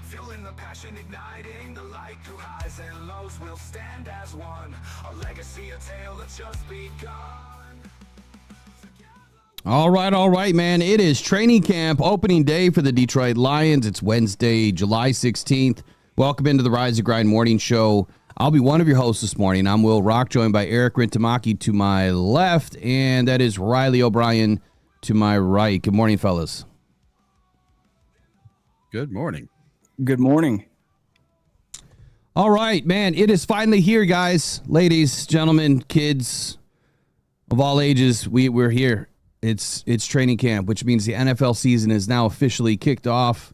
Fueling the passion, igniting the light through highs and lows. We'll stand as one, a legacy, a tale that's just begun. All right, man. It is training camp opening day for the Detroit Lions. It's Wednesday, July 16th. Welcome into the Rise and Grind Morning Show. I'll be one of your hosts this morning. I'm Will Rock, joined by Eric Rintamaki to my left, and that is Riley O'Brien to my right. Good morning, fellas. Good morning. Good morning. All right, man. It is finally here, guys. Ladies, gentlemen, kids of all ages, we're here. It's training camp, which means the NFL season is now officially kicked off.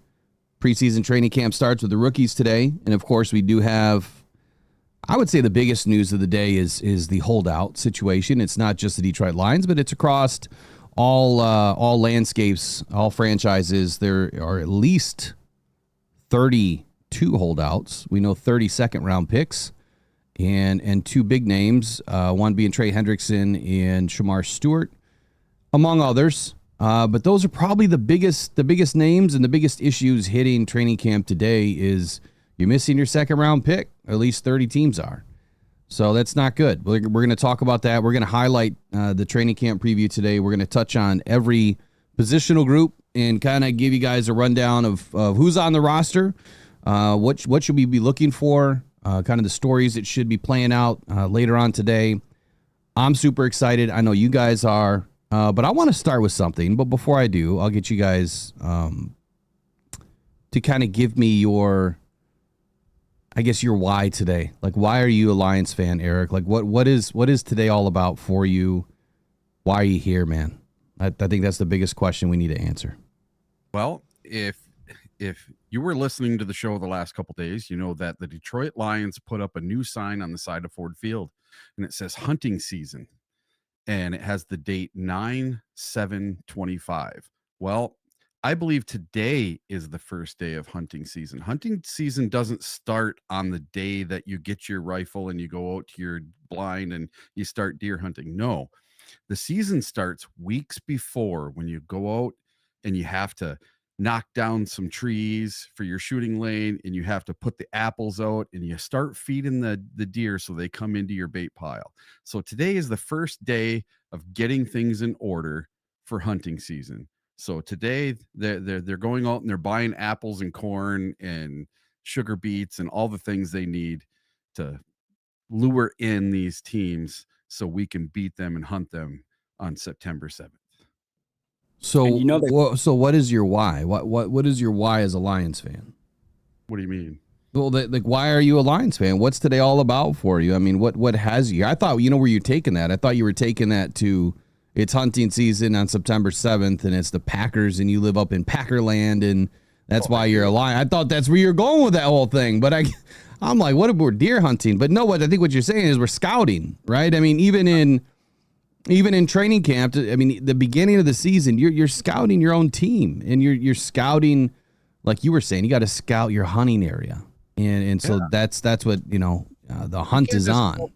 Preseason training camp starts with the rookies today. And, of course, we do have, I would say the biggest news of the day is the holdout situation. It's not just the Detroit Lions, but it's across all landscapes, all franchises. There are at least 32 holdouts. We know 30 second-round picks and two big names, one being Trey Hendrickson and Shamar Stewart, among others. But those are probably the biggest names, and the biggest issues hitting training camp today is you're missing your second-round pick. At least 30 teams are. So that's not good. We're going to talk about that. We're going to highlight the training camp preview today. We're going to touch on every positional group and kind of give you guys a rundown of who's on the roster, what should we be looking for, kind of the stories that should be playing out later on today. I'm super excited. I know you guys are, but I want to start with something. But before I do, I'll get you guys to kind of give me your why today. Like, why are you a Lions fan, Eric? Like, what is today all about for you? Why are you here, man? I think that's the biggest question we need to answer. Well, if you were listening to the show the last couple days, you know that the Detroit Lions put up a new sign on the side of Ford Field, and it says hunting season, and it has the date 9/7/25. Well, I believe today is the first day of hunting season. Hunting season doesn't start on the day that you get your rifle and you go out to your blind and you start deer hunting. No, the season starts weeks before, when you go out and you have to knock down some trees for your shooting lane, and you have to put the apples out, and you start feeding the deer so they come into your bait pile. So today is the first day of getting things in order for hunting season. So today they're going out and they're buying apples and corn and sugar beets and all the things they need to lure in these teams so we can beat them and hunt them on September 7th. So, so what is your why? What is your why as a Lions fan? What do you mean? Well, like, why are you a Lions fan? What's today all about for you? I mean, what has you? I thought, where you're taking that. I thought you were taking that to it's hunting season on September 7th, and it's the Packers, and you live up in Packerland, and that's why you're a Lion. I thought that's where you're going with that whole thing, but I'm like, what if we're deer hunting? But no, I think what you're saying is we're scouting, right? I mean, even in training camp, I mean, the beginning of the season, you're scouting your own team, and you're scouting, like you were saying, you got to scout your hunting area, and so that's what the hunt is on.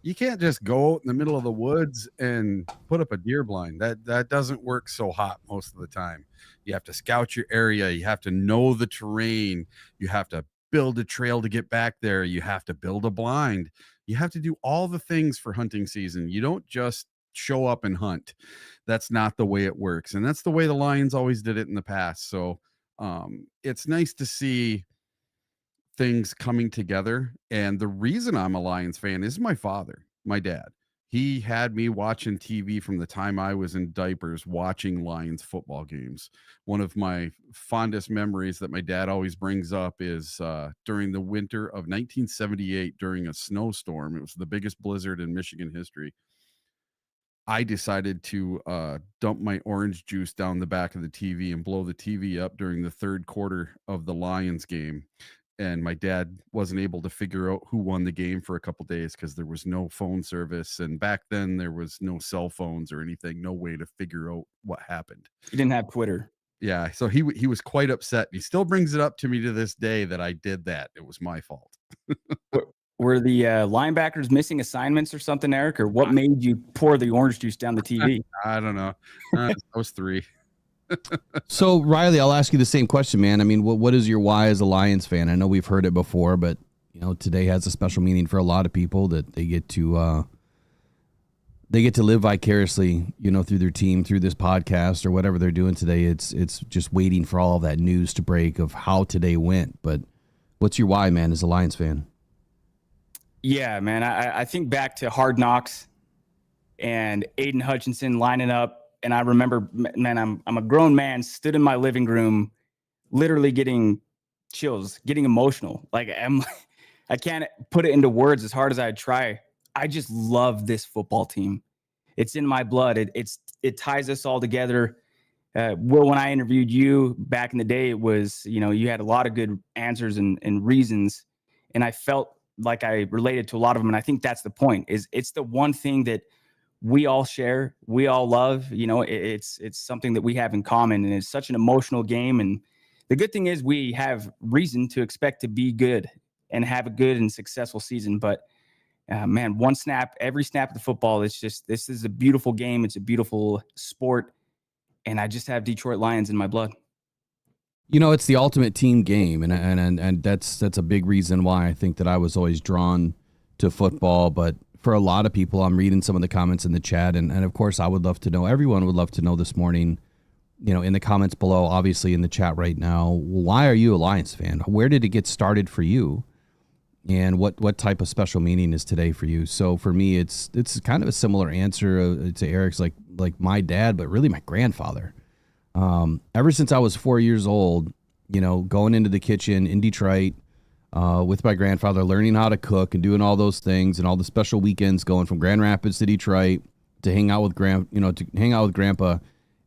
You can't just go out in the middle of the woods and put up a deer blind. That doesn't work so hot most of the time. You have to scout your area. You have to know the terrain. You have to build a trail to get back there. You have to build a blind. You have to do all the things for hunting season. You don't just show up and hunt. That's not the way it works. And that's the way the Lions always did it in the past. So it's nice to see things coming together. And the reason I'm a Lions fan is my father, my dad. He had me watching TV from the time I was in diapers, watching Lions football games. One of my fondest memories that my dad always brings up is during the winter of 1978, during a snowstorm. It was the biggest blizzard in Michigan history. I decided to dump my orange juice down the back of the TV and blow the TV up during the third quarter of the Lions game. And my dad wasn't able to figure out who won the game for a couple days because there was no phone service. And back then there was no cell phones or anything, no way to figure out what happened. He didn't have Twitter. Yeah. So he was quite upset. He still brings it up to me to this day that I did that. It was my fault. Were the linebackers missing assignments or something, Eric? Or what made you pour the orange juice down the TV? I don't know. Those three. So, Riley, I'll ask you the same question, man. I mean, what is your why as a Lions fan? I know we've heard it before, but today has a special meaning for a lot of people that they get to live vicariously, through their team, through this podcast or whatever they're doing today. It's just waiting for all of that news to break of how today went. But what's your why, man, as a Lions fan? Yeah, man. I think back to Hard Knocks and Aiden Hutchinson lining up. And I remember, man, I'm a grown man, stood in my living room, literally getting chills, getting emotional. Like I can't put it into words as hard as I try. I just love this football team. It's in my blood. It ties us all together. Will, when I interviewed you back in the day, it was, you had a lot of good answers and reasons. And I felt like I related to a lot of them. And I think that's the point, is it's the one thing that we all share, we all love. It's something that we have in common, and it's such an emotional game. And the good thing is we have reason to expect to be good and have a good and successful season. But man, every snap of the football, this is a beautiful game. It's a beautiful sport. And I just have Detroit Lions in my blood. It's the ultimate team game. And that's a big reason why I think that I was always drawn to football. But for a lot of people, I'm reading some of the comments in the chat. And of course, I would love to know, everyone would love to know this morning, in the comments below, obviously in the chat right now, why are you a Lions fan? Where did it get started for you? And what type of special meaning is today for you? So for me, it's kind of a similar answer to Eric's, like my dad, but really my grandfather. Ever since I was 4 years old, going into the kitchen in Detroit with my grandfather, learning how to cook and doing all those things, and all the special weekends going from Grand Rapids to Detroit to hang out with Grandpa,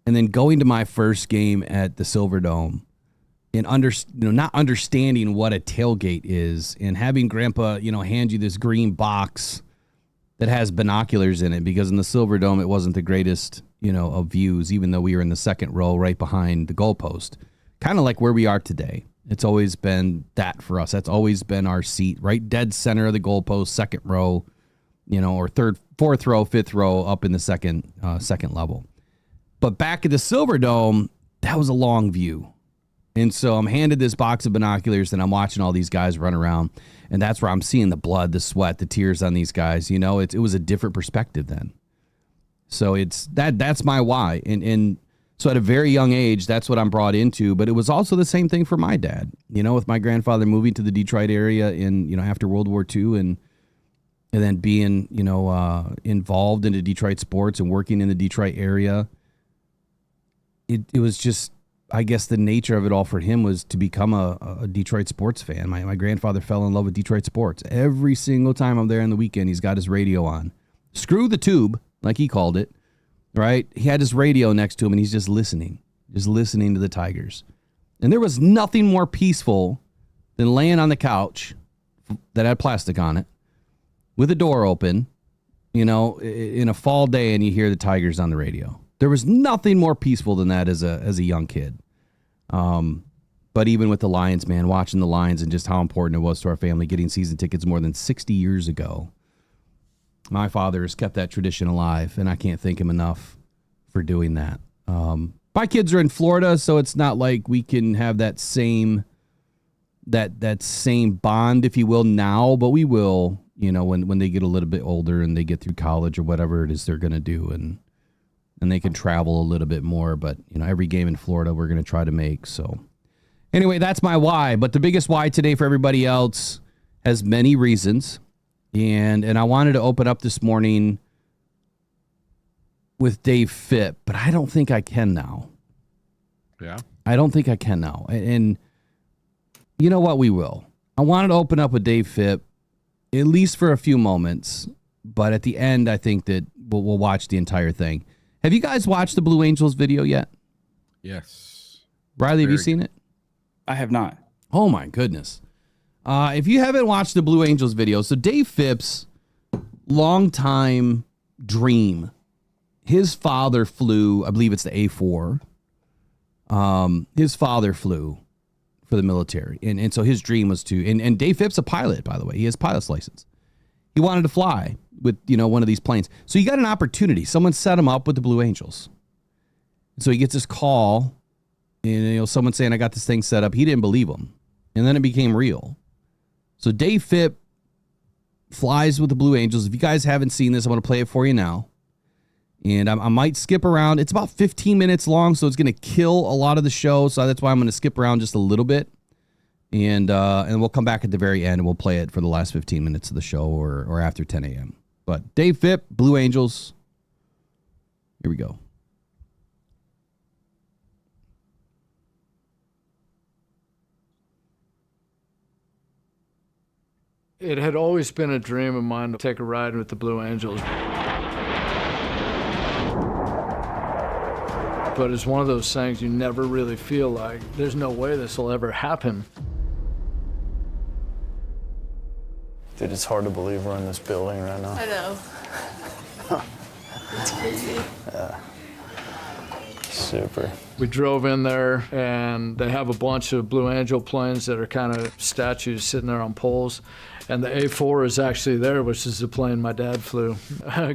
and then going to my first game at the Silverdome. And not understanding what a tailgate is, and having Grandpa, hand you this green box that has binoculars in it, because in the Silverdome, it wasn't the greatest, of views, even though we were in the second row right behind the goalpost, kind of like where we are today. It's always been that for us. That's always been our seat, right dead center of the goalpost, second row, or third, fourth row, fifth row up in the second level. But back at the Silverdome, that was a long view. And so I'm handed this box of binoculars, and I'm watching all these guys run around, and that's where I'm seeing the blood, the sweat, the tears on these guys. It was a different perspective then. So that's my why. And so at a very young age, that's what I'm brought into. But it was also the same thing for my dad, with my grandfather moving to the Detroit area after World War II, and then being, involved into Detroit sports and working in the Detroit area. It was just, I guess the nature of it all for him was to become a Detroit sports fan. My grandfather fell in love with Detroit sports. Every single time I'm there on the weekend, he's got his radio on. Screw the tube, like he called it, right? He had his radio next to him, and he's just listening to the Tigers. And there was nothing more peaceful than laying on the couch that had plastic on it with the door open, in a fall day, and you hear the Tigers on the radio. There was nothing more peaceful than that as a young kid. But even with the Lions, man, watching the Lions and just how important it was to our family, getting season tickets more than 60 years ago, my father has kept that tradition alive, and I can't thank him enough for doing that. My kids are in Florida, so it's not like we can have that same bond, if you will, now, but we will, when they get a little bit older and they get through college or whatever it is they're going to do, and they can travel a little bit more. But, every game in Florida we're going to try to make. So anyway, that's my why. But the biggest why today for everybody else has many reasons. And I wanted to open up this morning with Dave Fipp, but I don't think I can now. Yeah. I don't think I can now. And you know what? We will. I wanted to open up with Dave Fipp, at least for a few moments. But at the end, I think that we'll watch the entire thing. Have you guys watched the Blue Angels video yet? Yes. Riley, have you seen it? I have not. Oh, my goodness. If you haven't watched the Blue Angels video, so Dave Phipp's longtime dream, his father flew, I believe it's the A4. His father flew for the military. And so his dream was to, and Dave Phipp's a pilot, by the way. He has a pilot's license. He wanted to fly with, one of these planes. So he got an opportunity. Someone set him up with the Blue Angels. So he gets this call, and someone saying, I got this thing set up. He didn't believe him. And then it became real. So Dave Fipp flies with the Blue Angels. If you guys haven't seen this, I'm going to play it for you now. And I might skip around. It's about 15 minutes long, so it's going to kill a lot of the show. So that's why I'm going to skip around just a little bit. And we'll come back at the very end, and we'll play it for the last 15 minutes of the show or after 10 a.m. But Dave Fipp, Blue Angels. Here we go. It had always been a dream of mine to take a ride with the Blue Angels. But it's one of those things you never really feel like, there's no way this will ever happen. Dude, it's hard to believe we're in this building right now. I know. It's crazy. Yeah. Super. We drove in there, and they have a bunch of Blue Angel planes that are kind of statues sitting there on poles. And the A4 is actually there, which is the plane my dad flew.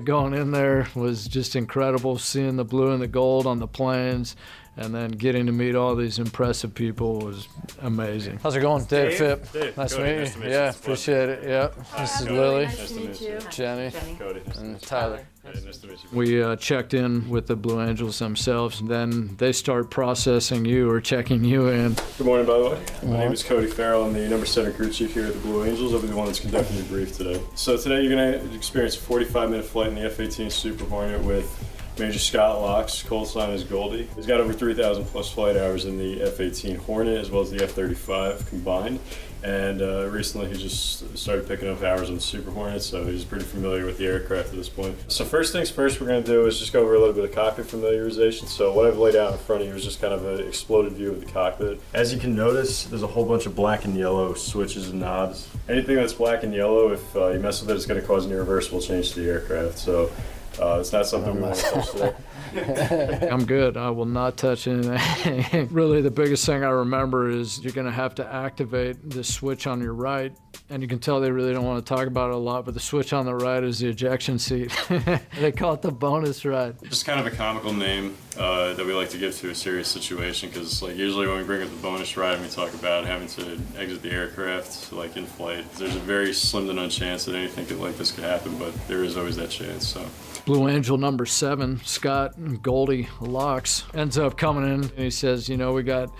Going in there was just incredible, seeing the blue and the gold on the planes, and then getting to meet all these impressive people was amazing. How's it going, Dave Fipp? Dave, Nice to Cody, meet you. nice to meet you. Yeah, It's a pleasure. appreciate it. Yeah, this is Lily, Nice to meet you. Jenny, Cody, nice to and meet you. Tyler. Hey, nice to meet you. We checked in with the Blue Angels themselves, and then they start processing you or checking you in. Good morning, by the way. My name is Cody Farrell. I'm the number 7 crew chief here at the Blue Angels. I'll be the one that's conducting your brief today. So today you're going to experience a 45-minute flight in the F-18 Super Hornet with Major Scott Locks, call sign is Goldie. He's got over 3,000 plus flight hours in the F-18 Hornet as well as the F-35 combined. And recently he just started picking up hours on the Super Hornet, so he's pretty familiar with the aircraft at this point. So first things first we're going to do is just go over a little bit of cockpit familiarization. So what I've laid out in front of you is just kind of an exploded view of the cockpit. As you can notice, there's a whole bunch of black and yellow switches and knobs. Anything that's black and yellow, if you mess with it, it's going to cause an irreversible change to the aircraft. So it's not something we want to touch today. I'm good. I will not touch anything. Really, the biggest thing I remember is you're going to have to activate the switch on your right. And you can tell they really don't want to talk about it a lot, but the switch on the right is the ejection seat. They call it the bonus ride. Just kind of a comical name that we like to give to a serious situation, because like usually when we bring up the bonus ride and we talk about having to exit the aircraft like in flight, there's a very slim to none chance that anything like this could happen, but there is always that chance. So Blue Angel number 7, Scott Goldie Locks, ends up coming in and he says, you know, we got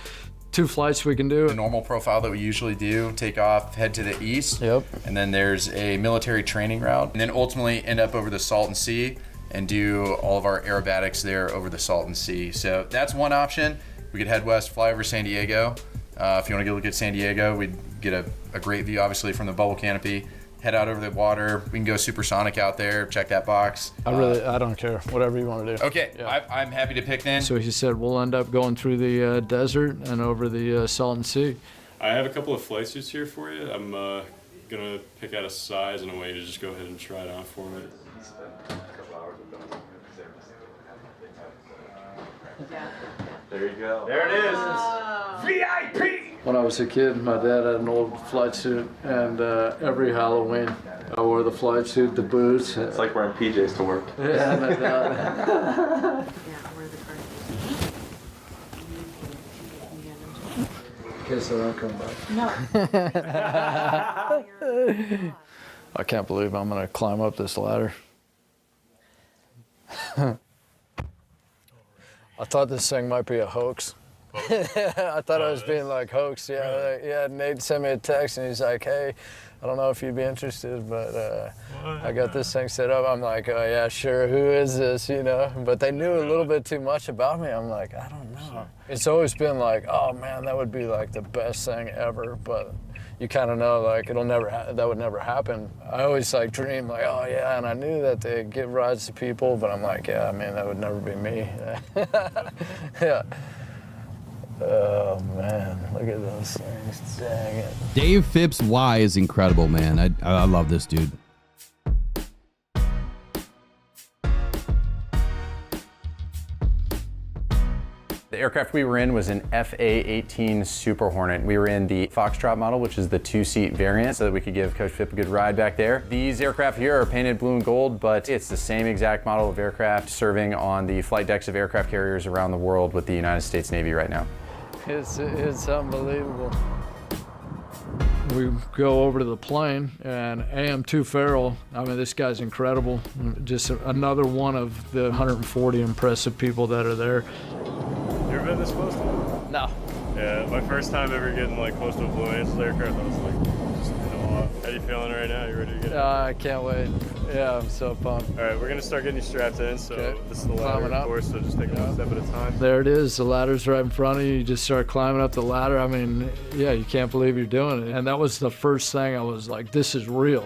2 flights we can do. The normal profile that we usually do, take off, head to the east. Yep. And then there's a military training route. And then ultimately end up over the Salton Sea and do all of our aerobatics there over the Salton Sea. So that's one option. We could head west, fly over San Diego. If you want to go look at San Diego, we'd get a great view, obviously, from the bubble canopy. Head out over the water. We can go supersonic out there, check that box. I don't care. Whatever you want to do. Okay, yeah. I'm happy to pick then. So he said we'll end up going through the desert and over the Salton Sea. I have a couple of flight suits here for you. I'm gonna pick out a size and a way to just go ahead and try it on for me. There you go. There it is. VIP. When I was a kid, my dad had an old flight suit, and every Halloween I wore the flight suit, the boots. It's like wearing PJs to work. Yeah, no doubt. In case they don't come back. No. I can't believe I'm gonna climb up this ladder. I thought this thing might be a hoax. I thought I was being like hoaxed. Yeah, really? Yeah. Nate sent me a text and he's like, "Hey, I don't know if you'd be interested, but I got this thing set up." I'm like, "Oh yeah, sure. Who is this?" You know. But they knew a little bit too much about me. I'm like, I don't know. It's always been like, oh man, that would be like the best thing ever. But you kind of know like that would never happen. I always like dream like, oh yeah, and I knew that they give rides to people, but I'm like, yeah, man, that would never be me. Yeah. Oh man, look at those things. Dang it. Dave Phipp's Y is incredible, man. I love this dude. The aircraft we were in was an FA-18 Super Hornet. We were in the Foxtrot model, which is the 2-seat variant, so that we could give Coach Fipp a good ride back there. These aircraft here are painted blue and gold, but it's the same exact model of aircraft serving on the flight decks of aircraft carriers around the world with the United States Navy right now. It's unbelievable. We go over to the plane, and AM2 Farrell, I mean, this guy's incredible. Just another one of the 140 impressive people that are there. You ever been this close to it? No. Yeah, my first time ever getting like close to a Blue Angels aircraft, I was like, just in awe. How you feeling right now? You ready to get it? I can't wait. Yeah, I'm so pumped. All right, we're gonna start getting you strapped in. So this is the ladder, Climbing up. of course. So just take it one step at a time. There it is. The ladder's right in front of you. You just start climbing up the ladder. I mean, yeah, you can't believe you're doing it. And that was the first thing I was like, this is real.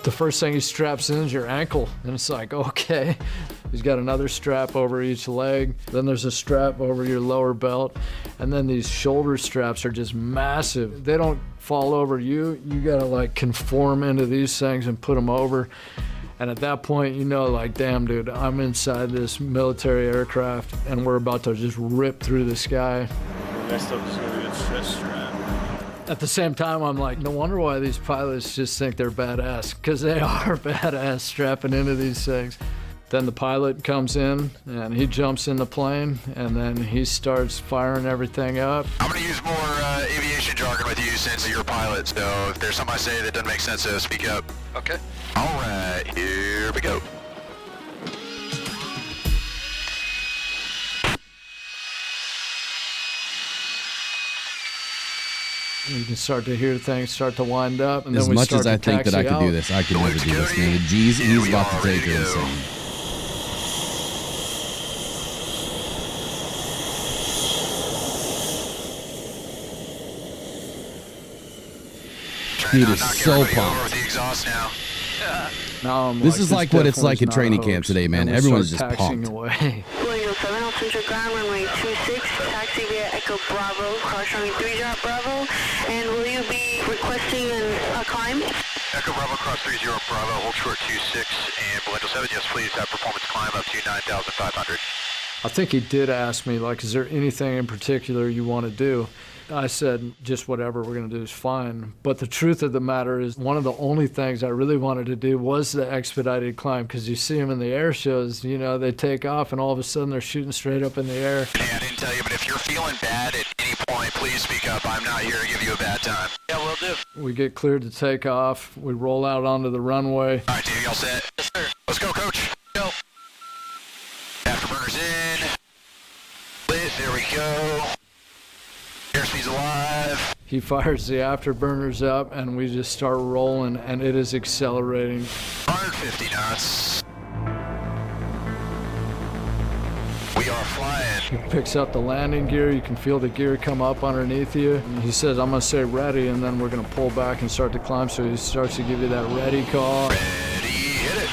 The first thing he straps in is your ankle. And it's like, okay. He's got another strap over each leg. Then there's a strap over your lower belt. And then these shoulder straps are just massive. They don't fall over you. You gotta like conform into these things and put them over. And at that point, you know, like, damn, dude, I'm inside this military aircraft and we're about to just rip through the sky. Next up is gonna be a chest strap. At the same time, I'm like, no wonder why these pilots just think they're badass, because they are badass strapping into these things. Then the pilot comes in and he jumps in the plane and then he starts firing everything up. I'm gonna use more aviation jargon with you since you're a pilot, so if there's something I say that doesn't make sense, so speak up. Okay. All right, here we go. You can start to hear things start to wind up. And As then we much start as to I think that I taxi could do out. this, I could never do this, man. The G's he's about to take are insane. Dude is so pumped. Now I'm This is like what it's like at definitely training not a camp hoax. today, man. And we Everyone's start just taxiing pumped. away. William 7, Central Ground, runway 26, taxi via Echo Bravo, cross runway 3 drop Bravo, and will you be requesting a climb? Echo Bravo cross 30 Bravo, hold short 26, and Blendle 7, yes please, have performance climb up to 9,500. I think he did ask me, like, is there anything in particular you want to do? I said, just whatever we're going to do is fine. But the truth of the matter is, one of the only things I really wanted to do was the expedited climb, because you see them in the air shows, you know, they take off and all of a sudden they're shooting straight up in the air. Hey, I didn't tell you, but if you're feeling bad at any point, please speak up. I'm not here to give you a bad time. Yeah, will do. We get cleared to take off. We roll out onto the runway. All right, Davey, all set? Yes, sir. Let's go, coach. Go. Afterburners in. Lit, there we go. Airspeed's alive. He fires the afterburners up and we just start rolling, and it is accelerating. 150 knots. We are flying. He picks up the landing gear. You can feel the gear come up underneath you. And he says, I'm going to say ready, and then we're going to pull back and start to climb. So he starts to give you that ready call. Ready, hit it.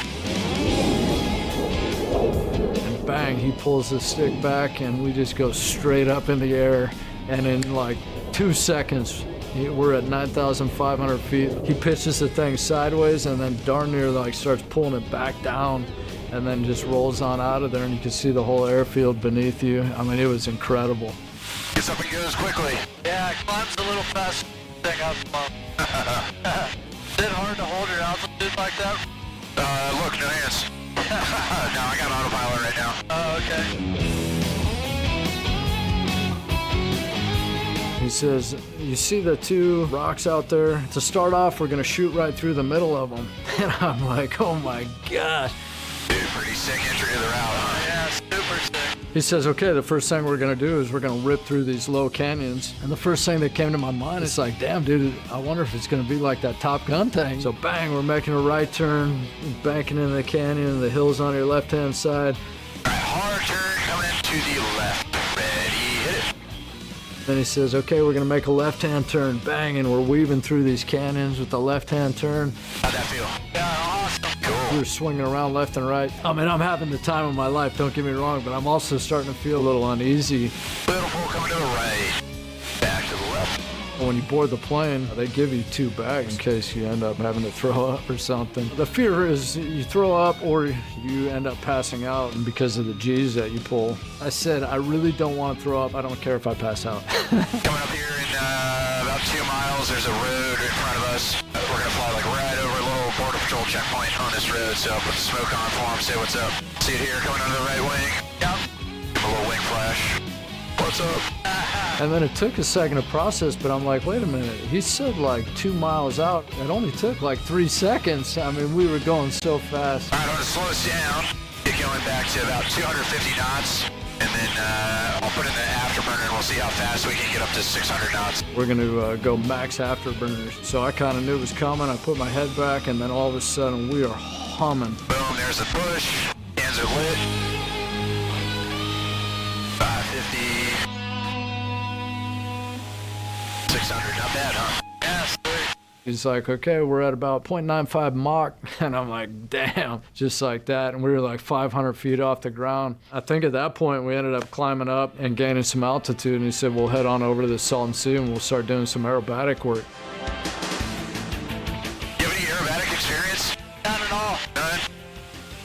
And bang, he pulls the stick back, and we just go straight up in the air. And in like 2 seconds, we're at 9,500 feet. He pitches the thing sideways and then darn near like starts pulling it back down, and then just rolls on out of there, and you can see the whole airfield beneath you. I mean, it was incredible. Gets up and goes quickly. Yeah, it climbs a little fast. Thing up. Is it hard to hold your altitude like that? Look, no hands. No, I got autopilot right now. Oh, okay. He says, you see the two rocks out there? To start off, we're going to shoot right through the middle of them. And I'm like, oh my gosh. Dude, pretty sick entry to the route, huh? Yeah, super sick. He says, okay, the first thing we're going to do is we're going to rip through these low canyons. And the first thing that came to my mind is like, damn, dude, I wonder if it's going to be like that Top Gun thing. So bang, we're making a right turn, banking into the canyon, the hills on your left-hand side. All right, hard turn coming to the left. Ready, hit it. Then he says, okay, we're going to make a left-hand turn. Bang, and we're weaving through these canyons with the left-hand turn. How'd that feel? Yeah, awesome. Cool. We're swinging around left and right. I mean, I'm having the time of my life, don't get me wrong, but I'm also starting to feel a little uneasy. Little pull coming to the right. Back to the left. When you board the plane, they give you 2 bags in case you end up having to throw up or something. The fear is you throw up or you end up passing out because of the G's that you pull. I said, I really don't want to throw up. I don't care if I pass out. Coming up here in about 2 miles, there's a road in front of us. We're gonna fly like right over a little border patrol checkpoint on this road, so I'll put the smoke on for him, say what's up. See it here coming under the right wing. Yep. Give a little wing flash. What's up? And then it took a second to process, but I'm like, wait a minute. He said like 2 miles out. It only took like 3 seconds. I mean, we were going so fast. All right, I'm gonna slow us down. Get going back to about 250 knots. And then I'll put in the afterburner and we'll see how fast we can get up to 600 knots. We're going to go max afterburners. So I kind of knew it was coming. I put my head back, and then all of a sudden we are humming. Boom, there's the push. Hands are lit. 550. 600, not bad, huh? Yes. He's like, okay, we're at about 0.95 Mach. And I'm like, damn, just like that. And we were like 500 feet off the ground. I think at that point we ended up climbing up and gaining some altitude. And he said, we'll head on over to the Salton Sea and we'll start doing some aerobatic work. You have any aerobatic experience? None at all. None?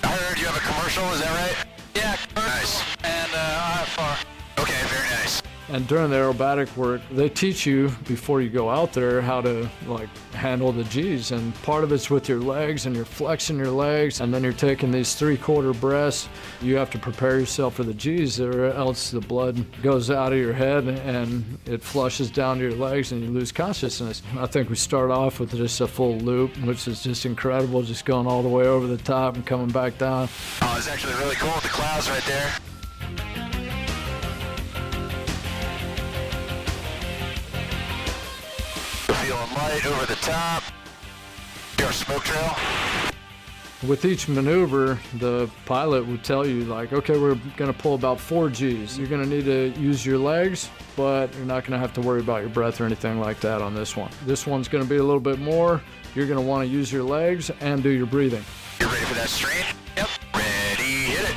I heard you have a commercial, is that right? Yeah, commercial. Nice. And IFR. Okay, very nice. And during the aerobatic work, they teach you before you go out there how to like handle the G's. And part of it's with your legs, and you're flexing your legs, and then you're taking these 3/4 breaths. You have to prepare yourself for the G's, or else the blood goes out of your head and it flushes down to your legs and you lose consciousness. I think we start off with just a full loop, which is just incredible, just going all the way over the top and coming back down. Oh, it's actually really cool with the clouds right there. Feeling light over the top. Your smoke trail. With each maneuver, the pilot would tell you like, okay, we're gonna pull about 4 G's. You're gonna need to use your legs, but you're not gonna have to worry about your breath or anything like that on this one. This one's gonna be a little bit more. You're gonna wanna use your legs and do your breathing. You ready for that strain? Yep. Ready, hit it.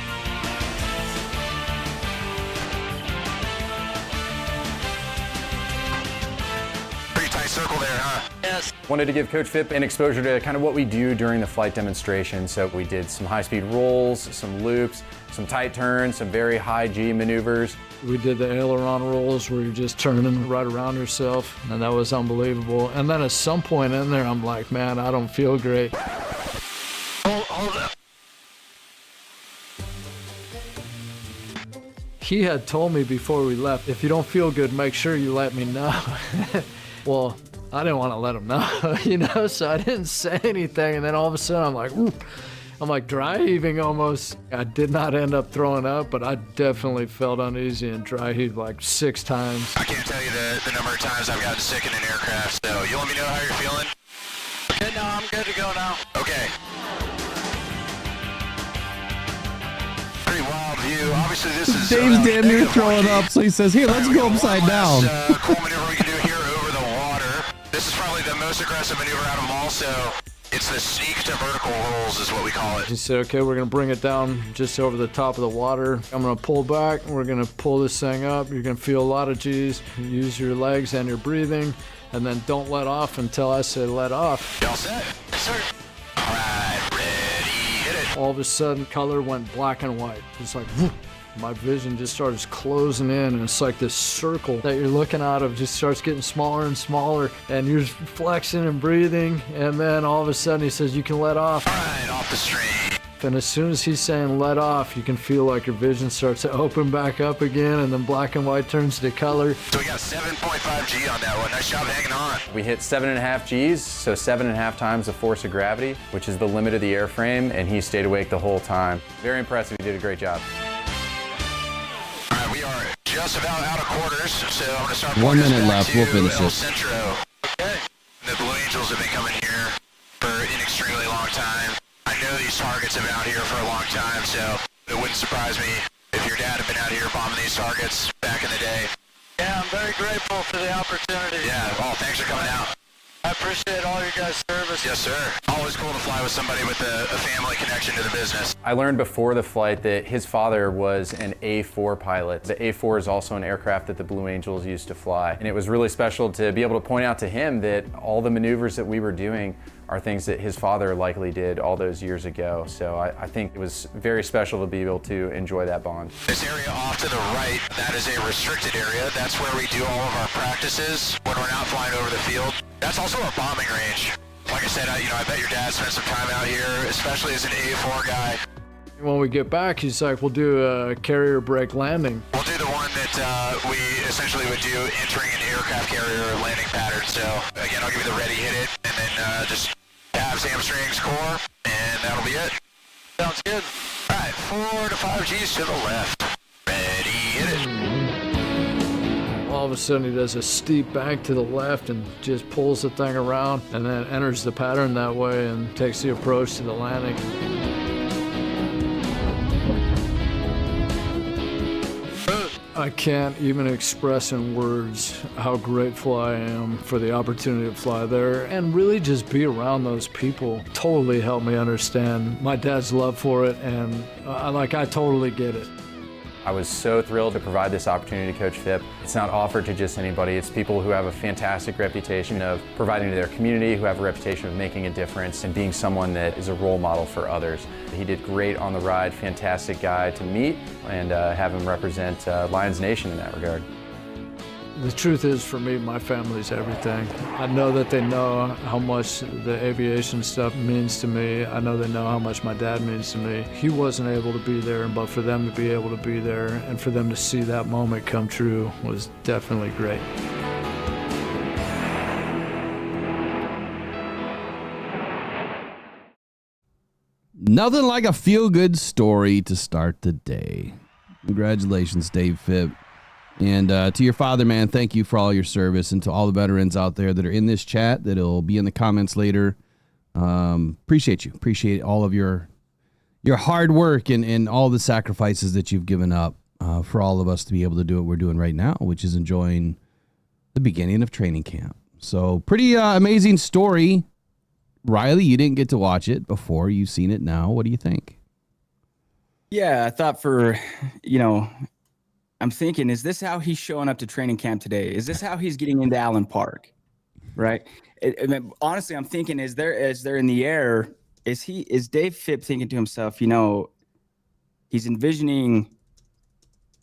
Circle there, huh? Yes. Wanted to give Coach Fipp an exposure to kind of what we do during the flight demonstration. So we did some high-speed rolls, some loops, some tight turns, some very high G maneuvers. We did the aileron rolls where you're just turning right around yourself, and that was unbelievable. And then at some point in there, I'm like, man, I don't feel great. Hold up. He had told me before we left, if you don't feel good, make sure you let me know. Well, I didn't want to let him know, you know, so I didn't say anything. And then all of a sudden I'm like, ooh. I'm like dry heaving almost. I did not end up throwing up, but I definitely felt uneasy and dry heaved like 6 times. I can't tell you the number of times I've gotten sick in an aircraft, so you let me know how you're feeling? Okay, no, I'm good to go now. Okay. Pretty wild view. Obviously this is... Dave's damn near throwing up, so he says, here, let's go upside down. Cool maneuver we can do here over the water. This is probably the most aggressive maneuver out of them all, so it's the sneak to vertical rolls is what we call it. He said, okay, we're gonna bring it down just over the top of the water. I'm gonna pull back, we're gonna pull this thing up. You're gonna feel a lot of G's. Use your legs and your breathing, and then don't let off until I say let off. You all set? Yes, sir. All right, ready, hit it. All of a sudden, color went black and white. It's like, whoop. My vision just starts closing in, and it's like this circle that you're looking out of just starts getting smaller and smaller, and you're flexing and breathing, and then all of a sudden he says you can let off. All right, off the stream. And as soon as he's saying let off, you can feel like your vision starts to open back up again, and then black and white turns to color. So we got 7.5 G on that one. Nice job hanging on. We hit 7.5 Gs, so 7.5 times the force of gravity, which is the limit of the airframe, and he stayed awake the whole time. Very impressive. He did a great job. We are just about out of quarters, so I'm going to start 1 minute left. We'll finish it. Centro. Okay. The Blue Angels have been coming here for an extremely long time. I know these targets have been out here for a long time, so it wouldn't surprise me if your dad had been out here bombing these targets back in the day. Yeah, I'm very grateful for the opportunity. Yeah, well, thanks for coming out. I appreciate all your guys' service. Yes, sir. Always cool to fly with somebody with a family connection to the business. I learned before the flight that his father was an A4 pilot. The A4 is also an aircraft that the Blue Angels used to fly. And it was really special to be able to point out to him that all the maneuvers that we were doing are things that his father likely did all those years ago. So I think it was very special to be able to enjoy that bond. This area off to the right, that is a restricted area. That's where we do all of our practices when we're not flying over the field. That's also a bombing range. Like I said, I bet your dad spent some time out here, especially as an A4 guy. When we get back, he's like, we'll do a carrier brake landing. We'll do the one that we essentially would do entering an aircraft carrier landing pattern. So again, I'll give you the ready, hit it, and then just abs, hamstrings, core, and that'll be it. Sounds good. All right, 4 to 5 G's to the left. Ready, hit it. All of a sudden he does a steep bank to the left and just pulls the thing around and then enters the pattern that way and takes the approach to the landing. I can't even express in words how grateful I am for the opportunity to fly there and really just be around those people. Totally helped me understand my dad's love for it, and I totally get it. I was so thrilled to provide this opportunity to coach Fipp. It's not offered to just anybody. It's people who have a fantastic reputation of providing to their community, who have a reputation of making a difference and being someone that is a role model for others. He did great on the ride, fantastic guy to meet, and have him represent Lions Nation in that regard. The truth is, for me, my family's everything. I know that they know how much the aviation stuff means to me. I know they know how much my dad means to me. He wasn't able to be there, but for them to be able to be there and for them to see that moment come true was definitely great. Nothing like a feel-good story to start the day. Congratulations, Dave Fipp. And to your father, man, thank you for all your service. And to all the veterans out there that are in this chat, that'll be in the comments later. Appreciate you. Appreciate all of your hard work and all the sacrifices that you've given up for all of us to be able to do what we're doing right now, which is enjoying the beginning of training camp. So pretty amazing story. Riley, you didn't get to watch it before. You've seen it now. What do you think? Yeah, I thought I'm thinking, is this how he's showing up to training camp today? Is this how he's getting into Allen Park? Right. Honestly, I'm thinking, is there in the air? Is Dave Fipp thinking to himself, he's envisioning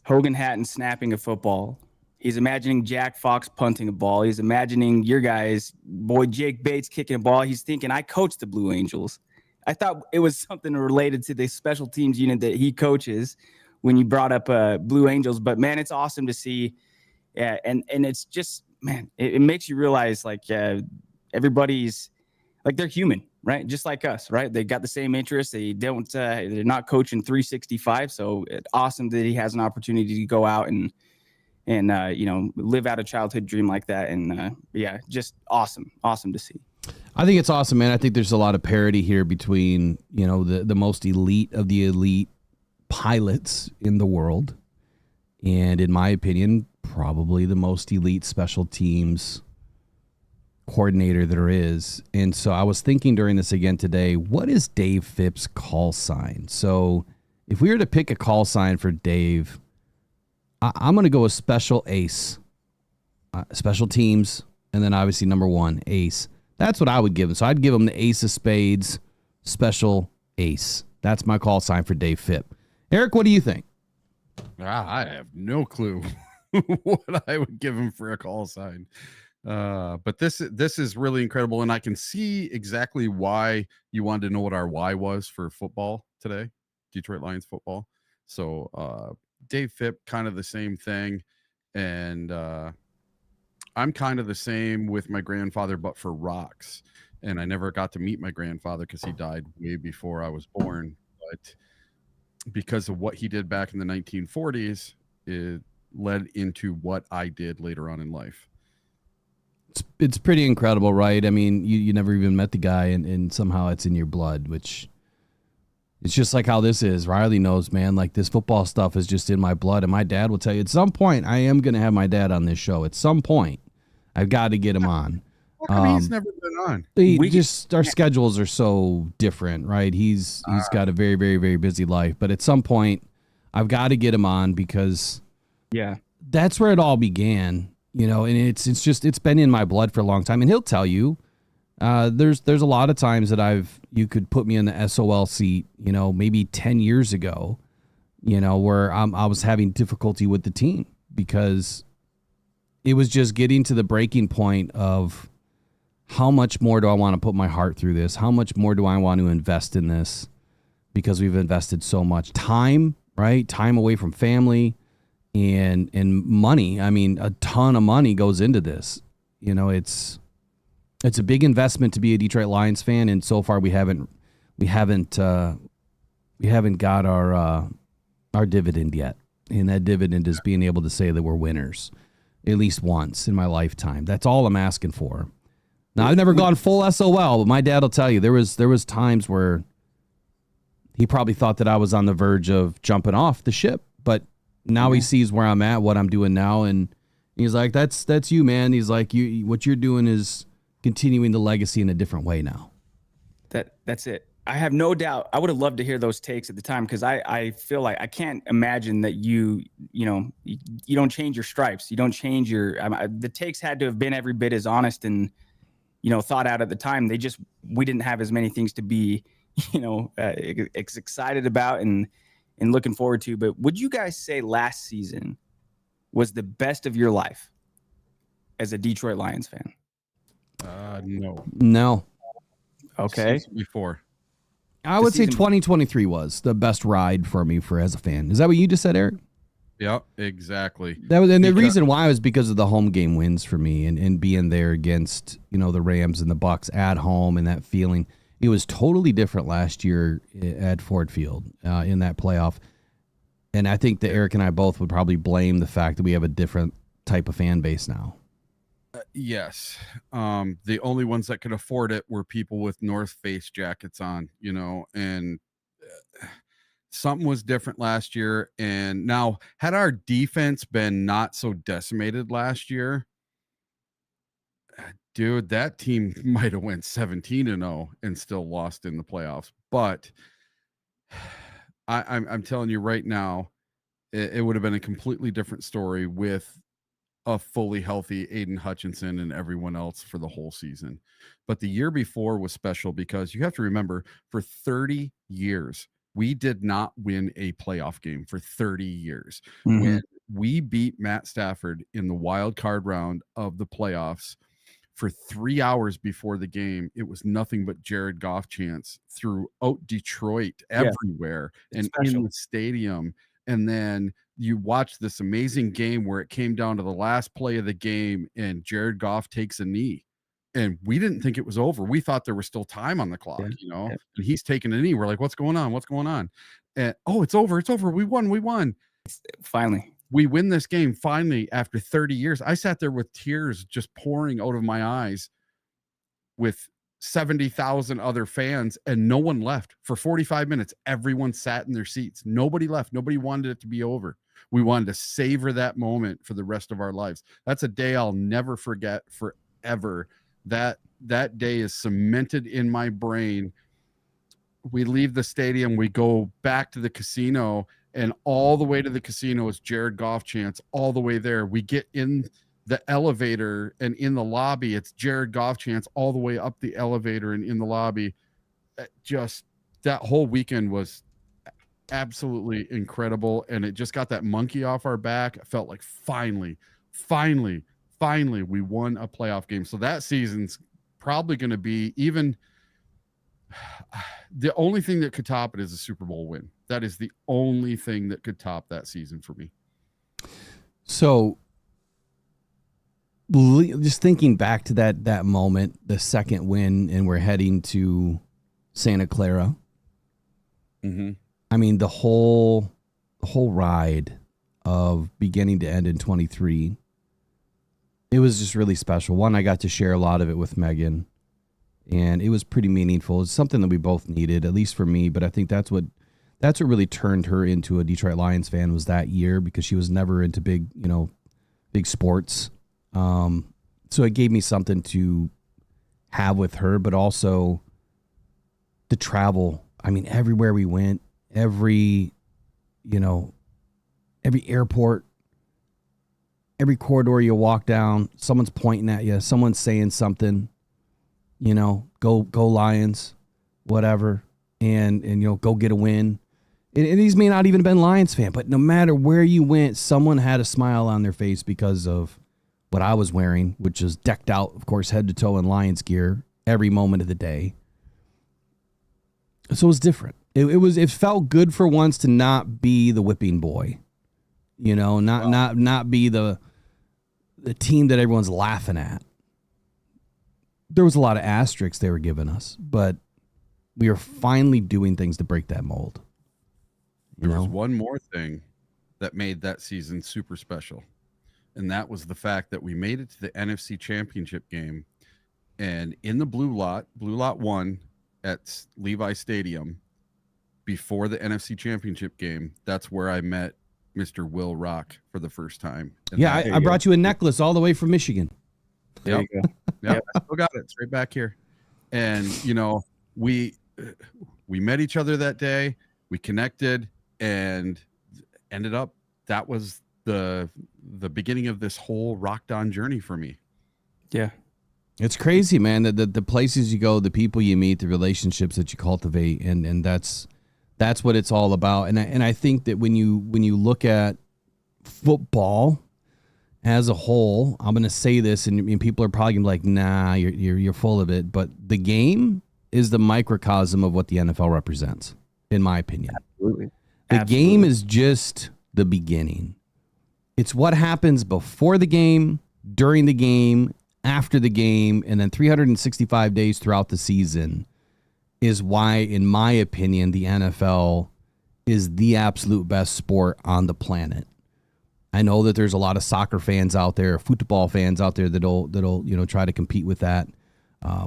Hogan Hatton snapping a football. He's imagining Jack Fox punting a ball. He's imagining your guys, boy Jake Bates kicking a ball. He's thinking, I coached the Blue Angels. I thought it was something related to the special teams unit that he coaches when you brought up Blue Angels. But, man, it's awesome to see. Yeah, and it's just, man, it makes you realize, everybody's, they're human, right? Just like us, right? They got the same interests. They don't, they're not coaching 365. So it's awesome that he has an opportunity to go out and live out a childhood dream like that. And just awesome to see. I think it's awesome, man. I think there's a lot of parity here between, the most elite of the elite pilots in the world. And in my opinion, probably the most elite special teams coordinator there is. And so I was thinking during this again today, what is Dave Fipp's call sign? So if we were to pick a call sign for Dave, I'm going to go with special ace, special teams. And then obviously number 1, ace. That's what I would give him. So I'd give him the ace of spades, special ace. That's my call sign for Dave Fipp. Eric, what do you think? I have no clue what I would give him for a call sign. But this is really incredible. And I can see exactly why you wanted to know what our why was for football today, Detroit Lions football. So Dave Fipp, kind of the same thing. And I'm kind of the same with my grandfather, but for rocks. And I never got to meet my grandfather because he died way before I was born. But because of what he did back in the 1940s, it led into what I did later on in life. It's pretty incredible, right? I mean, you never even met the guy, and somehow it's in your blood, which it's just like how this is. Riley knows, man, like this football stuff is just in my blood. And my dad will tell you at some point, I am going to have my dad on this show. At some point, I've got to get him on. How come he's never been on? Our schedules are so different, right? He's got a very, very, very busy life. But at some point, I've got to get him on because that's where it all began, and it's been in my blood for a long time. And he'll tell you, there's a lot of times that you could put me in the SOL seat, maybe 10 years ago, where I was having difficulty with the team because it was just getting to the breaking point of how much more do I want to put my heart through this? How much more do I want to invest in this? Because we've invested so much time, right? Time away from family and money. I mean, a ton of money goes into this. It's a big investment to be a Detroit Lions fan, and so far we haven't got our dividend yet. And that dividend is being able to say that we're winners at least once in my lifetime. That's all I'm asking for. Now, I've never gone full SOL, but my dad will tell you there was times where he probably thought that I was on the verge of jumping off the ship, but now he sees where I'm at, what I'm doing now, and he's like, "That's you, man." He's like, what you're doing is continuing the legacy in a different way now. That's it. I have no doubt. I would have loved to hear those takes at the time because I feel like I can't imagine that you don't change your stripes. You don't change the takes had to have been every bit as honest and thought out at the time. We didn't have as many things to be excited about and looking forward to. But would you guys say last season was the best of your life as a Detroit Lions fan? No. Okay. Before. I would say 2023 was the best ride for me as a fan. Is that what you just said, Eric? Yeah, exactly. The reason why was because of the home game wins for me and being there against, the Rams and the Bucks at home and that feeling. It was totally different last year at Ford Field in that playoff. And I think that Eric and I both would probably blame the fact that we have a different type of fan base now. Yes. The only ones that could afford it were people with North Face jackets on, and something was different last year. And now, had our defense been not so decimated last year, dude, that team might have went 17-0 and still lost in the playoffs. But I'm telling you right now, it would have been a completely different story with a fully healthy Aiden Hutchinson and everyone else for the whole season. But the year before was special because you have to remember, for 30 years, we did not win a playoff game for 30 years. Mm-hmm. When we beat Matt Stafford in the wild card round of the playoffs, for 3 hours before the game, it was nothing but Jared Goff chants throughout Detroit, everywhere, and in the stadium. And then you watch this amazing game where it came down to the last play of the game and Jared Goff takes a knee. And we didn't think it was over. We thought there was still time on the clock, and he's taking a knee. We're like, what's going on? What's going on? And it's over. It's over. We won. Finally. We win this game finally after 30 years. I sat there with tears just pouring out of my eyes with 70,000 other fans, and no one left for 45 minutes. Everyone sat in their seats. Nobody left. Nobody wanted it to be over. We wanted to savor that moment for the rest of our lives. That's a day I'll never forget forever. That day is cemented in my brain. We leave the stadium. We go back to the casino, and all the way to the casino is Jared Goff chants all the way there. We get in the elevator, and in the lobby, it's Jared Goff chants all the way up the elevator and in the lobby. Just that whole weekend was absolutely incredible, and it just got that monkey off our back. I felt like finally we won a playoff game. So that season's probably going to be even the only thing that could top it is a Super Bowl win. That is the only thing that could top that season for me. So just thinking back to that moment, the second win, and we're heading to Santa Clara. Mm-hmm. I mean, the whole ride of beginning to end in 23, it was just really special. One, I got to share a lot of it with Megan, and it was pretty meaningful. It's something that we both needed, at least for me. But I think that's what really turned her into a Detroit Lions fan, was that year, because she was never into big sports. So it gave me something to have with her, but also the travel. I mean, everywhere we went, every airport, every corridor you walk down, someone's pointing at you, someone's saying something, go Lions, whatever, and go get a win. And these may not even have been Lions fan, but no matter where you went, someone had a smile on their face because of what I was wearing, which is decked out, of course, head to toe in Lions gear every moment of the day. So it was different. It felt good for once to not be the whipping boy, not be the team that everyone's laughing at. There was a lot of asterisks they were giving us, but we are finally doing things to break that mold. There was one more thing that made that season super special, and that was the fact that we made it to the NFC Championship game, and in the Blue Lot 1 at Levi Stadium, before the NFC Championship game, that's where I met Mr. Will Rock for the first time. And yeah, I brought you a necklace all the way from Michigan. Yep. Yep. I still got it. It's right back here. And, we met each other that day. We connected and ended up, that was the beginning of this whole rocked on journey for me. Yeah. It's crazy, man, that the places you go, the people you meet, the relationships that you cultivate, and that's what it's all about. And I think that when you look at football as a whole, I'm going to say this, and people are probably going to be like, nah, you're full of it. But the game is the microcosm of what the NFL represents, in my opinion. Absolutely. The game is just the beginning. It's what happens before the game, during the game, after the game, and then 365 days throughout the season is why, in my opinion, the NFL is the absolute best sport on the planet. I know that there's a lot of soccer fans out there, football fans out there that'll try to compete with that.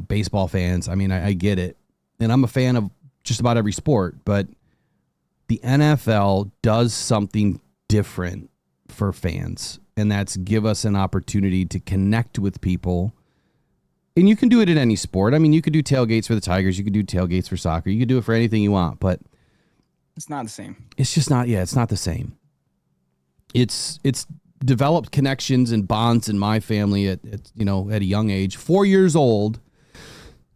Baseball fans. I mean, I get it. And I'm a fan of just about every sport, but the NFL does something different for fans, and that's give us an opportunity to connect with people. And you can do it in any sport. I mean, you could do tailgates for the Tigers. You could do tailgates for soccer. You could do it for anything you want, but it's not the same. It's just not. Yeah, it's not the same. It's developed connections and bonds in my family at a young age. 4 years old,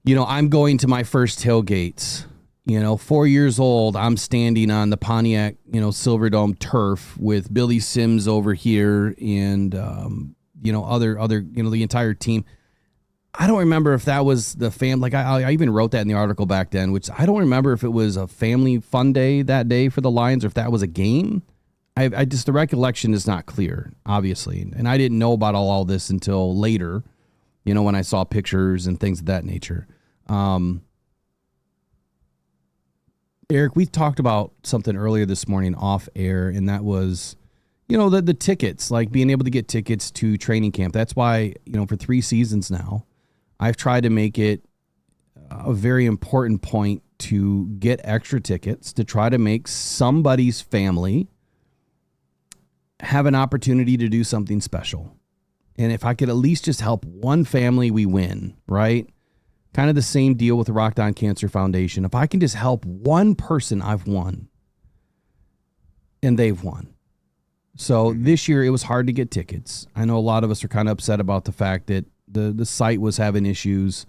I'm going to my first tailgates. 4 years old, I'm standing on the Pontiac, Silverdome turf with Billy Sims over here and, other, the entire team. I don't remember if that was the like I even wrote that in the article back then, which I don't remember if it was a family fun day that day for the Lions or if that was a game. I just, the recollection is not clear, obviously. And I didn't know about all this until later, when I saw pictures and things of that nature. Eric, we talked about something earlier this morning off air, and that was, the tickets, like being able to get tickets to training camp. That's why, for 3 seasons now, I've tried to make it a very important point to get extra tickets to try to make somebody's family have an opportunity to do something special. And if I could at least just help one family, we win, right? Kind of the same deal with the Rocked On Cancer Foundation. If I can just help one person, I've won. And they've won. So this year, it was hard to get tickets. I know a lot of us are kind of upset about the fact that the site was having issues.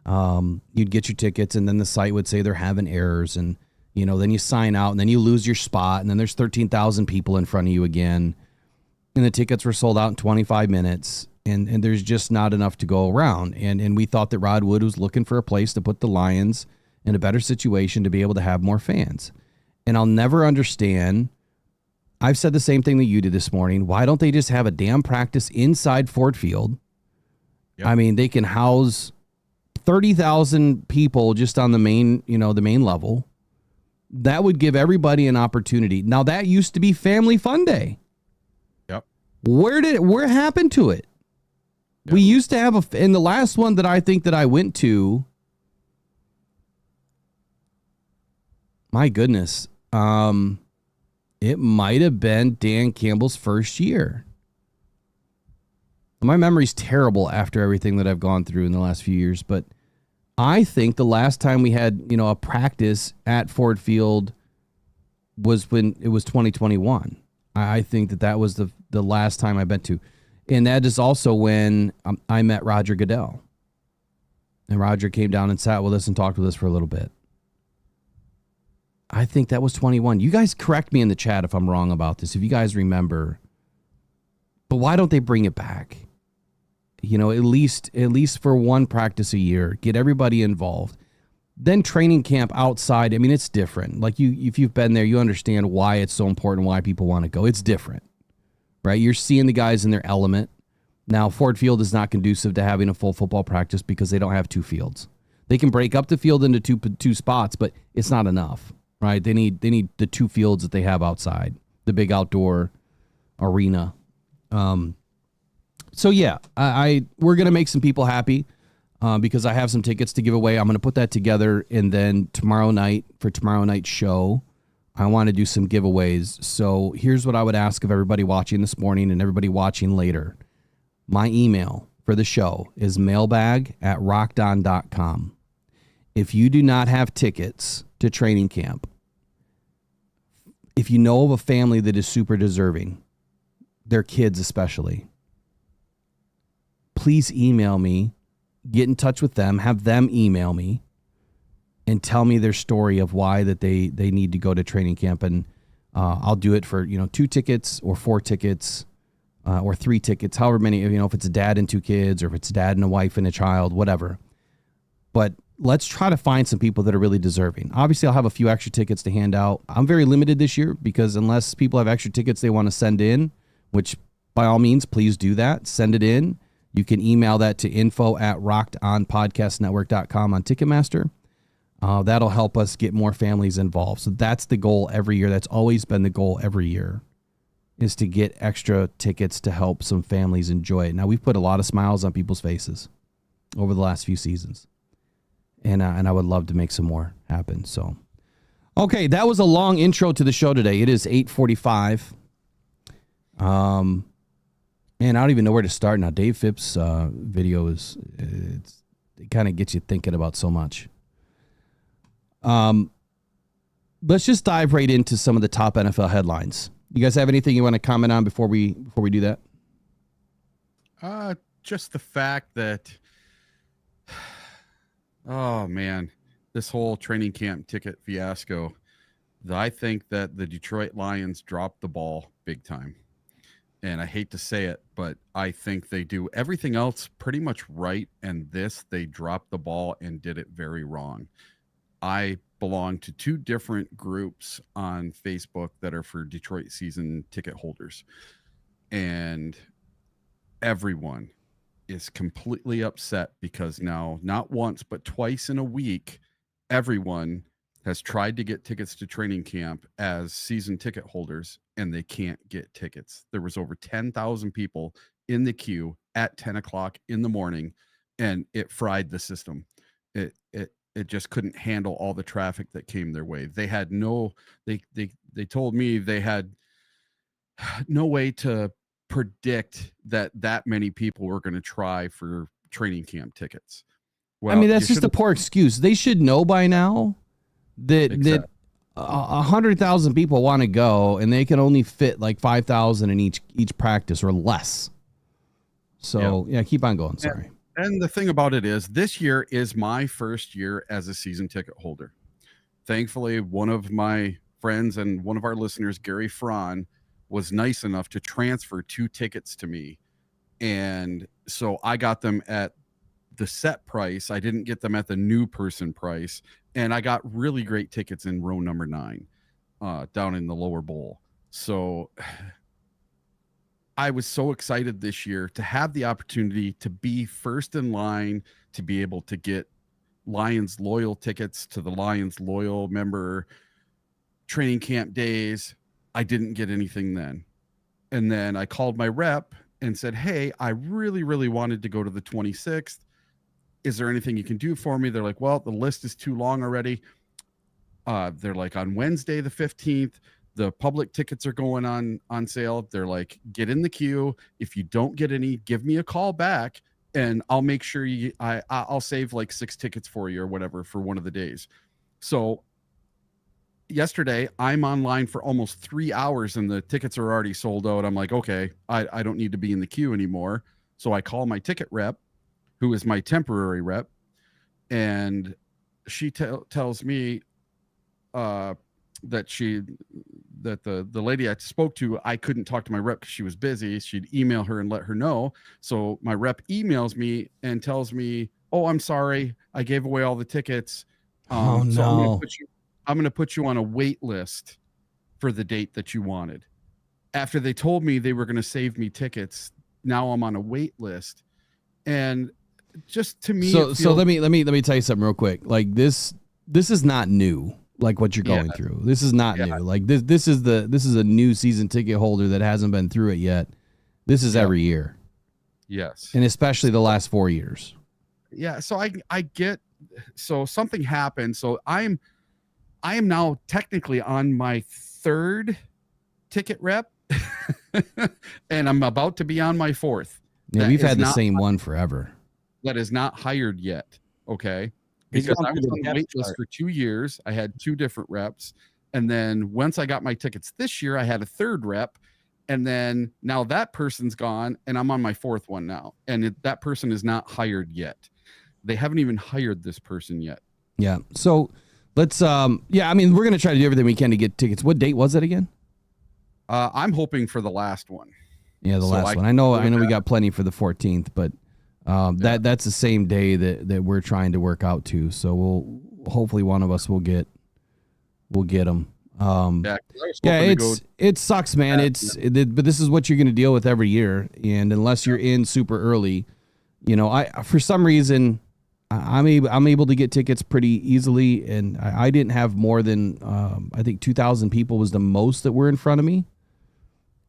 You'd get your tickets, and then the site would say they're having errors. And, then you sign out, and then you lose your spot, and then there's 13,000 people in front of you again. And the tickets were sold out in 25 minutes. And there's just not enough to go around. And we thought that Rod Wood was looking for a place to put the Lions in a better situation to be able to have more fans. And I'll never understand. I've said the same thing that you did this morning. Why don't they just have a damn practice inside Ford Field? Yep. I mean, they can house 30,000 people just on the main level. That would give everybody an opportunity. Now, that used to be Family Fun Day. Yep. Where happened to it? Yep. We used to have in the last one that I think that I went to, my goodness, it might have been Dan Campbell's first year. My memory's terrible after everything that I've gone through in the last few years, but I think the last time we had, a practice at Ford Field was when it was 2021. I think that was the last time I've been to. And that is also when I met Roger Goodell. And Roger came down and sat with us and talked with us for a little bit. I think that was 21. You guys correct me in the chat if I'm wrong about this, if you guys remember. But why don't they bring it back? At least for one practice a year, get everybody involved. Then training camp outside, it's different. Like if you've been there, you understand why it's so important, why people want to go. It's different, right? You're seeing the guys in their element. Now, Ford Field is not conducive to having a full football practice because they don't have 2 fields. They can break up the field into two spots, but it's not enough, right? They need the 2 fields that they have outside, the big outdoor arena. So yeah, we're gonna make some people happy because I have some tickets to give away. I'm gonna put that together, and then tomorrow night for tomorrow night's show, I want to do some giveaways. So here's what I would ask of everybody watching this morning and everybody watching later. My email for the show is mailbag@rockdown.com. If you do not have tickets to training camp, if you know of a family that is super deserving, their kids especially, please email me, get in touch with them, have them email me, and tell me their story of why that they need to go to training camp. And I'll do it for 2 tickets or 4 tickets or 3 tickets, however many, if it's a dad and 2 kids or if it's a dad and a wife and a child, whatever. But let's try to find some people that are really deserving. Obviously, I'll have a few extra tickets to hand out. I'm very limited this year because unless people have extra tickets they want to send in, which by all means, please do that. Send it in. You can email that to info@rockedonpodcastnetwork.com on Ticketmaster. That'll help us get more families involved. So that's the goal every year. That's always been the goal every year, is to get extra tickets to help some families enjoy it. Now, we've put a lot of smiles on people's faces over the last few seasons. And I would love to make some more happen. So, okay, that was a long intro to the show today. It is 8:45. And I don't even know where to start now. Dave Phipp's video it kind of gets you thinking about so much. Let's just dive right into some of the top NFL headlines. You guys have anything you want to comment on before we do that? Just the fact that, oh man, this whole training camp ticket fiasco. I think that the Detroit Lions dropped the ball big time. And I hate to say it, but I think they do everything else pretty much right. And they dropped the ball and did it very wrong. I belong to 2 different groups on Facebook that are for Detroit season ticket holders. And everyone is completely upset because now, not once, but twice in a week, everyone has tried to get tickets to training camp as season ticket holders, and they can't get tickets. There was over 10,000 people in the queue at 10 o'clock in the morning, and it fried the system. It just couldn't handle all the traffic that came their way. They had they told me they had no way to predict that many people were going to try for training camp tickets. Well, that's just a poor excuse. They should know by now that 100,000 people want to go, and they can only fit like 5,000 in each practice or less. So yeah, keep on going. Sorry. And the thing about it is, this year is my first year as a season ticket holder. Thankfully, one of my friends and one of our listeners, Gary Fraun, was nice enough to transfer 2 tickets to me. And so I got them at the set price. I didn't get them at the new person price. And I got really great tickets in row number 9 down in the lower bowl. So I was so excited this year to have the opportunity to be first in line, to be able to get Lions Loyal tickets to the Lions Loyal member training camp days. I didn't get anything then. And then I called my rep and said, hey, I really, really wanted to go to the 26th. Is there anything you can do for me? They're like, well, the list is too long already. They're like, on Wednesday, the 15th, the public tickets are going on sale. They're like, get in the queue. If you don't get any, give me a call back and I'll make sure I'll save like 6 tickets for you or whatever for one of the days. So yesterday I'm online for almost 3 hours and the tickets are already sold out. I'm like, okay, I don't need to be in the queue anymore. So I call my ticket rep, who is my temporary rep, and she tells me that the lady I spoke to, I couldn't talk to my rep because she was busy. She'd email her and let her know. So my rep emails me and tells me, oh, I'm sorry, I gave away all the tickets. Oh, so no. I'm going to put you on a wait list for the date that you wanted. After they told me they were going to save me tickets, now I'm on a wait list. And just to me, so let me tell you something real quick. Like this is not new. Like what you're going through. This is not new. Like this is a new season ticket holder that hasn't been through it yet. This is every year. Yes. And especially the last 4 years. Yeah. So I get, so something happened. So I am now technically on my 3rd ticket rep and I'm about to be on my 4th. Yeah, we've had the same one forever. That is not hired yet. Okay. He's Because gone I through was the on the depth wait list chart. for 2 years. I had 2 different reps. And then once I got my tickets this year, I had a 3rd rep. And then now that person's gone and I'm on my 4th one now. And that person is not hired yet. They haven't even hired this person yet. Yeah. So let's I mean, we're gonna try to do everything we can to get tickets. What date was it again? I'm hoping for the last one. Yeah, the last one. I know we got plenty for the 14th, but that's the same day that we're trying to work out to. So we'll hopefully one of us will get them. It sucks, man. But this is what you're going to deal with every year, and unless you're in super early, I for some reason I'm able to get tickets pretty easily, and I didn't have more than I think 2,000 people was the most that were in front of me,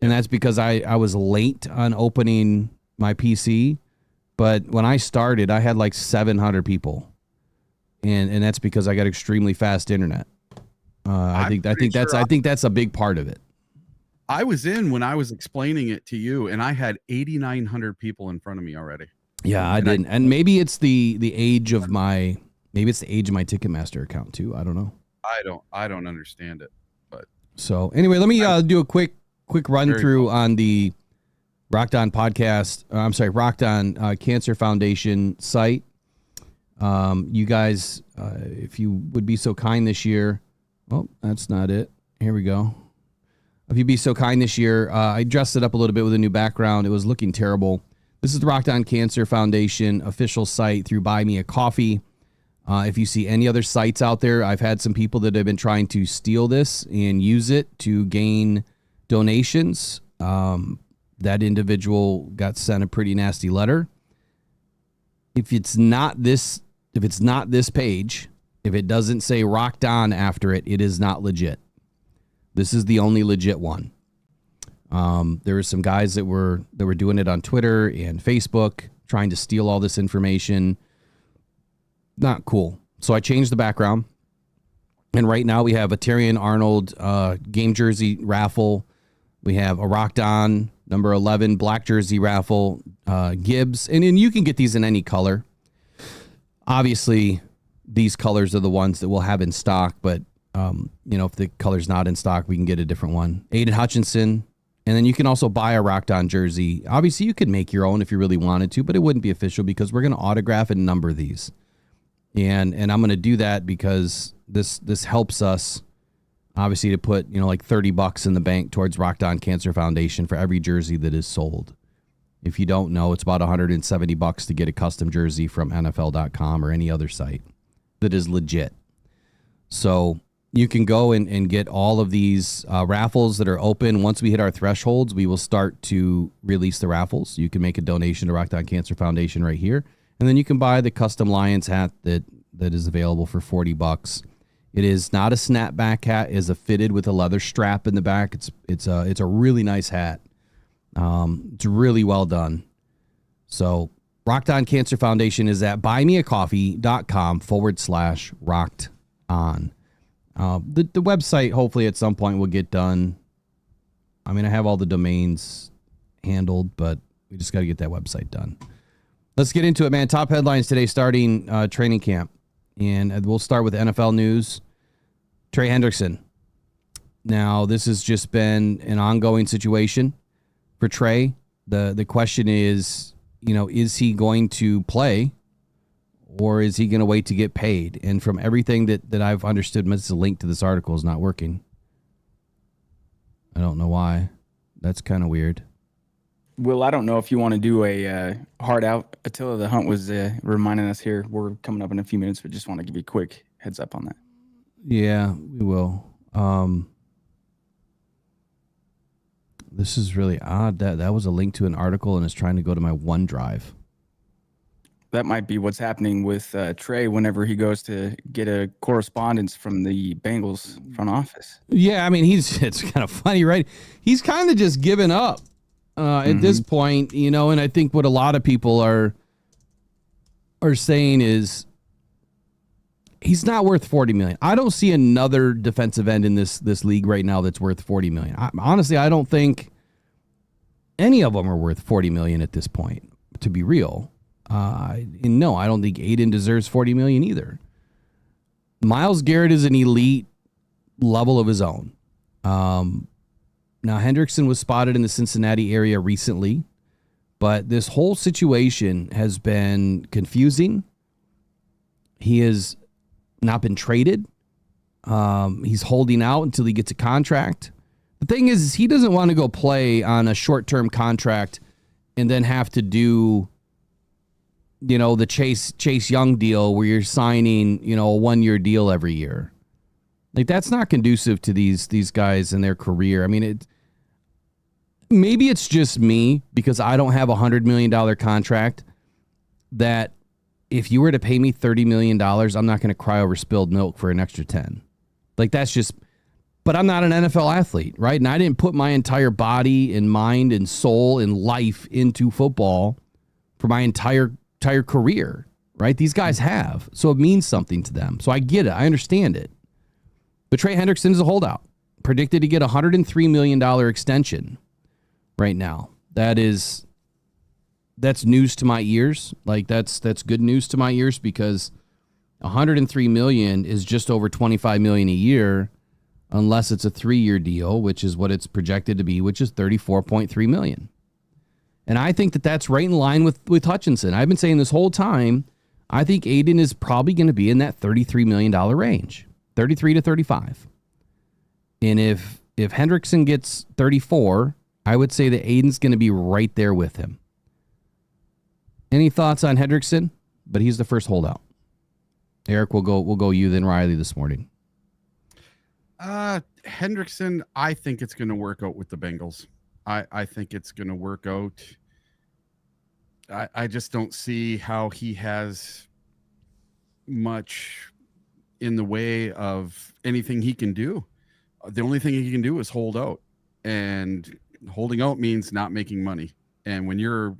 and that's because I was late on opening my PC. But when I started, I had like 700 people, and that's because I got extremely fast internet. I think that's a big part of it. I was in when I was explaining it to you, and I had 8,900 people in front of me already. Yeah, I didn't, and maybe it's the age of my Ticketmaster account too. I don't know. I don't understand it, but so anyway, let me do a quick run through on the Rocked On podcast. Rocked On Cancer Foundation site. You guys, if you would be so kind this year. Oh, that's not it. Here we go. If you'd be so kind this year, I dressed it up a little bit with a new background. It was looking terrible. This is the Rocked On Cancer Foundation official site through Buy Me a Coffee. If you see any other sites out there, I've had some people that have been trying to steal this and use it to gain donations. That individual got sent a pretty nasty letter. If it's not this page, if it doesn't say Rocked On after it, it is not legit. This is the only legit one. There were some guys that were doing it on Twitter and Facebook, trying to steal all this information. Not cool. So I changed the background. And right now we have a Terrion Arnold game jersey raffle. We have a Rocked On number 11 black jersey raffle, Gibbs. And you can get these in any color. Obviously, these colors are the ones that we'll have in stock. But, if the color's not in stock, we can get a different one. Aiden Hutchinson. And then you can also buy a Rocked On jersey. Obviously, you could make your own if you really wanted to, but it wouldn't be official because we're going to autograph and number these. And I'm going to do that because this helps us, obviously, to put, like $30 in the bank towards Rocked On Cancer Foundation for every jersey that is sold. If you don't know, it's about $170 to get a custom jersey from NFL.com or any other site that is legit. So you can go and get all of these raffles that are open. Once we hit our thresholds, we will start to release the raffles. You can make a donation to Rocked On Cancer Foundation right here. And then you can buy the custom Lions hat that is available for $40. It is not a snapback hat. It is fitted with a leather strap in the back. It's a really nice hat. It's really well done. So Rocked On Cancer Foundation is at buymeacoffee.com/rocked on. The website hopefully at some point will get done. I mean, I have all the domains handled, but we just got to get that website done. Let's get into it, man. Top headlines today starting training camp. And we'll start with NFL news. Trey Hendrickson. Now, this has just been an ongoing situation for Trey. The question is, is he going to play or is he going to wait to get paid? And from everything that I've understood, the link to this article is not working. I don't know why. That's kind of weird. Will, I don't know if you want to do a hard out. Attila the Hunt was reminding us here. We're coming up in a few minutes, but just want to give you a quick heads up on that. Yeah, we will. This is really odd. That was a link to an article and it's trying to go to my OneDrive. That might be what's happening with Trey whenever he goes to get a correspondence from the Bengals front office. Yeah, I mean, it's kind of funny, right? He's kind of just given up at this point, and I think what a lot of people are saying is he's not worth $40 million. I don't see another defensive end in this league right now that's worth $40 million. Honestly, I don't think any of them are worth $40 million at this point, to be real. And no, I don't think Aiden deserves $40 million either. Myles Garrett is an elite level of his own. Now, Hendrickson was spotted in the Cincinnati area recently, but this whole situation has been confusing. He has not been traded. He's holding out until he gets a contract. The thing is he doesn't want to go play on a short-term contract and then have to do, the Chase Young deal where you're signing, a 1-year deal every year. Like, that's not conducive to these guys and their career. I mean, maybe it's just me because I don't have a $100 million contract that if you were to pay me $30 million, I'm not going to cry over spilled milk for an extra 10. Like, that's just, but I'm not an NFL athlete, right? And I didn't put my entire body and mind and soul and life into football for my entire career, right? These guys have. So it means something to them. So I get it. I understand it. But Trey Hendrickson is a holdout. Predicted to get a $103 million extension right now. That's news to my ears. Like, that's good news to my ears because $103 million is just over $25 million a year unless it's a 3-year deal, which is what it's projected to be, which is $34.3 million. And I think that's right in line with Hutchinson. I've been saying this whole time, I think Aiden is probably going to be in that $33 million range, 33 to 35. And if Hendrickson gets 34, I would say that Aiden's going to be right there with him. Any thoughts on Hendrickson? But he's the first holdout. Eric, we'll go you, then Riley this morning. Hendrickson, I think it's going to work out with the Bengals. I think it's going to work out. I just don't see how he has much in the way of anything he can do. The only thing he can do is hold out. And holding out means not making money. And when you're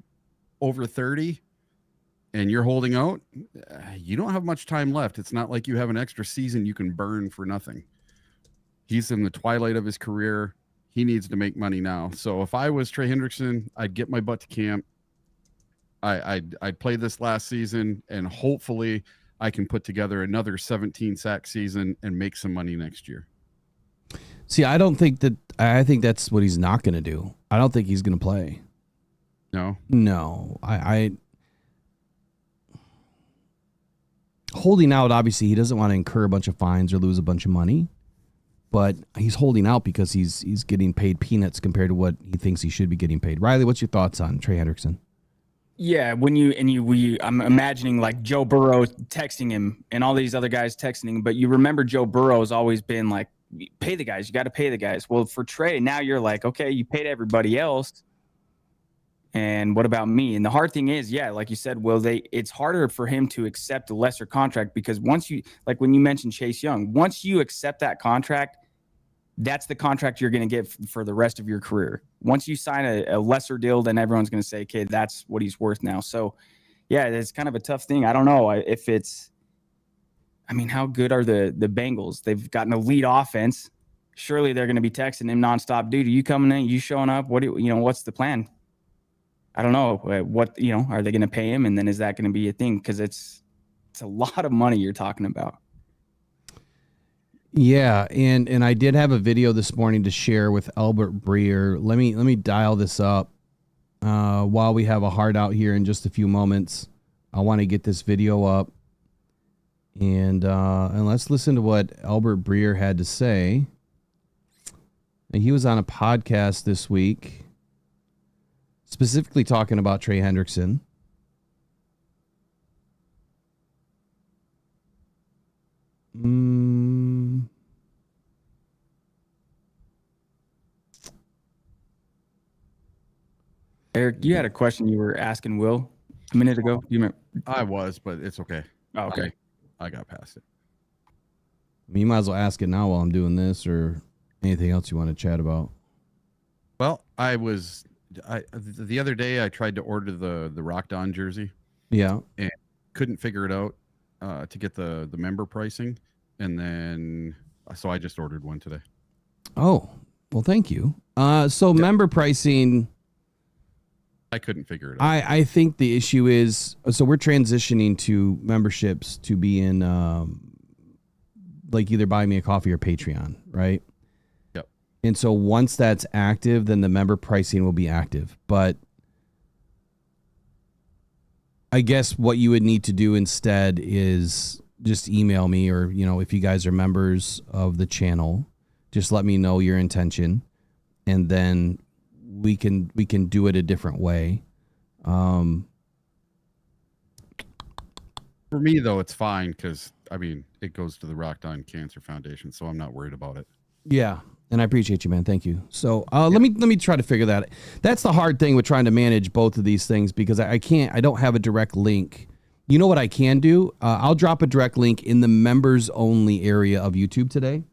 over 30 and you're holding out, you don't have much time left. It's not like you have an extra season you can burn for nothing. He's in the twilight of his career. He needs to make money now. So if I was Trey Hendrickson, I'd get my butt to camp. I'd play this last season, and hopefully I can put together another 17 sack season and make some money next year. See, I think that's what he's not going to do. I don't think he's going to play. No, I holding out. Obviously, he doesn't want to incur a bunch of fines or lose a bunch of money, but he's holding out because he's getting paid peanuts compared to what he thinks he should be getting paid. Riley, what's your thoughts on Trey Hendrickson? Yeah, I'm imagining like Joe Burrow texting him and all these other guys texting him, but you remember Joe Burrow has always been like, pay the guys, you got to pay the guys. Well, for Trey, now you're like, okay, you paid everybody else. And what about me? And the hard thing is, yeah, like you said, it's harder for him to accept a lesser contract because once you, like when you mentioned Chase Young, once you accept that contract, that's the contract you're going to get for the rest of your career. Once you sign a lesser deal, then everyone's going to say, okay, that's what he's worth now. So yeah, it's kind of a tough thing. I don't know if how good are the Bengals? They've got an elite offense. Surely they're going to be texting him nonstop. Dude, are you coming in? You showing up? What's the plan? I don't know what, are they going to pay him? And then is that going to be a thing? Because it's a lot of money you're talking about. Yeah, and I did have a video this morning to share with Albert Breer. Let me dial this up while we have a hard out here in just a few moments. I want to get this video up, and let's listen to what Albert Breer had to say. And he was on a podcast this week, specifically talking about Trey Hendrickson. Eric, you had a question you were asking Will a minute ago. You remember? I was, but it's okay. Oh, okay. I got past it. You might as well ask it now while I'm doing this, or anything else you want to chat about. Well, the other day I tried to order the Rockhound jersey. Yeah. And couldn't figure it out to get the member pricing. And then, so I just ordered one today. Oh, well, thank you. So member pricing, I couldn't figure it out. I think the issue is, so we're transitioning to memberships to be in like either Buy Me a Coffee or Patreon, right? Yep. And so once that's active, then the member pricing will be active. But I guess what you would need to do instead is just email me, or, if you guys are members of the channel, just let me know your intention, and then we can do it a different way. For me, though, it's fine because, it goes to the Rockhound Cancer Foundation, so I'm not worried about it. Yeah, and I appreciate you, man. Thank you. So let me try to figure that out. That's the hard thing with trying to manage both of these things, because I don't have a direct link. You know what I can do? I'll drop a direct link in the members only area of YouTube today.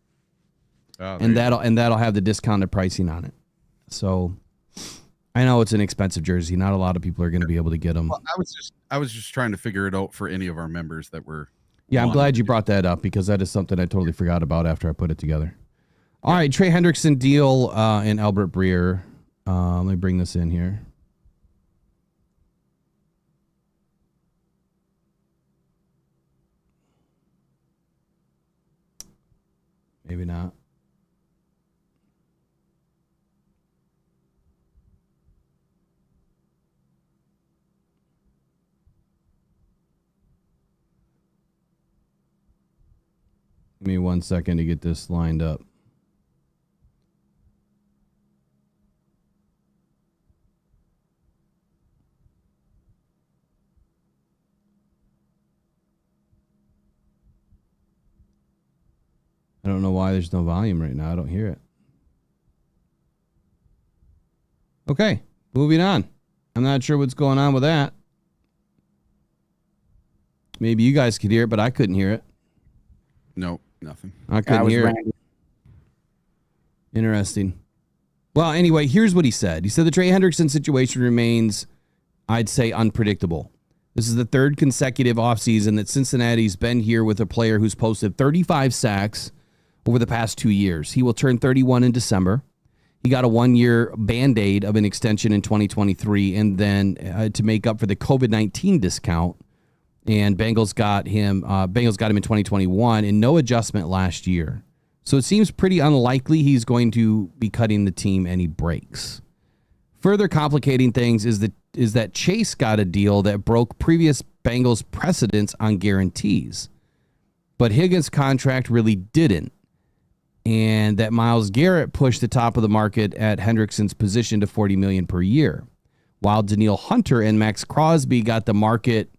And that'll have the discounted pricing on it. So I know it's an expensive jersey. Not a lot of people are going to be able to get them. Well, I was just trying to figure it out for any of our members that were. Yeah, I'm glad you brought that up, because that is something I totally forgot about after I put it together. All right, Trey Hendrickson deal and Albert Breer. Let me bring this in here. Maybe not. Give me 1 second to get this lined up. I don't know why there's no volume right now. I don't hear it. Okay, moving on. I'm not sure what's going on with that. Maybe you guys could hear it, but I couldn't hear it. Nope, nothing. I couldn't hear it. Interesting. Well, anyway, here's what he said. He said the Trey Hendrickson situation remains, I'd say, unpredictable. This is the third consecutive offseason that Cincinnati's been here with a player who's posted 35 sacks over the past 2 years. He will turn 31 in December. He got a 1-year Band-Aid of an extension in 2023, and then to make up for the COVID-19 discount. And Bengals got him in 2021 and no adjustment last year. So it seems pretty unlikely he's going to be cutting the team any breaks. Further complicating things is that Chase got a deal that broke previous Bengals precedents on guarantees. But Higgins' contract really didn't. And that Myles Garrett pushed the top of the market at Hendrickson's position to $40 million per year, while Danielle Hunter and Max Crosby got the market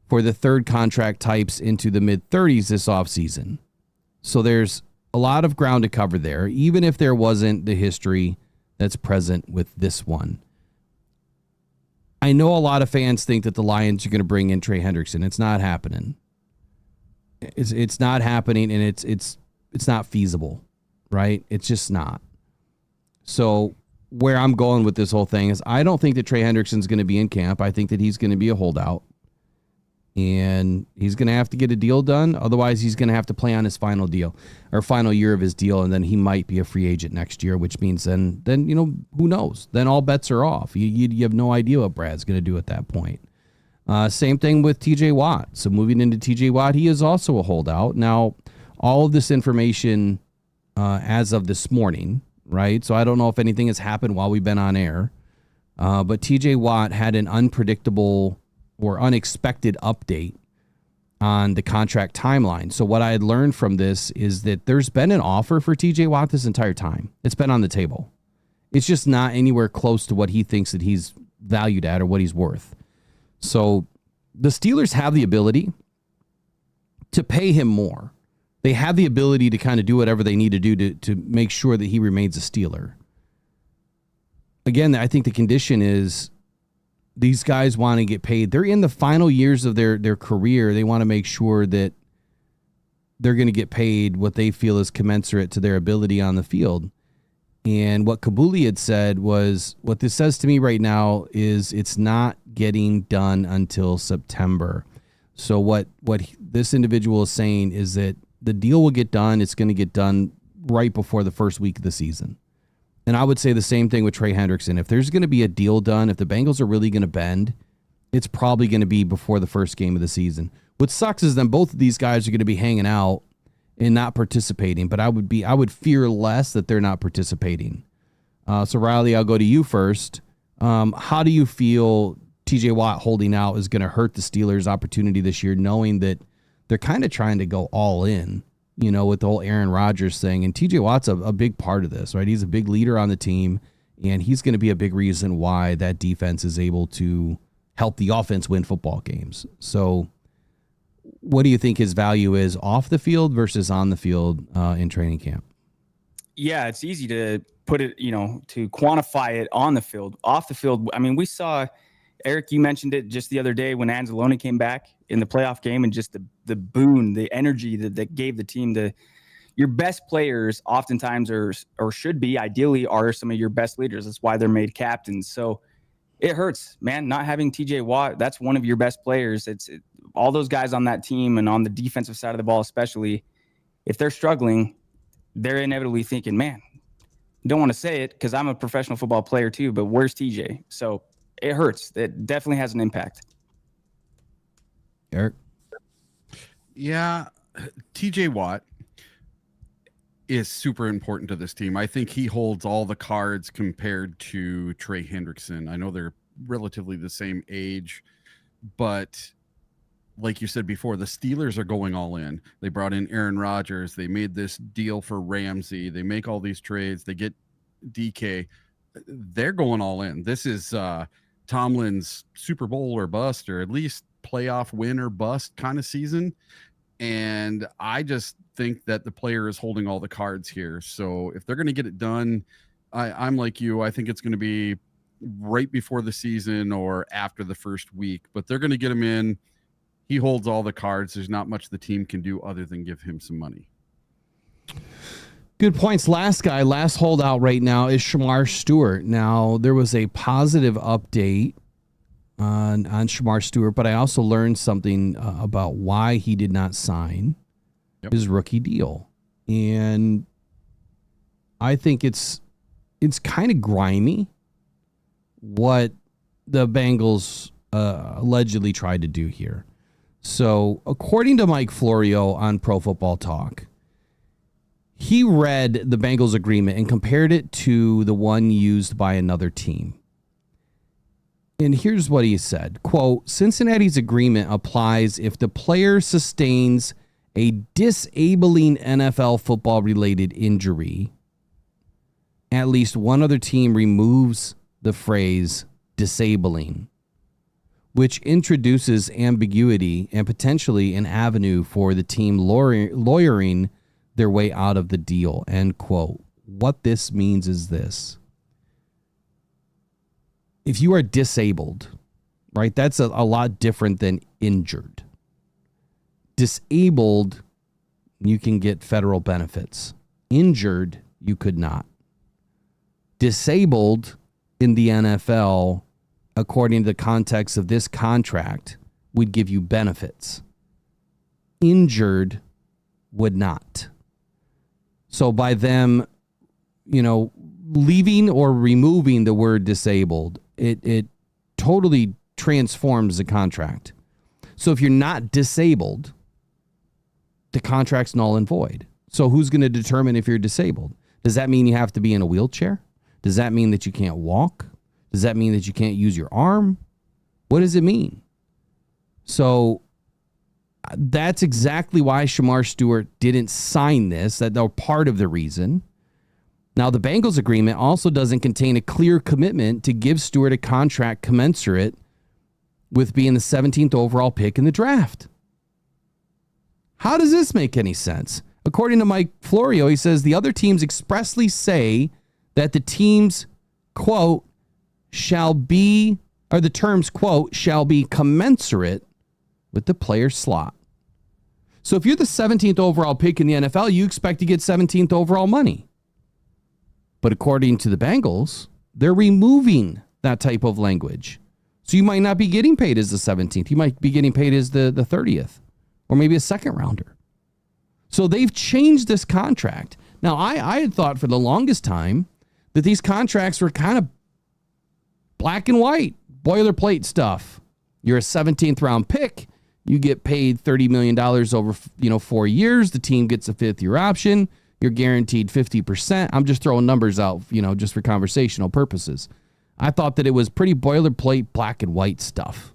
for the third contract types into the mid-30s this offseason. So there's a lot of ground to cover there, even if there wasn't the history that's present with this one. I know a lot of fans think that the Lions are going to bring in Trey Hendrickson. It's not happening. It's not happening, and it's not feasible, right? It's just not. So where I'm going with this whole thing is I don't think that Trey Hendrickson's going to be in camp. I think that he's going to be a holdout. and he's going to have to get a deal done. Otherwise, he's going to have to play on his final deal or final year of his deal, and then he might be a free agent next year, which means then who knows? Then all bets are off. You have no idea what Brad's going to do at that point. Same thing with TJ Watt. So moving into TJ Watt, he is also a holdout. Now, all of this information as of this morning, right? So I don't know if anything has happened while we've been on air, but TJ Watt had an unpredictable or unexpected update on the contract timeline. So what I had learned from this is that there's been an offer for TJ Watt this entire time. It's been on the table. It's just not anywhere close to what he thinks that he's valued at or what he's worth. So the Steelers have the ability to pay him more. They have the ability to kind of do whatever they need to do to make sure that he remains a Steeler. Again, I think the condition is these guys want to get paid. They're in the final years of their career. They want to make sure that they're going to get paid what they feel is commensurate to their ability on the field. And what Kabuli had said was, what this says to me right now is it's not getting done until September. So what this individual is saying is that the deal will get done. It's going to get done right before the first week of the season. And I would say the same thing with Trey Hendrickson. If there's going to be a deal done, if the Bengals are really going to bend, it's probably going to be before the first game of the season. What sucks is then both of these guys are going to be hanging out and not participating. But I would fear less that they're not participating. So Riley, I'll go to you first. How do you feel TJ Watt holding out is going to hurt the Steelers' opportunity this year, knowing that they're kind of trying to go all in? With the whole Aaron Rodgers thing. And TJ Watt's a big part of this, right? He's a big leader on the team, and he's going to be a big reason why that defense is able to help the offense win football games. So what do you think his value is off the field versus on the field in training camp? Yeah, it's easy to put it, to quantify it on the field. Off the field, I mean, we saw, Eric, you mentioned it just the other day when Anzalone came back in the playoff game, and just the boon, the energy that gave the team. Your best players oftentimes or should be, ideally, are some of your best leaders. That's why they're made captains. So it hurts, man, not having TJ Watt. That's one of your best players. All those guys on that team and on the defensive side of the ball, especially, if they're struggling, they're inevitably thinking, man, don't want to say it because I'm a professional football player too, but where's TJ? So it hurts. It definitely has an impact. Eric? Yeah, TJ Watt is super important to this team. I think he holds all the cards compared to Trey Hendrickson. I know they're relatively the same age, but like you said before, the Steelers are going all in. They brought in Aaron Rodgers. They made this deal for Ramsey. They make all these trades. They get DK. They're going all in. This is Tomlin's Super Bowl or bust, or at least playoff win or bust kind of season. And I just think that the player is holding all the cards here. So if they're going to get it done, I'm like you. I think it's going to be right before the season or after the first week, but they're going to get him in. He holds all the cards. There's not much the team can do other than give him some money. Good points. Last holdout right now is Shamar Stewart. Now, there was a positive update on Shamar Stewart, but I also learned something about why he did not sign his rookie deal. And I think it's kind of grimy what the Bengals allegedly tried to do here. So, according to Mike Florio on Pro Football Talk, he read the Bengals agreement and compared it to the one used by another team. And here's what he said, quote, Cincinnati's agreement applies if the player sustains a disabling NFL football-related injury. At least one other team removes the phrase disabling, which introduces ambiguity and potentially an avenue for the team lawyering their way out of the deal, end quote. What this means is this. If you are disabled, right, that's a lot different than injured. Disabled, you can get federal benefits. Injured, you could not. Disabled in the NFL, according to the context of this contract, would give you benefits. Injured would not. So by them, leaving or removing the word disabled, it totally transforms the contract. So if you're not disabled, the contract's null and void. So who's going to determine if you're disabled? Does that mean you have to be in a wheelchair? Does that mean that you can't walk? Does that mean that you can't use your arm? What does it mean? So that's exactly why Shamar Stewart didn't sign this. That they're part of the reason. Now, the Bengals agreement also doesn't contain a clear commitment to give Stewart a contract commensurate with being the 17th overall pick in the draft. How does this make any sense? According to Mike Florio, he says the other teams expressly say that the team's, quote, the terms, quote, shall be commensurate with the player's slot. So if you're the 17th overall pick in the NFL, you expect to get 17th overall money. But according to the Bengals, they're removing that type of language. So you might not be getting paid as the 17th. You might be getting paid as the 30th or maybe a second rounder. So they've changed this contract. Now, I had thought for the longest time that these contracts were kind of black and white, boilerplate stuff. You're a 17th round pick. You get paid $30 million over 4 years. The team gets a 5th-year option. You're guaranteed 50%. I'm just throwing numbers out, just for conversational purposes. I thought that it was pretty boilerplate, black and white stuff.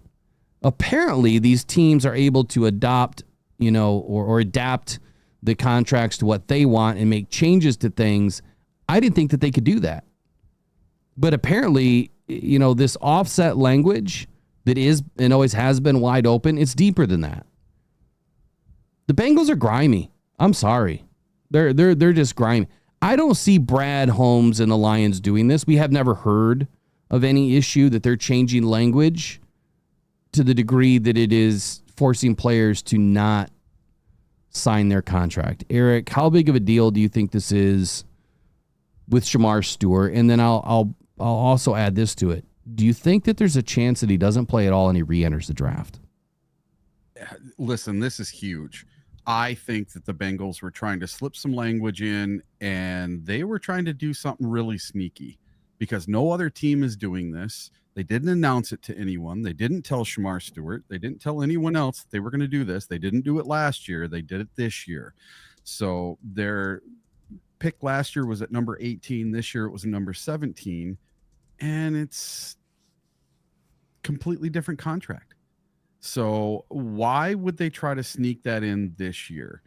Apparently, these teams are able to adopt, or adapt the contracts to what they want and make changes to things. I didn't think that they could do that. But apparently, this offset language that is and always has been wide open, it's deeper than that. The Bengals are grimy. I'm sorry. They're just grimy. I don't see Brad Holmes and the Lions doing this. We have never heard of any issue that they're changing language to the degree that it is forcing players to not sign their contract. Eric, how big of a deal do you think this is with Shamar Stewart? And then I'll also add this to it. Do you think that there's a chance that he doesn't play at all and he re-enters the draft? Listen, this is huge. I think that the Bengals were trying to slip some language in, and they were trying to do something really sneaky because no other team is doing this. They didn't announce it to anyone. They didn't tell Shamar Stewart. They didn't tell anyone else that they were going to do this. They didn't do it last year. They did it this year. So their pick last year was at number 18. This year it was number 17, and it's completely different contract. So why would they try to sneak that in this year?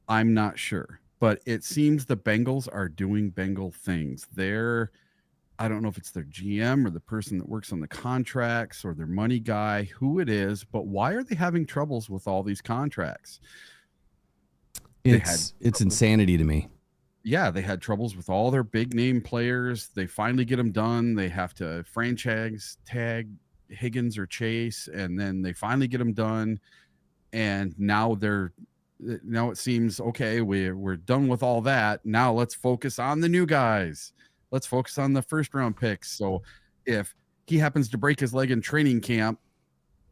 I'm not sure, but it seems the Bengals are doing Bengal things. I don't know if it's their GM or the person that works on the contracts or their money guy, who it is, but why are they having troubles with all these contracts? It's insanity to me. Yeah, they had troubles with all their big name players. They finally get them done. They have to franchise tag Higgins or Chase, and then they finally get them done. And now it seems, okay, we're done with all that. Now let's focus on the new guys. Let's focus on the first round picks. So if he happens to break his leg in training camp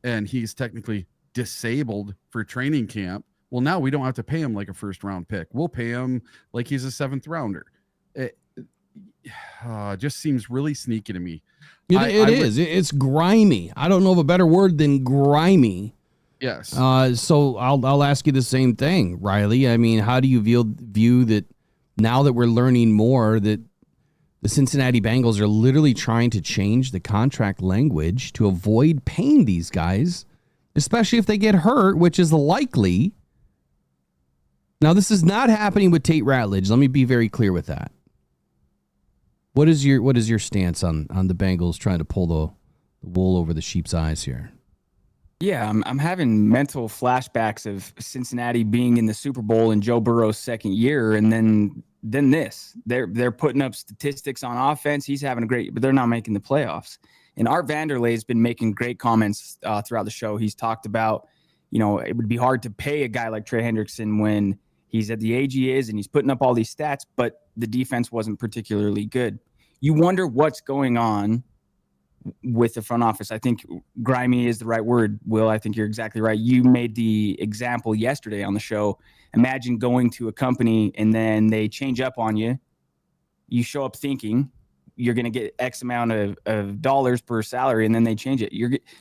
and he's technically disabled for training camp, well, now we don't have to pay him like a first round pick. We'll pay him like he's a 7th rounder. It just seems really sneaky to me. It's grimy. I don't know of a better word than grimy. Yes. So I'll ask you the same thing, Riley. I mean, how do you view that now that we're learning more that the Cincinnati Bengals are literally trying to change the contract language to avoid paying these guys, especially if they get hurt, which is likely. Now, this is not happening with Tate Ratledge. Let me be very clear with that. What is your stance on the Bengals trying to pull the wool over the sheep's eyes here? Yeah, I'm having mental flashbacks of Cincinnati being in the Super Bowl in Joe Burrow's second year, and then this. They're putting up statistics on offense. He's having a great, but they're not making the playoffs. And Art Vanderlei been making great comments throughout the show. He's talked about, it would be hard to pay a guy like Trey Hendrickson when he's at the age he is and he's putting up all these stats, but the defense wasn't particularly good. You wonder what's going on with the front office. I think grimy is the right word, Will. I think you're exactly right. You made the example yesterday on the show. Imagine going to a company and then they change up on you. You show up thinking you're going to get X amount of dollars per salary, and then they change it.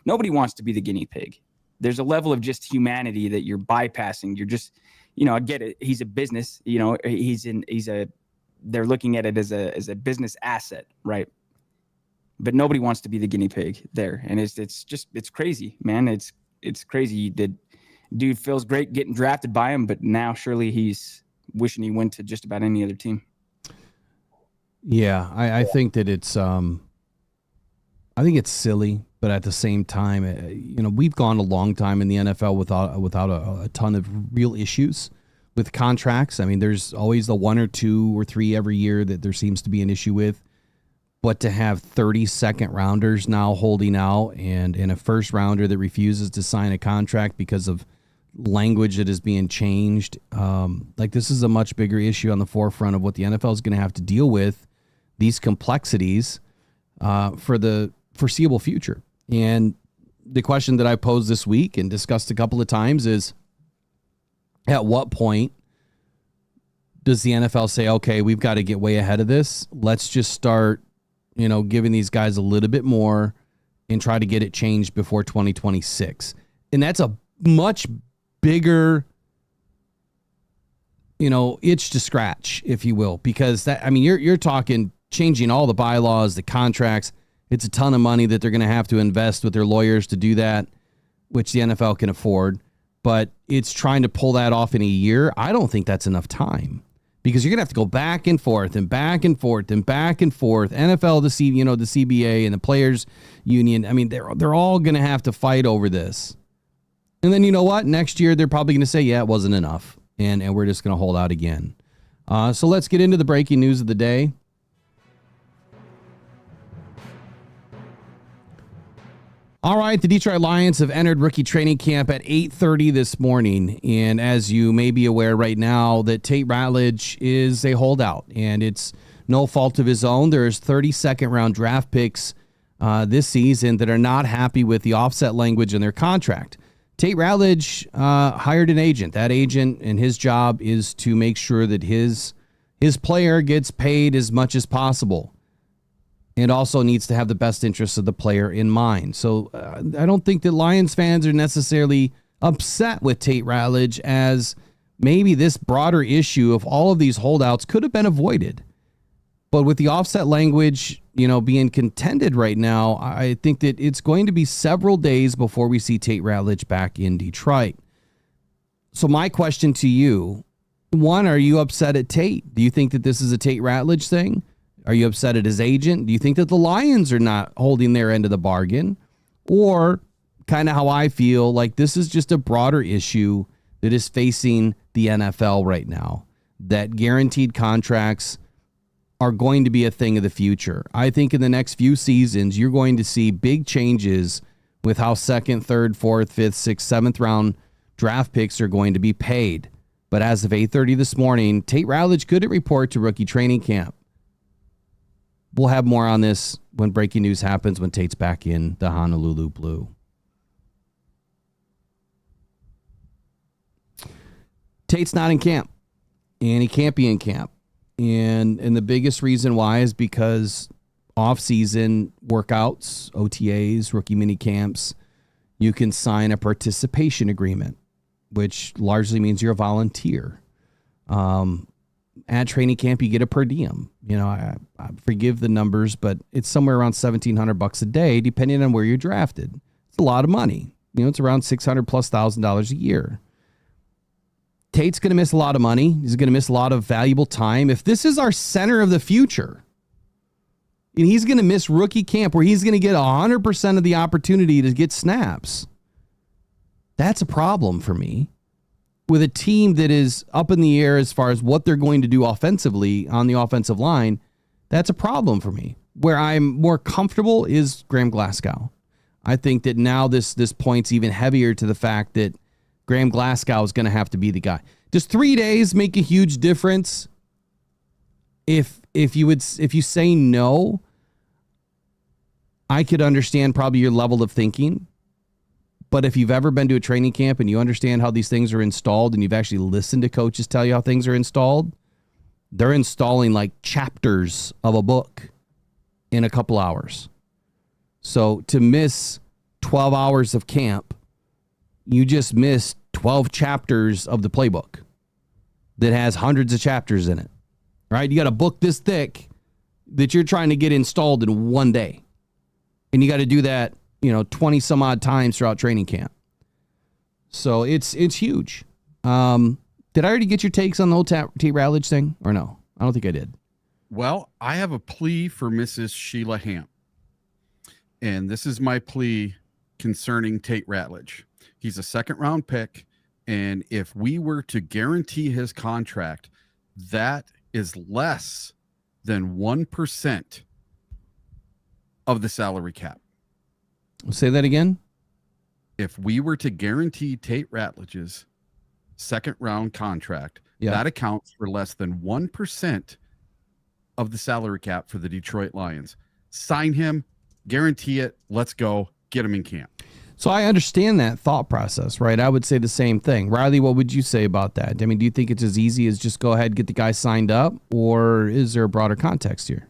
Nobody wants to be the guinea pig. There's a level of just humanity that you're bypassing. You're just, I get it. He's a business, they're looking at it as a business asset, right? But nobody wants to be the guinea pig there. And it's crazy, man. It's crazy. Dude feels great getting drafted by him, but now surely he's wishing he went to just about any other team. Yeah, I think that it's silly, but at the same time, we've gone a long time in the NFL without a ton of real issues with contracts. I mean, there's always the 1 or 2 or 3 every year that there seems to be an issue with. But to have 32nd rounders now holding out and a first rounder that refuses to sign a contract because of language that is being changed, this is a much bigger issue on the forefront of what the NFL is going to have to deal with, these complexities for the foreseeable future. And the question that I posed this week and discussed a couple of times is, at what point does the NFL say, okay, we've got to get way ahead of this. Let's just start, giving these guys a little bit more and try to get it changed before 2026. And that's a much bigger, itch to scratch, if you will, because you're talking changing all the bylaws, the contracts. It's a ton of money that they're going to have to invest with their lawyers to do that, which the NFL can afford. But it's trying to pull that off in a year. I don't think that's enough time, because you're going to have to go back and forth and back and forth and back and forth. NFL, the CBA and the players union. I mean, they're all going to have to fight over this. And then you know what? Next year, they're probably going to say, yeah, it wasn't enough. And we're just going to hold out again. So let's get into the breaking news of the day. All right, the Detroit Lions have entered rookie training camp at 8:30 this morning. And as you may be aware right now, that Tate Ratledge is a holdout, and it's no fault of his own. There's 32nd round draft picks this season that are not happy with the offset language in their contract. Tate Ratledge hired an agent. That agent, and his job is to make sure that his player gets paid as much as possible, and also needs to have the best interests of the player in mind. So I don't think that Lions fans are necessarily upset with Tate Ratledge, as maybe this broader issue of all of these holdouts could have been avoided. But with the offset language, being contended right now, I think that it's going to be several days before we see Tate Ratledge back in Detroit. So my question to you, one, are you upset at Tate? Do you think that this is a Tate Ratledge thing? Are you upset at his agent? Do you think that the Lions are not holding their end of the bargain? Or kind of how I feel, like this is just a broader issue that is facing the NFL right now, that guaranteed contracts are going to be a thing of the future. I think in the next few seasons, you're going to see big changes with how 2nd, 3rd, 4th, 5th, 6th, 7th round draft picks are going to be paid. But as of 8:30 this morning, Tate Ratledge couldn't report to rookie training camp. We'll have more on this when breaking news happens, when Tate's back in the Honolulu Blue. Tate's not in camp, and he can't be in camp. And the biggest reason why is because off-season workouts, OTAs, rookie mini camps, you can sign a participation agreement, which largely means you're a volunteer. At training camp, you get a per diem. I forgive the numbers, but it's somewhere around $1,700 a day, depending on where you're drafted. It's a lot of money. It's around $600,000+ a year. Tate's going to miss a lot of money. He's going to miss a lot of valuable time. If this is our center of the future, and he's going to miss rookie camp where he's going to get 100% of the opportunity to get snaps, that's a problem for me. With a team that is up in the air as far as what they're going to do offensively on the offensive line, that's a problem for me. Where I'm more comfortable is Graham Glasgow. I think that now this points even heavier to the fact that Graham Glasgow is going to have to be the guy. Does 3 days make a huge difference? If you say no, I could understand probably your level of thinking. But if you've ever been to a training camp and you understand how these things are installed and you've actually listened to coaches tell you how things are installed, they're installing like chapters of a book in a couple hours. So to miss 12 hours of camp, you just missed 12 chapters of the playbook that has hundreds of chapters in it, right? You got a book this thick that you're trying to get installed in one day. And you got to do that, 20 some odd times throughout training camp. So it's huge. Did I already get your takes on the whole Tate Ratledge thing or no? I don't think I did. Well, I have a plea for Mrs. Sheila Hamp. And this is my plea concerning Tate Ratledge. He's a second round pick. And if we were to guarantee his contract, that is less than 1% of the salary cap. Say that again. If we were to guarantee Tate Ratledge's second round contract, that accounts for less than 1% of the salary cap for the Detroit Lions. Sign him, guarantee it. Let's go. Get him in camp. So I understand that thought process, right? I would say the same thing. Riley, what would you say about that? I mean, do you think it's as easy as just go ahead and get the guy signed up, or is there a broader context here?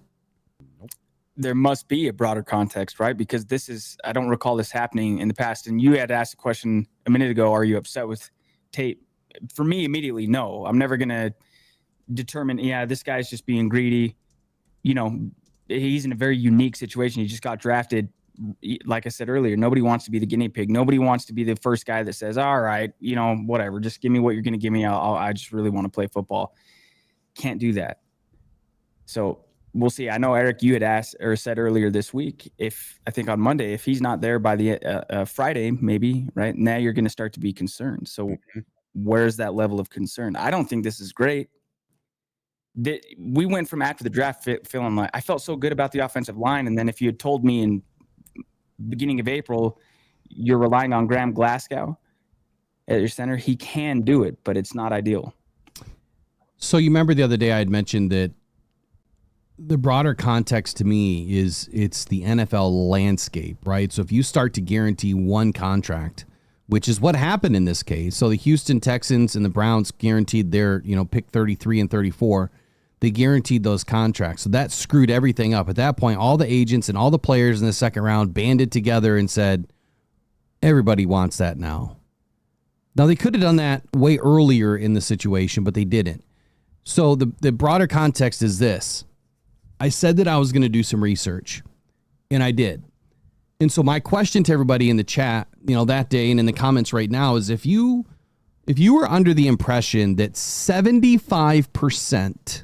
There must be a broader context, right? Because I don't recall this happening in the past. And you had asked a question a minute ago, are you upset with Tate? For me, immediately, no. I'm never going to determine, this guy's just being greedy. He's in a very unique situation. He just got drafted. Like I said earlier, nobody wants to be the guinea pig. Nobody wants to be the first guy that says, all right, whatever, just give me what you're going to give me. I just really want to play football. Can't do that. So we'll see. I know, Eric, you had asked or said earlier this week, I think on Monday, if he's not there by the Friday, maybe, right now you're going to start to be concerned. So where's that level of concern? I don't think this is great. We went from after the draft feeling like I felt so good about the offensive line. And then if you had told me in beginning of April, you're relying on Graham Glasgow at your center, he can do it, but it's not ideal. So you remember the other day I had mentioned that the broader context to me is it's the NFL landscape, right? So if you start to guarantee one contract, which is what happened in this case. So the Houston Texans and the Browns guaranteed their, pick 33 and 34. They guaranteed those contracts. So that screwed everything up. At that point, all the agents and all the players in the second round banded together and said, everybody wants that now. Now, they could have done that way earlier in the situation, but they didn't. So the broader context is this. I said that I was going to do some research, and I did. And so my question to everybody in the chat, that day and in the comments right now is if you were under the impression that 75%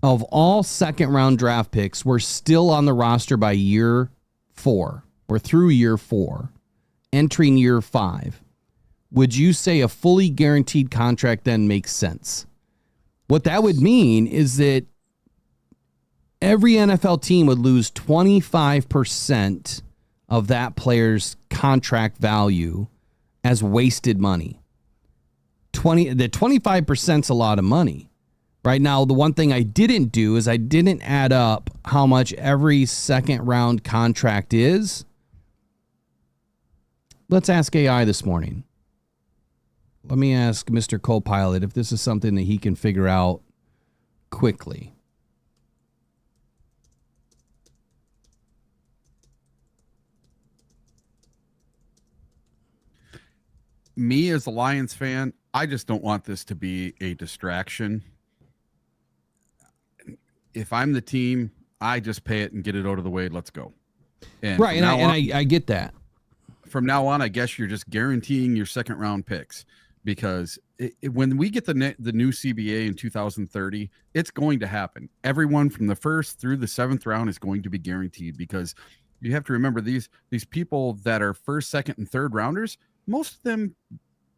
of all second round draft picks were still on the roster by year 4 or through year 4, entering year 5, would you say a fully guaranteed contract then makes sense? What that would mean is that every NFL team would lose 25% of that player's contract value as wasted money. The 25% is a lot of money. Right now, the one thing I didn't do is I didn't add up how much every second round contract is. Let's ask AI this morning. Let me ask Mr. Copilot if this is something that he can figure out quickly. Me as a Lions fan, I just don't want this to be a distraction. If I'm the team, I just pay it and get it out of the way. Let's go. And right, and I get that. From now on, I guess you're just guaranteeing your second round picks because when we get the new CBA in 2030, it's going to happen. Everyone from the first through the 7th round is going to be guaranteed because you have to remember these people that are first, second, and third rounders. Most of them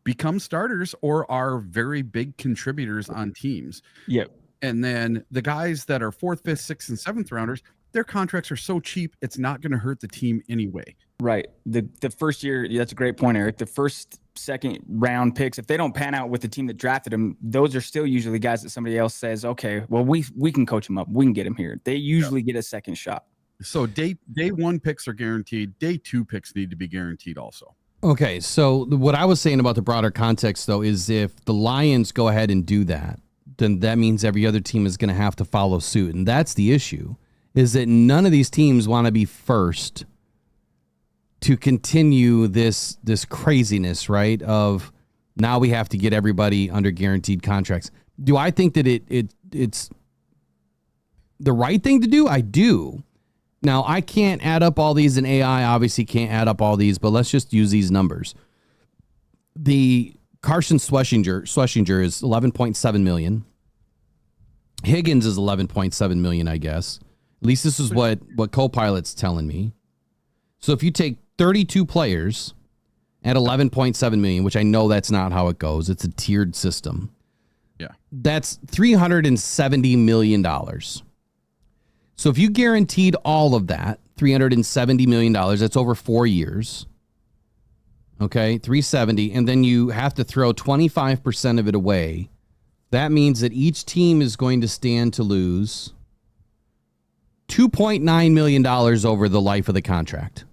become starters or are very big contributors on teams. Yep. And then the guys that are 4th, 5th, 6th, and 7th rounders, their contracts are so cheap, it's not going to hurt the team anyway. Right. The first year, that's a great point, Eric. The first, second round picks, if they don't pan out with the team that drafted them, those are still usually guys that somebody else says, okay, well, we can coach him up. We can get him here. They usually get a second shot. So day one picks are guaranteed. Day two picks need to be guaranteed also. Okay, so what I was saying about the broader context, though, is if the Lions go ahead and do that, then that means every other team is going to have to follow suit. And that's the issue, is that none of these teams want to be first to continue this craziness, right, of now we have to get everybody under guaranteed contracts. Do I think that it's the right thing to do? I do. Now, I can't add up all these, and AI obviously can't add up all these, but let's just use these numbers. The Carson Schlesinger is $11.7 million. Higgins is $11.7 million, I guess. At least this is what Copilot's telling me. So if you take 32 players at $11.7 million, which I know that's not how it goes, it's a tiered system. Yeah. That's $370 million. So if you guaranteed all of that, $370 million, that's over 4 years. Okay, 370, and then you have to throw 25% of it away. That means that each team is going to stand to lose $2.9 million over the life of the contract.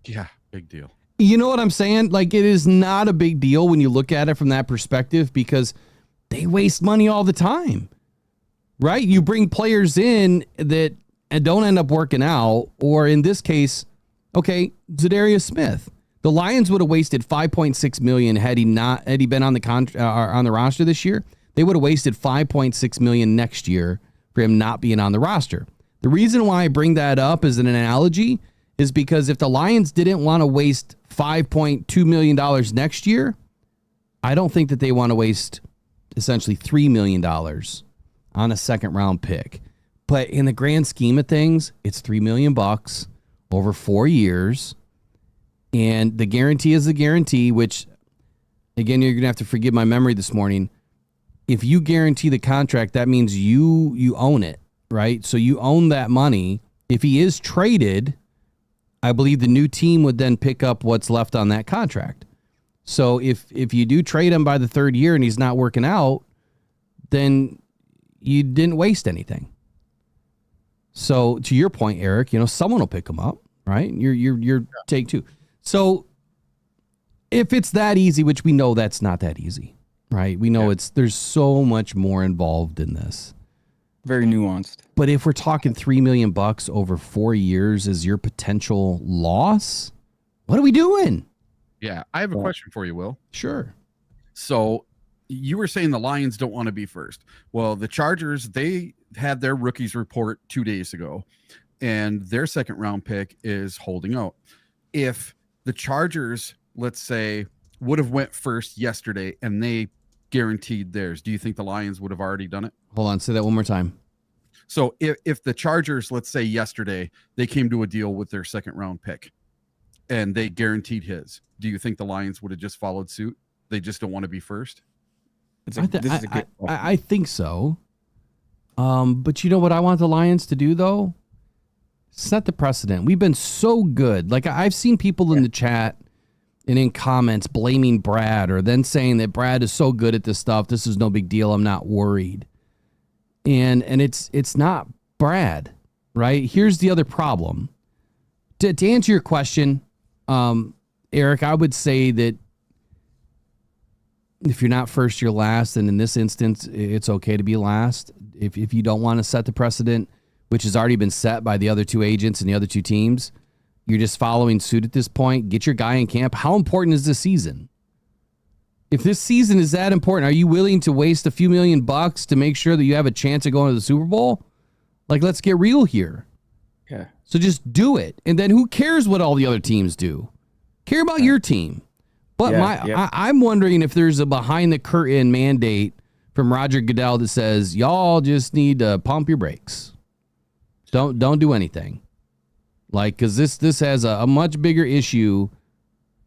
Yeah, big deal. You know what I'm saying? Like, it is not a big deal when you look at it from that perspective because they waste money all the time, right? You bring players in that don't end up working out, or in this case, okay, Zadarius Smith. The Lions would have wasted $5.6 million had he been on the roster this year. They would have wasted $5.6 million next year for him not being on the roster. The reason why I bring that up as an analogy is because if the Lions didn't want to waste $5.2 million next year, I don't think that they want to waste essentially $3 million on a second round pick. But in the grand scheme of things, it's $3 million over 4 years. And the guarantee is the guarantee, which, again, you're going to have to forgive my memory this morning. If you guarantee the contract, that means you own it, right? So you own that money. If he is traded, I believe the new team would then pick up what's left on that contract. So if you do trade him by the third year and he's not working out, then you didn't waste anything. So to your point, Eric, someone will pick him up, right? You're take two. So if it's that easy, which we know that's not that easy, right? We know there's so much more involved in this. Very nuanced. But if we're talking $3 million over 4 years as your potential loss, what are we doing? Yeah, I have a question for you, Will. Sure. So you were saying the Lions don't want to be first. Well, the Chargers, they had their rookies report 2 days ago, and their second round pick is holding out. If the Chargers, let's say, would have went first yesterday and they guaranteed theirs, do you think the Lions would have already done it? Hold on, say that one more time. So if the Chargers, let's say yesterday, they came to a deal with their second round pick and they guaranteed his, do you think the Lions would have just followed suit? They just don't want to be first? I think so. But you know what I want the Lions to do, though? Set the precedent. We've been so good. Like, I've seen people in the chat and in comments blaming Brad, or then saying that Brad is so good at this stuff, this is no big deal, I'm not worried. And it's not Brad, right? Here's the other problem. To answer your question, Eric, I would say that if you're not first, you're last. And in this instance, it's okay to be last. If you don't want to set the precedent, which has already been set by the other two agents and the other two teams, you're just following suit at this point. Get your guy in camp. How important is this season? If this season is that important, are you willing to waste a few $1 million to make sure that you have a chance of going to the Super Bowl? Like, let's get real here. Yeah. So just do it. And then who cares what all the other teams do? Care about your team. But I'm wondering if there's a behind the curtain mandate from Roger Goodell that says, y'all just need to pump your brakes. Don't do anything. Like, because this has a much bigger issue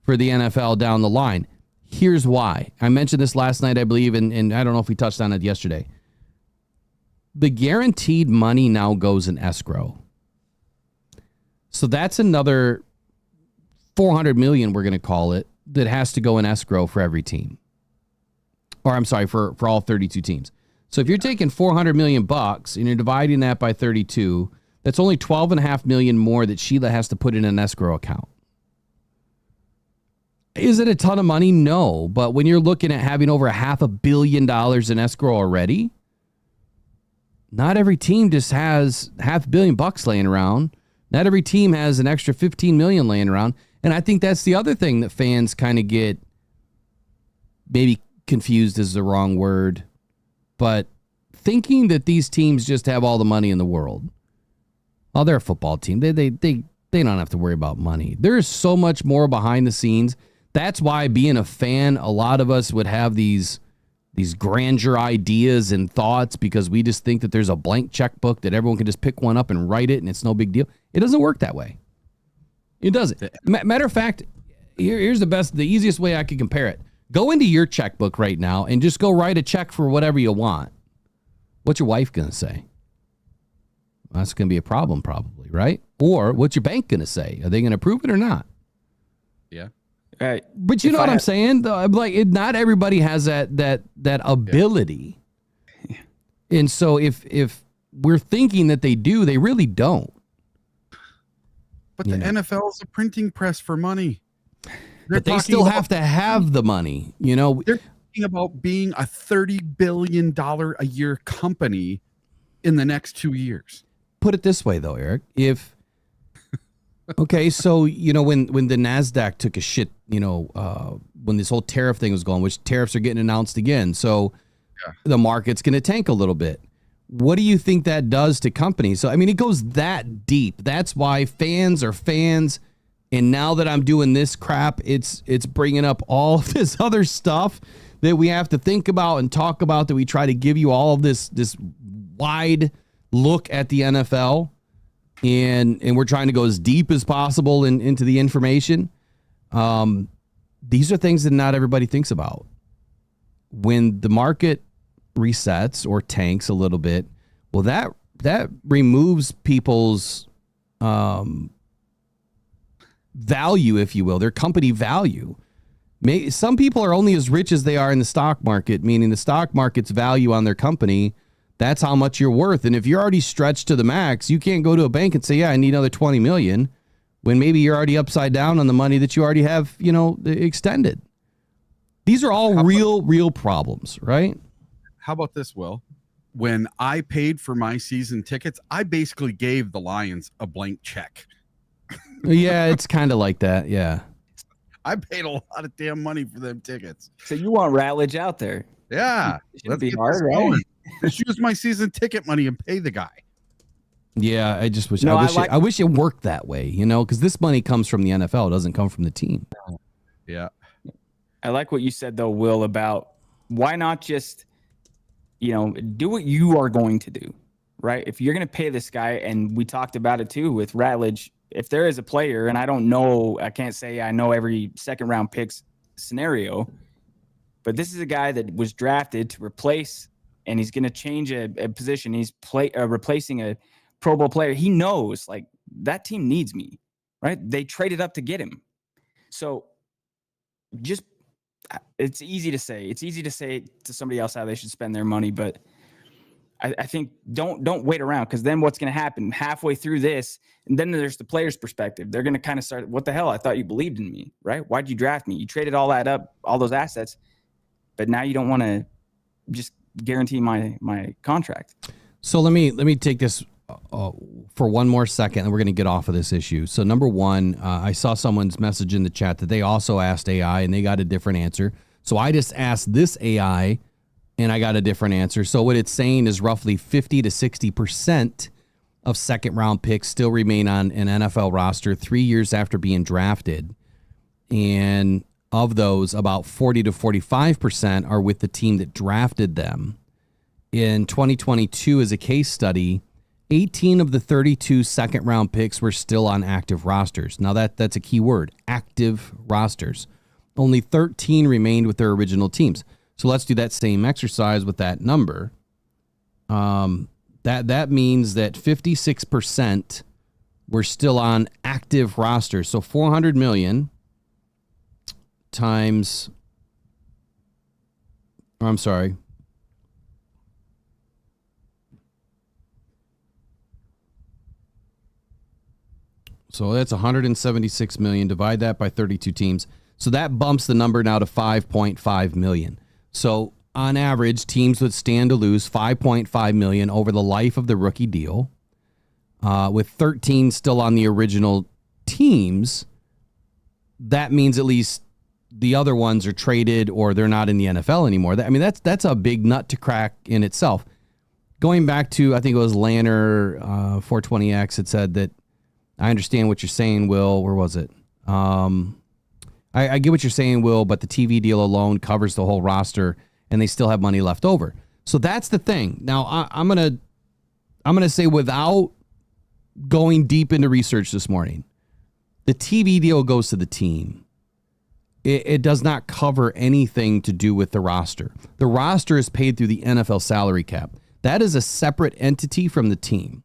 for the NFL down the line. Here's why. I mentioned this last night, I believe, and I don't know if we touched on it yesterday. The guaranteed money now goes in escrow. So that's another $400 million, we're going to call it, that has to go in escrow for every team. Or I'm sorry, for all 32 teams. So if you're taking $400 million and you're dividing that by 32, That's only $12.5 million more that Sheila has to put in an escrow account. Is it a ton of money? No. But when you're looking at having over $500 million in escrow already, not every team just has $500 million laying around. Not every team has an extra $15 million laying around. And I think that's the other thing that fans kind of get, maybe confused is the wrong word, but thinking that these teams just have all the money in the world. Oh, they're a football team. They don't have to worry about money. There is so much more behind the scenes. That's why, being a fan, a lot of us would have these grandeur ideas and thoughts because we just think that there's a blank checkbook that everyone can just pick one up and write it and it's no big deal. It doesn't work that way. It doesn't. Matter of fact, here's the easiest way I could compare it. Go into your checkbook right now and just go write a check for whatever you want. What's your wife going to say? That's going to be a problem probably, right? Or what's your bank going to say? Are they going to approve it or not? Yeah. Right. But you know what I'm saying? Like, not everybody has that ability. Yeah. And so if we're thinking that they do, they really don't. But the NFL is a printing press for money. But they still have to have the money, you know. They're talking about being a $30 billion a year company in the next 2 years. Put it this way, though, Eric. Okay, so, you know, when the NASDAQ took a shit, you know, when this whole tariff thing was going, which tariffs are getting announced again. So the market's going to tank a little bit. What do you think that does to companies? So, I mean, it goes that deep. That's why fans are fans. And now that I'm doing this crap, it's bringing up all of this other stuff that we have to think about and talk about, that we try to give you all of this wide look at the NFL. And we're trying to go as deep as possible into the information. These are things that not everybody thinks about. When the market resets or tanks a little bit, well, that removes people's value, if you will, their company value. Some people are only as rich as they are in the stock market, meaning the stock market's value on their company. That's how much you're worth. And if you're already stretched to the max, you can't go to a bank and say, yeah, I need another 20 million, when maybe you're already upside down on the money that you already have, you know, extended. These are all real problems, right? How about this, Will? When I paid for my season tickets, I basically gave the Lions a blank check. Yeah, it's kind of like that. Yeah. I paid a lot of damn money for them tickets. So you want Ratledge out there? Yeah. Let's be hard, right? Just use my season ticket money and pay the guy. Yeah, I just wish I wish it worked that way, you know, because this money comes from the NFL. It doesn't come from the team. Yeah. I like what you said, though, Will, about why not just, you know, do what you are going to do, right? If you're going to pay this guy, and we talked about it, too, with Ratledge, if there is a player, and I can't say I know every second-round picks scenario, but this is a guy that was drafted to replace, and he's going to change a position. He's replacing a Pro Bowl player. He knows, like, that team needs me, right? They traded up to get him. So just, it's easy to say. It's easy to say to somebody else how they should spend their money, but I think don't wait around, because then what's going to happen halfway through this, and then there's the player's perspective. They're going to kind of start, what the hell? I thought you believed in me, right? Why'd you draft me? You traded all that up, all those assets, but now you don't want to just guarantee my contract. So let me take this for one more second, and we're going to get off of this issue. So number one, I saw someone's message in the chat that they also asked AI and they got a different answer. So I just asked this AI and I got a different answer. So what it's saying is roughly 50 to 60% of second round picks still remain on an NFL roster 3 years after being drafted. And of those, about 40 to 45% are with the team that drafted them. In 2022, as a case study, 18 of the 32 second round picks were still on active rosters. Now that's a key word, active rosters. Only 13 remained with their original teams. So let's do that same exercise with that number. That means that 56% were still on active rosters. So 400 million times, I'm sorry, So that's 176 million. Divide that by 32 teams. So that bumps the number now to 5.5 million. So on average, teams would stand to lose 5.5 million over the life of the rookie deal. With 13 still on the original teams, that means at least the other ones are traded or they're not in the NFL anymore. That's a big nut to crack in itself. Going back to, I think it was Lanner 420X had said that, I understand what you're saying, Will. Where was it? I get what you're saying, Will, but the TV deal alone covers the whole roster and they still have money left over. So that's the thing. Now I'm gonna say, without going deep into research this morning, the TV deal goes to the team. It does not cover anything to do with the roster. The roster is paid through the NFL salary cap. That is a separate entity from the team.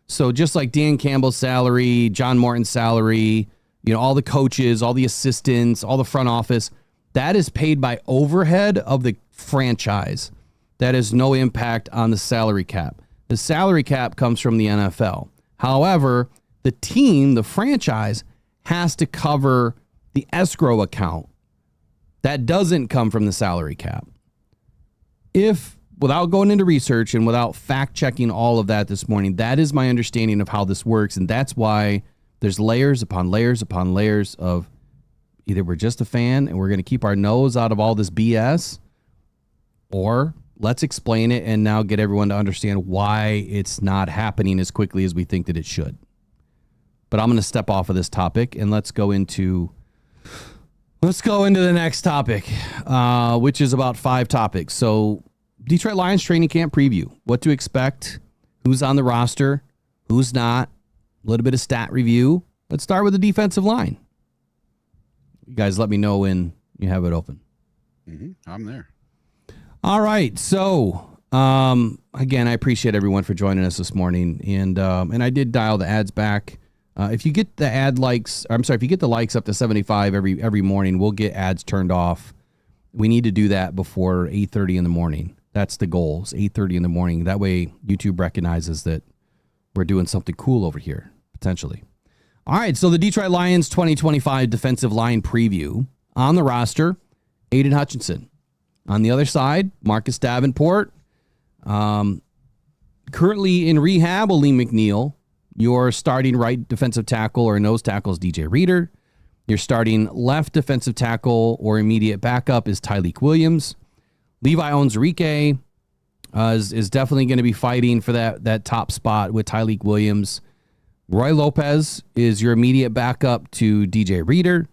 So just like Dan Campbell's salary, John Morton's salary, all the coaches, all the assistants, all the front office, that is paid by overhead of the franchise. That has no impact on the salary cap. The salary cap comes from the NFL. However, the team, the franchise, has to cover the escrow account. That doesn't come from the salary cap. Without going into research and without fact checking all of that this morning, that is my understanding of how this works. And that's why there's layers upon layers upon layers of either we're just a fan and we're going to keep our nose out of all this BS, or let's explain it and now get everyone to understand why it's not happening as quickly as we think that it should. But I'm going to step off of this topic and let's go into the next topic, which is about 5 topics. So Detroit Lions training camp preview, what to expect, who's on the roster, who's not, a little bit of stat review. Let's start with the defensive line. You guys let me know when you have it open. I'm there. All right. So, again, I appreciate everyone for joining us this morning. And I did dial the ads back. If you get if you get the likes up to 75 every morning, we'll get ads turned off. We need to do that before 8:30 in the morning. That's the goal, is 8:30 in the morning. That way YouTube recognizes that we're doing something cool over here, potentially. All right, so the Detroit Lions 2025 defensive line preview. On the roster, Aiden Hutchinson. On the other side, Marcus Davenport. Currently in rehab, Aleem McNeil. Your starting right defensive tackle or nose tackle is DJ Reader. Your starting left defensive tackle or immediate backup is Tyleek Williams. Levi Onwuzurike is definitely going to be fighting for that top spot with Tyleek Williams. Roy Lopez is your immediate backup to DJ Reader.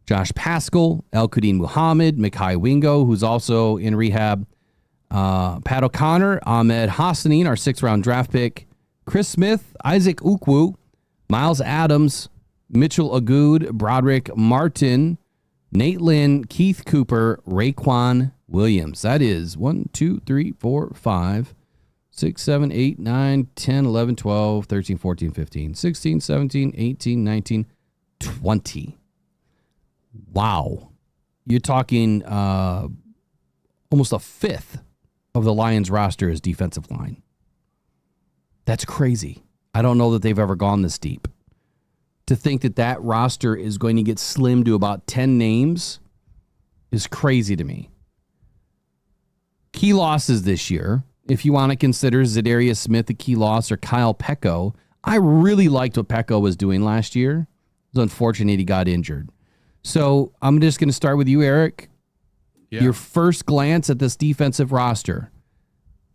Josh Paschal, El-Quadin Muhammad, Mekhi Wingo, who's also in rehab. Pat O'Connor, Ahmed Hassanin, our 6th-round draft pick. Chris Smith, Isaac Ukwu, Miles Adams, Mitchell Agood, Broderick Martin, Nate Lynn, Keith Cooper, Raekwon Williams. That is 1, 2, 3, 4, 5, 6, 7, 8, 9, 10, 11, 12, 13, 14, 15, 16, 17, 18, 19, 20. Wow. You're talking almost a fifth of the Lions roster is defensive line. That's crazy. I don't know that they've ever gone this deep. To think that roster is going to get slimmed to about 10 names is crazy to me. Key losses this year, if you want to consider Zadarius Smith a key loss or Kyle Pecco, I really liked what Pecco was doing last year. It was unfortunate he got injured. So I'm just going to start with you, Eric. Yeah. Your first glance at this defensive roster.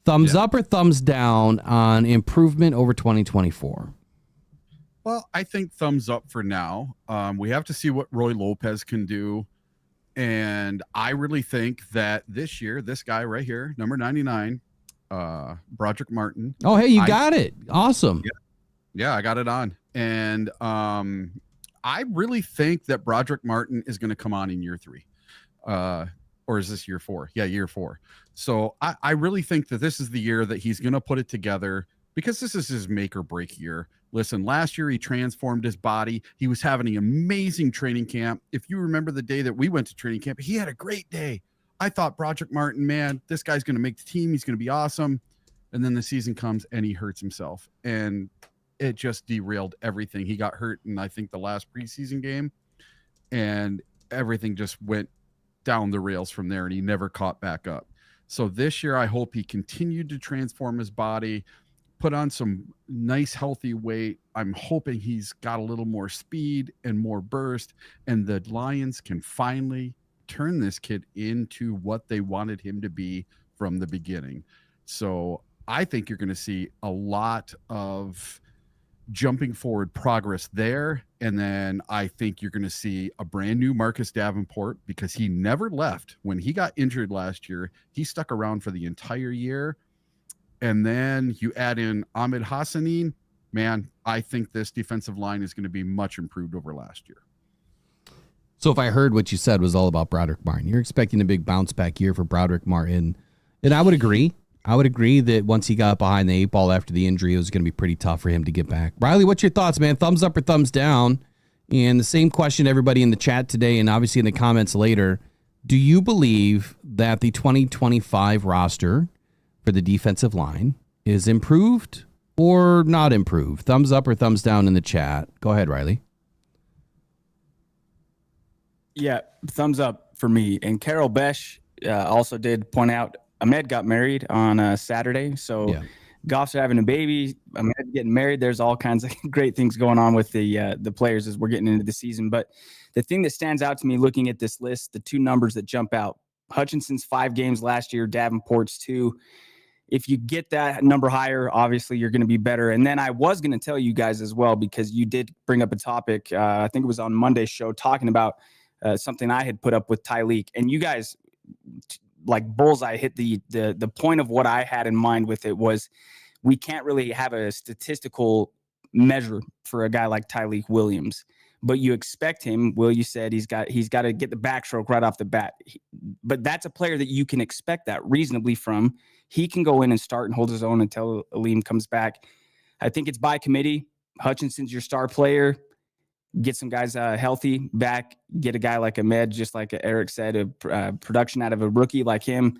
Thumbs up or thumbs down on improvement over 2024? Well, I think thumbs up for now. We have to see what Roy Lopez can do. And I really think that this year, this guy right here, number 99, Broderick Martin. Oh, hey, you got it. Awesome. Yeah, I got it on. And I really think that Broderick Martin is going to come on in year 3. Or is this year 4? Yeah, year 4. So I really think that this is the year that he's going to put it together, because this is his make or break year. Listen, last year he transformed his body. He was having an amazing training camp. If you remember the day that we went to training camp, he had a great day. I thought Broderick Martin, man, this guy's going to make the team. He's going to be awesome. And then the season comes and he hurts himself. And it just derailed everything. He got hurt in, I think, the last preseason game, and everything just went down the rails from there, and he never caught back up. So this year, I hope he continued to transform his body, put on some nice, healthy weight. I'm hoping he's got a little more speed and more burst, and the Lions can finally turn this kid into what they wanted him to be from the beginning. So I think you're going to see a lot of jumping forward progress there. And then I think you're going to see a brand new Marcus Davenport, because he never left. When he got injured last year, he stuck around for the entire year. And then you add in Ahmed Hassanin, man, I think this defensive line is going to be much improved over last year. So if I heard what you said was all about Broderick Martin, you're expecting a big bounce back year for Broderick Martin. And I would agree. I would agree that once he got behind the 8 ball after the injury, it was going to be pretty tough for him to get back. Riley, what's your thoughts, man? Thumbs up or thumbs down? And the same question to everybody in the chat today and obviously in the comments later. Do you believe that the 2025 roster for the defensive line is improved or not improved? Thumbs up or thumbs down in the chat. Go ahead, Riley. Yeah, thumbs up for me. And Carol Besh also did point out Ahmed got married on Saturday. So Goff's having a baby, Ahmed getting married. There's all kinds of great things going on with the players as we're getting into the season. But the thing that stands out to me looking at this list, the two numbers that jump out, Hutchinson's 5 games last year, Davenport's 2. If you get that number higher, obviously you're going to be better. And then I was going to tell you guys as well, because you did bring up a topic, I think it was on Monday's show, talking about something I had put up with Tyleek. And you guys, like bullseye, hit the point of what I had in mind with it was we can't really have a statistical measure for a guy like Tyleek Williams. But you expect him, Will, you said he's got to get the backstroke right off the bat. But that's a player that you can expect that reasonably from. He can go in and start and hold his own until Aleem comes back. I think it's by committee. Hutchinson's your star player. Get some guys healthy back. Get a guy like Ahmed, just like Eric said, a production out of a rookie like him.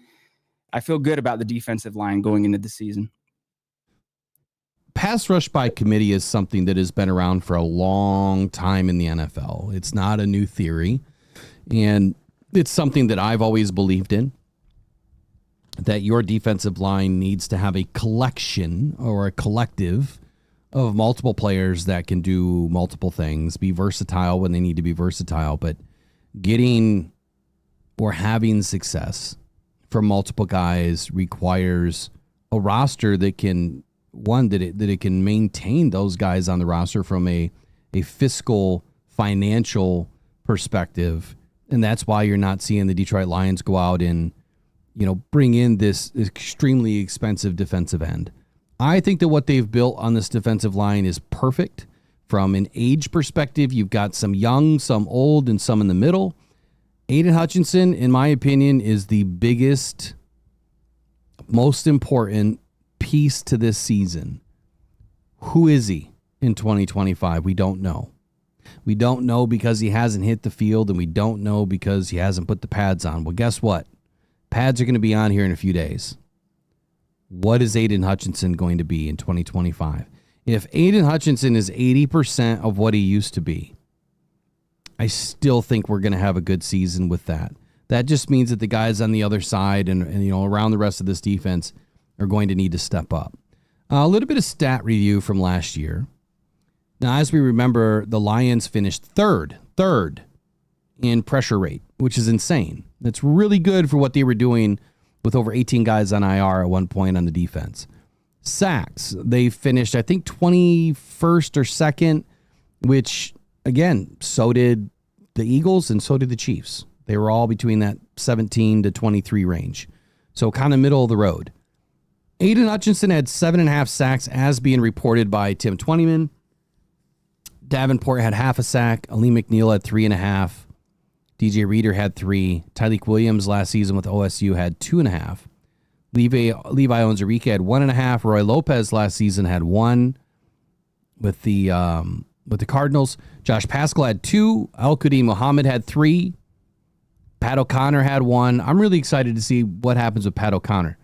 I feel good about the defensive line going into the season. Pass rush by committee is something that has been around for a long time in the NFL. It's not a new theory, and it's something that I've always believed in, that your defensive line needs to have a collection or a collective of multiple players that can do multiple things, be versatile when they need to be versatile, but getting or having success from multiple guys requires a roster that can, one, that it can maintain those guys on the roster from a fiscal, financial perspective. And that's why you're not seeing the Detroit Lions go out and, bring in this extremely expensive defensive end. I think that what they've built on this defensive line is perfect. From an age perspective, you've got some young, some old, and some in the middle. Aiden Hutchinson, in my opinion, is the biggest, most important piece to this season. Who is he in 2025? We don't know. We don't know because he hasn't hit the field, and we don't know because he hasn't put the pads on. Well, guess what? Pads are going to be on here in a few days. What is Aiden Hutchinson going to be in 2025? If Aiden Hutchinson is 80% of what he used to be, I still think we're going to have a good season with that. That just means that the guys on the other side and around the rest of this defense are going to need to step up. A little bit of stat review from last year. Now, as we remember, the Lions finished third in pressure rate, which is insane. That's really good for what they were doing with over 18 guys on IR at one point on the defense. Sacks, they finished, I think, 21st or 2nd, which, again, so did the Eagles and so did the Chiefs. They were all between that 17 to 23 range. So kind of middle of the road. Aiden Hutchinson had 7.5 sacks as being reported by Tim Twentyman. Davenport had half a sack. Aleem McNeil had 3.5. DJ Reader had 3. Tyleek Williams last season with OSU had 2.5. Levi Onwuzurike had 1.5. Roy Lopez last season had 1 with the Cardinals. Josh Paschal had 2. Al-Qadim Muhammad had 3. Pat O'Connor had 1. I'm really excited to see what happens with Pat O'Connor.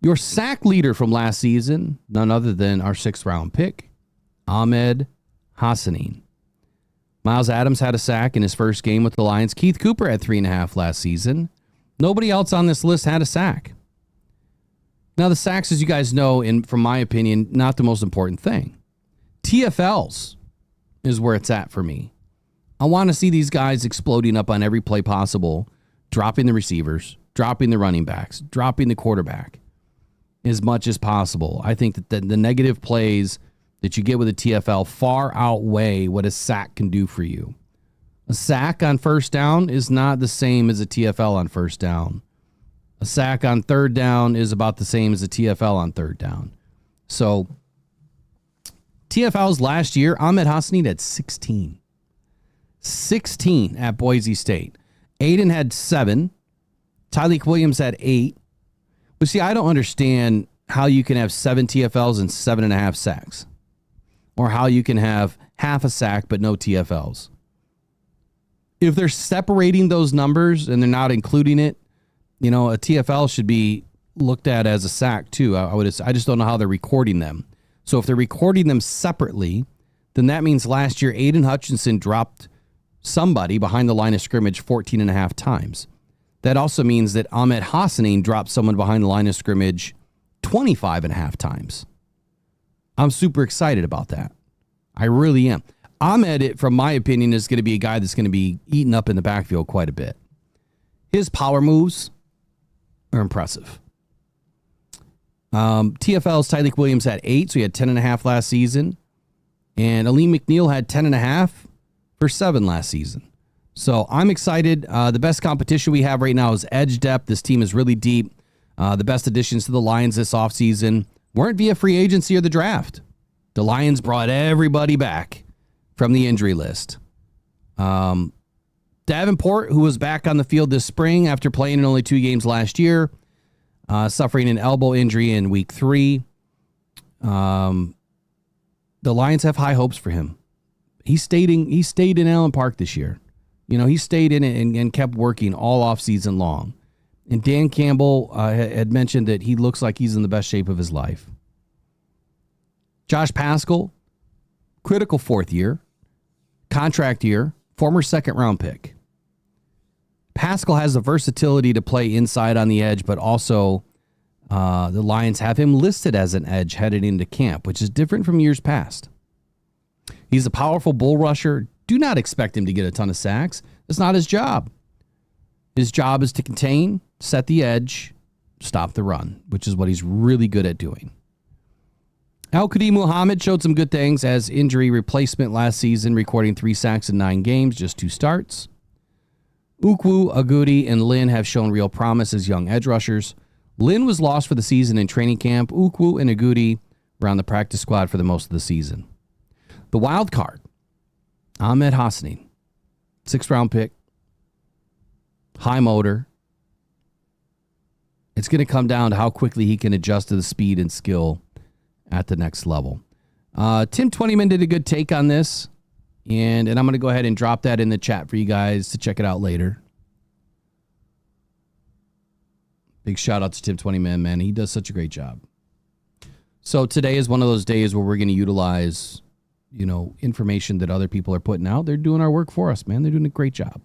Your sack leader from last season, none other than our 6th round pick, Ahmed Hassanin. Miles Adams had a sack in his first game with the Lions. Keith Cooper had 3.5 last season. Nobody else on this list had a sack. Now, the sacks, as you guys know, from my opinion, not the most important thing. TFLs is where it's at for me. I want to see these guys exploding up on every play possible, dropping the receivers, dropping the running backs, dropping the quarterback as much as possible. I think that the negative plays that you get with a TFL far outweigh what a sack can do for you. A sack on first down is not the same as a TFL on first down. A sack on third down is about the same as a TFL on third down. So, TFLs last year, Ahmed Hassanin had 16. 16 at Boise State. Aiden had 7. Tyleek Williams had 8. But see, I don't understand how you can have 7 TFLs and 7.5 sacks. Or how you can have half a sack but no TFLs. If they're separating those numbers and they're not including it, a TFL should be looked at as a sack too. I just don't know how they're recording them. So if they're recording them separately, then that means last year Aiden Hutchinson dropped somebody behind the line of scrimmage 14.5 times. That also means that Ahmed Hassanin dropped someone behind the line of scrimmage 25.5 times. I'm super excited about that. I really am. Ahmed, from my opinion, is going to be a guy that's going to be eaten up in the backfield quite a bit. His power moves are impressive. TFL's Tyleek Williams had 8, so he had 10.5 last season. And Aleem McNeil had 10.5 for 7 last season. So I'm excited. The best competition we have right now is edge depth. This team is really deep. The best additions to the Lions this offseason weren't via free agency or the draft. The Lions brought everybody back from the injury list. Davenport, who was back on the field this spring after playing in only 2 games last year, suffering an elbow injury in week 3. The Lions have high hopes for him. He stayed in Allen Park this year. He stayed in it and kept working all off season long. And Dan Campbell had mentioned that he looks like he's in the best shape of his life. Josh Paschal, critical 4th year, contract year, former 2nd round pick. Paschal has the versatility to play inside on the edge, but also the Lions have him listed as an edge headed into camp, which is different from years past. He's a powerful bull rusher. Do not expect him to get a ton of sacks. It's not his job. His job is to contain, set the edge, stop the run, which is what he's really good at doing. Al-Qadim Muhammad showed some good things as injury replacement last season, recording 3 sacks in 9 games, just 2 starts. Ukwu, Agudi, and Lynn have shown real promise as young edge rushers. Lynn was lost for the season in training camp. Ukwu and Agudi were on the practice squad for the most of the season. The wild card, Ahmed Hassanin, 6th round pick, high motor. It's going to come down to how quickly he can adjust to the speed and skill at the next level. Tim Twentyman did a good take on this, and I'm going to go ahead and drop that in the chat for you guys to check it out later. Big shout out to Tim Twentyman, man. He does such a great job. So today is one of those days where we're going to utilize, information that other people are putting out. They're doing our work for us, man. They're doing a great job.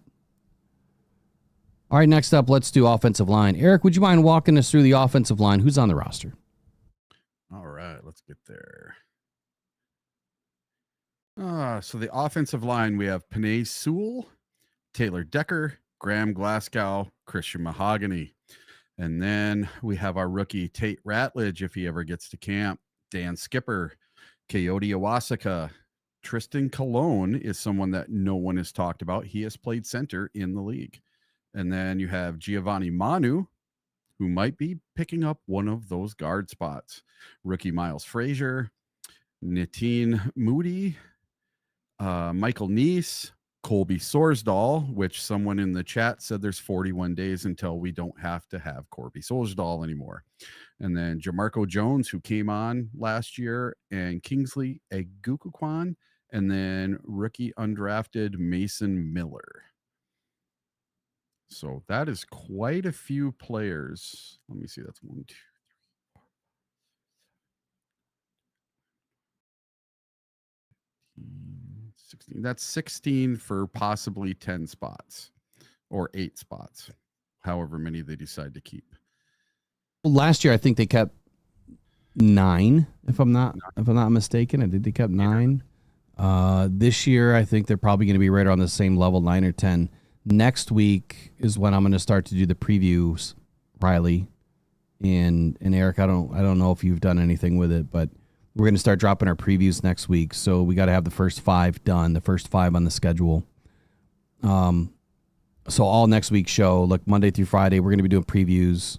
All right, next up, let's do offensive line. Eric, would you mind walking us through the offensive line? Who's on the roster? All right, let's get there. So the offensive line, we have Panay Sewell, Taylor Decker, Graham Glasgow, Christian Mahogany. And then we have our rookie Tate Ratledge, if he ever gets to camp, Dan Skipper, Coyote Iwasaka. Tristan Colon is someone that no one has talked about. He has played center in the league. And then you have Giovanni Manu, who might be picking up one of those guard spots. Rookie Miles Frazier, Nitin Moody, Michael Neese, Colby Sorsdahl, which someone in the chat said there's 41 days until we don't have to have Colby Sorsdahl anymore. And then Jamarco Jones, who came on last year, and Kingsley Egukukwan, and then rookie undrafted Mason Miller. So that is quite a few players. Let me see. That's 1, 2, 16. That's 16 for possibly 10 spots or 8 spots, however many they decide to keep. Well, last year I think they kept 9, if I'm not mistaken. I think they kept 9. This year I think they're probably going to be right around the same level, 9 or 10. Next week is when I'm going to start to do the previews, Riley and Eric. I don't know if you've done anything with it, but we're going to start dropping our previews next week. So we got to have the first 5 done, the first 5 on the schedule. So all next week's show, like Monday through Friday, we're going to be doing previews,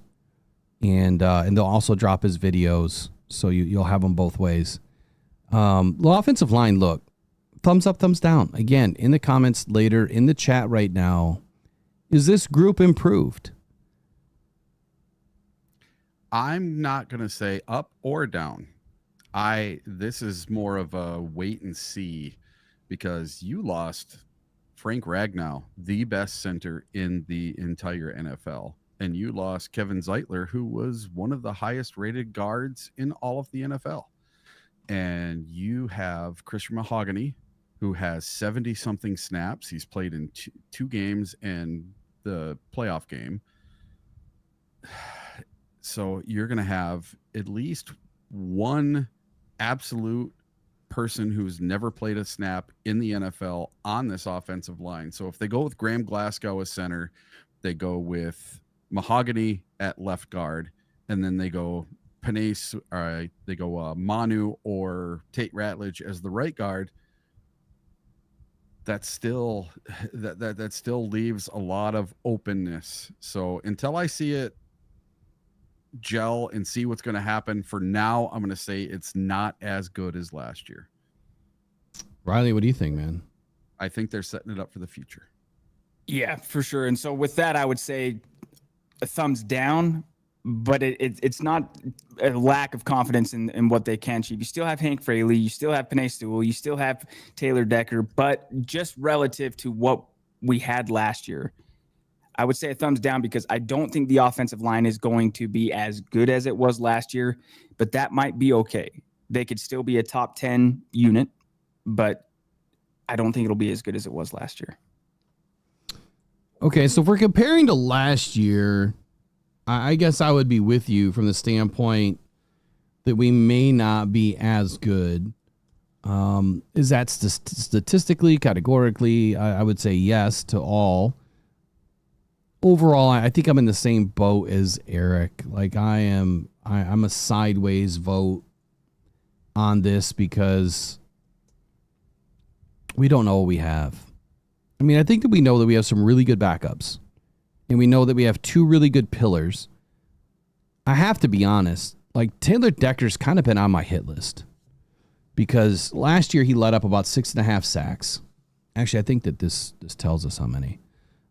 and they'll also drop his videos, so you'll have them both ways. The offensive line, look, thumbs up, thumbs down. Again, in the comments later, in the chat right now, is this group improved? I'm not going to say up or down. This is more of a wait and see, because you lost Frank Ragnow, the best center in the entire NFL, and you lost Kevin Zeitler, who was one of the highest rated guards in all of the NFL. And you have Christian Mahogany, who has 70 something snaps. He's played in two games and the playoff game. So you're going to have at least one absolute person who's never played a snap in the NFL on this offensive line. So if they go with Graham Glasgow as center, they go with Mahogany at left guard, and then they go Manu or Tate Ratledge as the right guard. That still leaves a lot of openness. So until I see it gel and see what's going to happen, for now, I'm going to say it's not as good as last year. Riley, what do you think, man? I think they're setting it up for the future. Yeah, for sure. And so with that, I would say a thumbs down, but it's not a lack of confidence in what they can achieve. You still have Hank Fraley, you still have Penei Sewell, you still have Taylor Decker, but just relative to what we had last year, I would say a thumbs down, because I don't think the offensive line is going to be as good as it was last year, but that might be okay. They could still be a top 10 unit, but I don't think it'll be as good as it was last year. Okay, so if we're comparing to last year, I guess I would be with you from the standpoint that we may not be as good. Is that statistically, categorically? I would say yes to all. Overall, I think I'm in the same boat as Eric. Like I'm a sideways vote on this, because we don't know what we have. I mean, I think that we know that we have some really good backups, and we know that we have 2 really good pillars. I have to be honest, like Taylor Decker's kind of been on my hit list, because last year he let up about 6.5 sacks. Actually, I think that this tells us how many.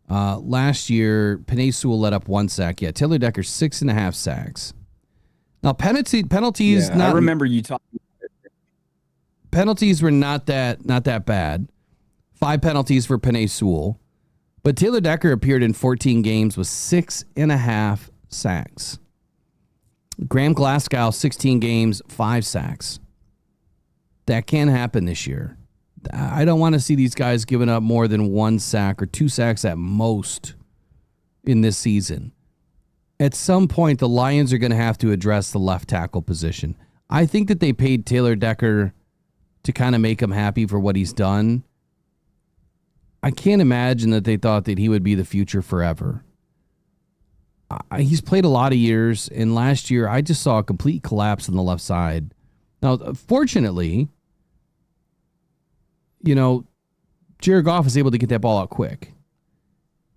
Last year, Penei Sewell let up 1 sack. Yeah, Taylor Decker 6.5 sacks. Now penalties. Yeah, I remember you talking. Penalties were not that bad. 5 penalties for Penei Sewell, but Taylor Decker appeared in 14 games with 6.5 sacks. Graham Glasgow 16 games, 5 sacks. That can happen this year. I don't want to see these guys giving up more than 1 sack or 2 sacks at most in this season. At some point, the Lions are going to have to address the left tackle position. I think that they paid Taylor Decker to kind of make him happy for what he's done. I can't imagine that they thought that he would be the future forever. He's played a lot of years, and last year I just saw a complete collapse on the left side. Now, fortunately, Jared Goff was able to get that ball out quick.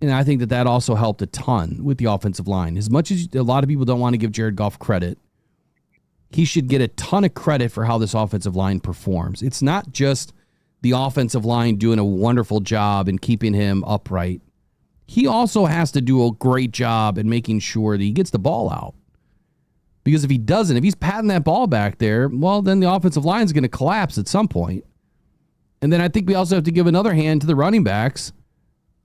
And I think that also helped a ton with the offensive line. As much as a lot of people don't want to give Jared Goff credit, he should get a ton of credit for how this offensive line performs. It's not just the offensive line doing a wonderful job and keeping him upright. He also has to do a great job in making sure that he gets the ball out. Because if he doesn't, if he's patting that ball back there, well, then the offensive line is going to collapse at some point. And then I think we also have to give another hand to the running backs.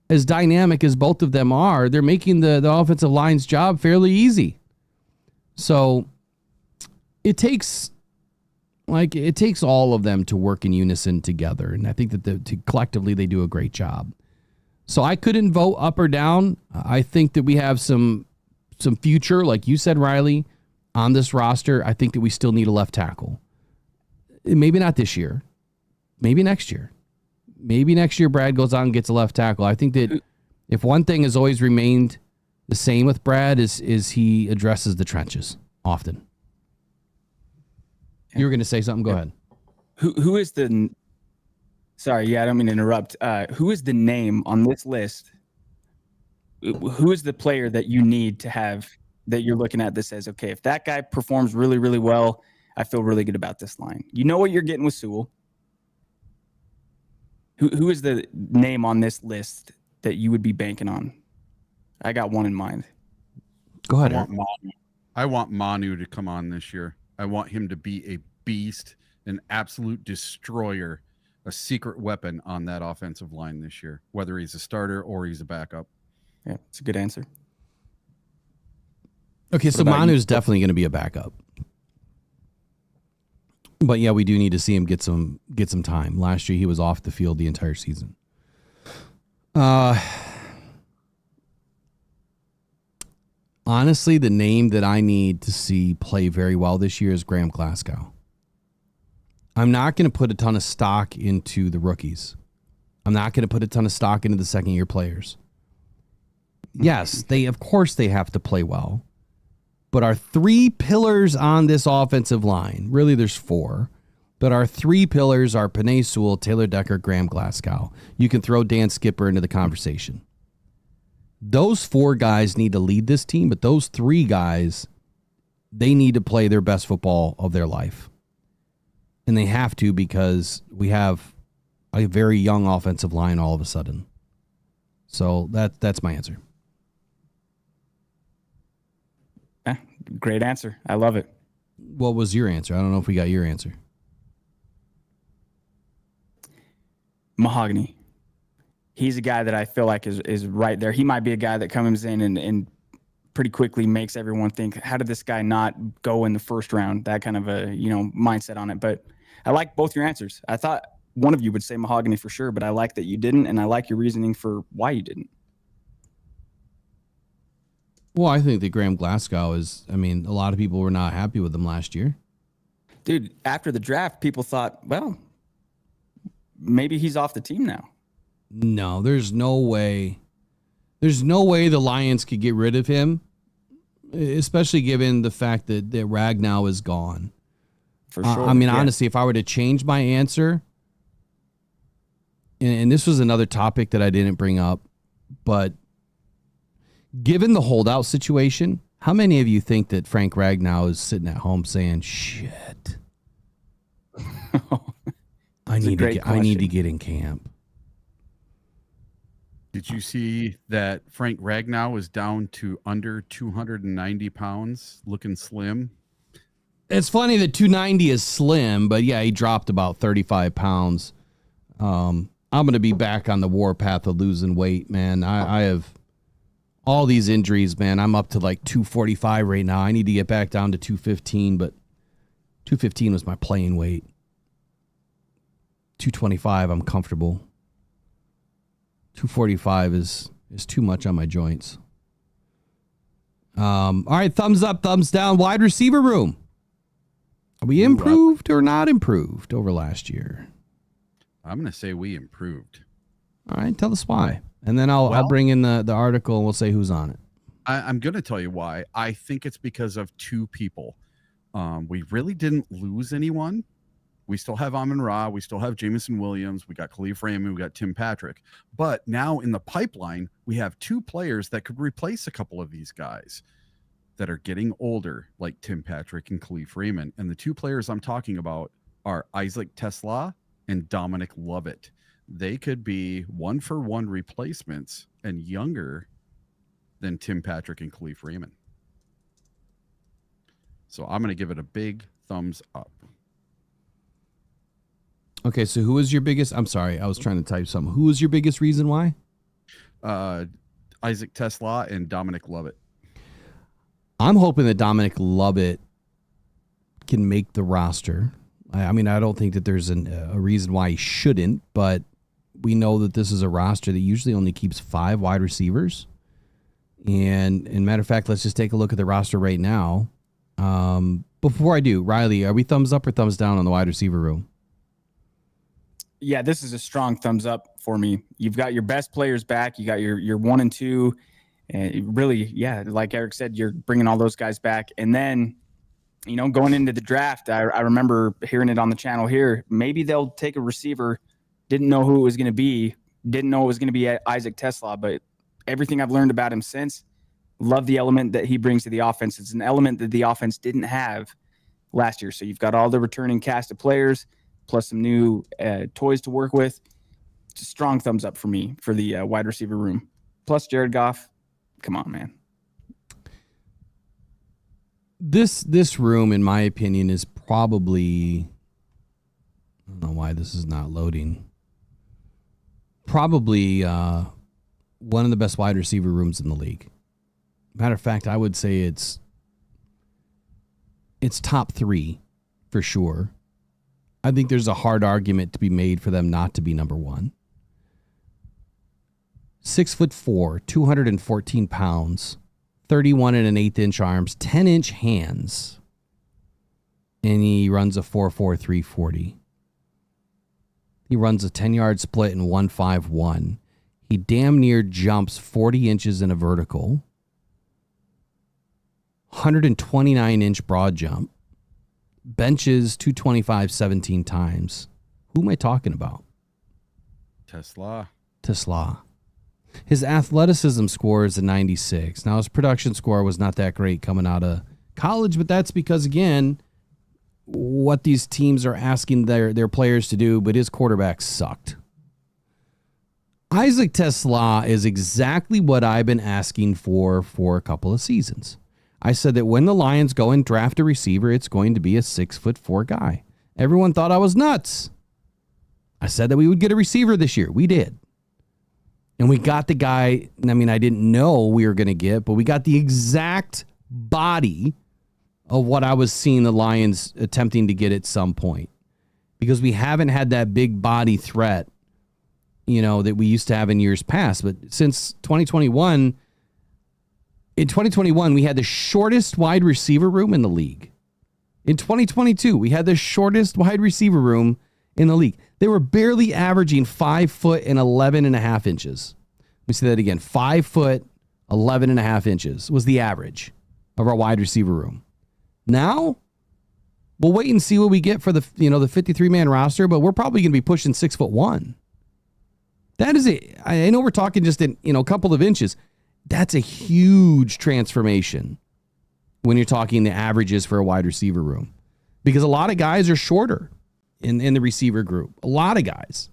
As dynamic as both of them are, they're making the offensive line's job fairly easy. So it takes Like, it takes all of them to work in unison together, and I think that collectively they do a great job. So I couldn't vote up or down. I think that we have some future, like you said, Riley, on this roster. I think that we still need a left tackle. Maybe not this year. Maybe next year. Maybe next year Brad goes out and gets a left tackle. I think that if one thing has always remained the same with Brad is he addresses the trenches often. You were going to say something? Go ahead. Who is the... Sorry, yeah, I don't mean to interrupt. Who is the name on this list? Who is the player that you need to have that you're looking at that says, okay, if that guy performs really, really well, I feel really good about this line. You know what you're getting with Sewell. Who is the name on this list that you would be banking on? I got one in mind. Go ahead. I want Manu to come on this year. I want him to be a beast, an absolute destroyer, a secret weapon on that offensive line this year, whether he's a starter or he's a backup. Yeah, it's a good answer. Okay, so Manu's definitely going to be a backup. But yeah, we do need to see him get some time. Last year he was off the field the entire season. Honestly, the name that I need to see play very well this year is Graham Glasgow. I'm not going to put a ton of stock into the rookies. I'm not going to put a ton of stock into the second-year players. Yes, of course they have to play well. But our three pillars on this offensive line, really there's four, but our three pillars are Penei Sewell, Taylor Decker, Graham Glasgow. You can throw Dan Skipper into the conversation. Those four guys need to lead this team, but those three guys, they need to play their best football of their life. And they have to because we have a very young offensive line all of a sudden. So that's my answer. Great answer. I love it. What was your answer? I don't know if we got your answer. Mahogany. He's a guy that I feel like is right there. He might be a guy that comes in and pretty quickly makes everyone think, how did this guy not go in the first round? That kind of a mindset on it. But I like both your answers. I thought one of you would say Mahogany for sure, but I like that you didn't, and I like your reasoning for why you didn't. Well, I think that Graham Glasgow a lot of people were not happy with him last year. Dude, after the draft, people thought, well, maybe he's off the team now. No, there's no way. There's no way the Lions could get rid of him, especially given the fact that Ragnow is gone. For sure. Honestly, if I were to change my answer, and this was another topic that I didn't bring up, but given the holdout situation, how many of you think that Frank Ragnow is sitting at home saying, shit, I need to get in camp? Did you see that Frank Ragnow is down to under 290 pounds, looking slim? It's funny that 290 is slim, but yeah, he dropped about 35 pounds. I'm going to be back on the warpath of losing weight, man. I have all these injuries, man. I'm up to like 245 right now. I need to get back down to 215, but 215 was my playing weight. 225, I'm comfortable. 245 is too much on my joints. All right, thumbs up, thumbs down. Wide receiver room. Are we improved or not improved over last year? I'm going to say we improved. All right, tell us why. And then I'll bring in the article and we'll say who's on it. I'm going to tell you why. I think it's because of two people. We really didn't lose anyone. We still have Amon-Ra. We still have Jameson Williams. We got Khalif Raymond. We got Tim Patrick. But now in the pipeline, we have two players that could replace a couple of these guys that are getting older, like Tim Patrick and Khalif Raymond. And the two players I'm talking about are Isaac Tesla and Dominic Lovett. They could be 1-for-1 replacements and younger than Tim Patrick and Khalif Raymond. So I'm going to give it a big thumbs up. Okay, so who was your biggest? I'm sorry, I was trying to type something. Who was your biggest reason why? Isaac Tesla and Dominic Lovett. I'm hoping that Dominic Lovett can make the roster. I mean, I don't think that there's a reason why he shouldn't, but we know that this is a roster that usually only keeps 5 wide receivers. And matter of fact, let's just take a look at the roster right now. Before I do, Riley, are we thumbs up or thumbs down on the wide receiver room? Yeah, this is a strong thumbs up for me. You've got your best players back. You got your 1 and 2. And really, yeah, like Eric said, you're bringing all those guys back. And then, going into the draft, I remember hearing it on the channel here. Maybe they'll take a receiver, didn't know who it was going to be, didn't know it was going to be Isaac Tesla, but everything I've learned about him since, love the element that he brings to the offense. It's an element that the offense didn't have last year. So you've got all the returning cast of players, plus some new toys to work with. It's a strong thumbs up for me for the wide receiver room. Plus Jared Goff. Come on, man. This room, in my opinion, is probably, I don't know why this is not loading, probably one of the best wide receiver rooms in the league. Matter of fact, I would say it's top 3 for sure. I think there's a hard argument to be made for them not to be number 1. 6'4", 214 pounds, 31 1/8 inch arms, 10-inch hands, and he runs a 4.4 340. He runs a 10-yard split in 1.51. He damn near jumps 40 inches in a vertical, 129-inch broad jump, benches 225 17 times. Who am I talking about? Tesla. His athleticism score is a 96. Now, his production score was not that great coming out of college, but that's because, again, what these teams are asking their players to do, but his quarterback sucked. Isaac Tesla is exactly what I've been asking for a couple of seasons. I said that when the Lions go and draft a receiver, it's going to be a 6'4" guy. Everyone thought I was nuts. I said that we would get a receiver this year. We did. And we got the guy, I mean, I didn't know we were going to get, but we got the exact body of what I was seeing the Lions attempting to get at some point. Because we haven't had that big body threat, that we used to have in years past. But since 2021, in 2021, we had the shortest wide receiver room in the league. In 2022, we had the shortest wide receiver room in the league. They were barely averaging 5 foot and 11.5 inches. Let me say that again. 5 foot, 11.5 inches was the average of our wide receiver room. Now, we'll wait and see what we get for the 53-man roster, but we're probably going to be pushing 6'1". That is it. I know we're talking just in, a couple of inches. That's a huge transformation when you're talking the averages for a wide receiver room, because a lot of guys are shorter in the receiver group. A lot of guys,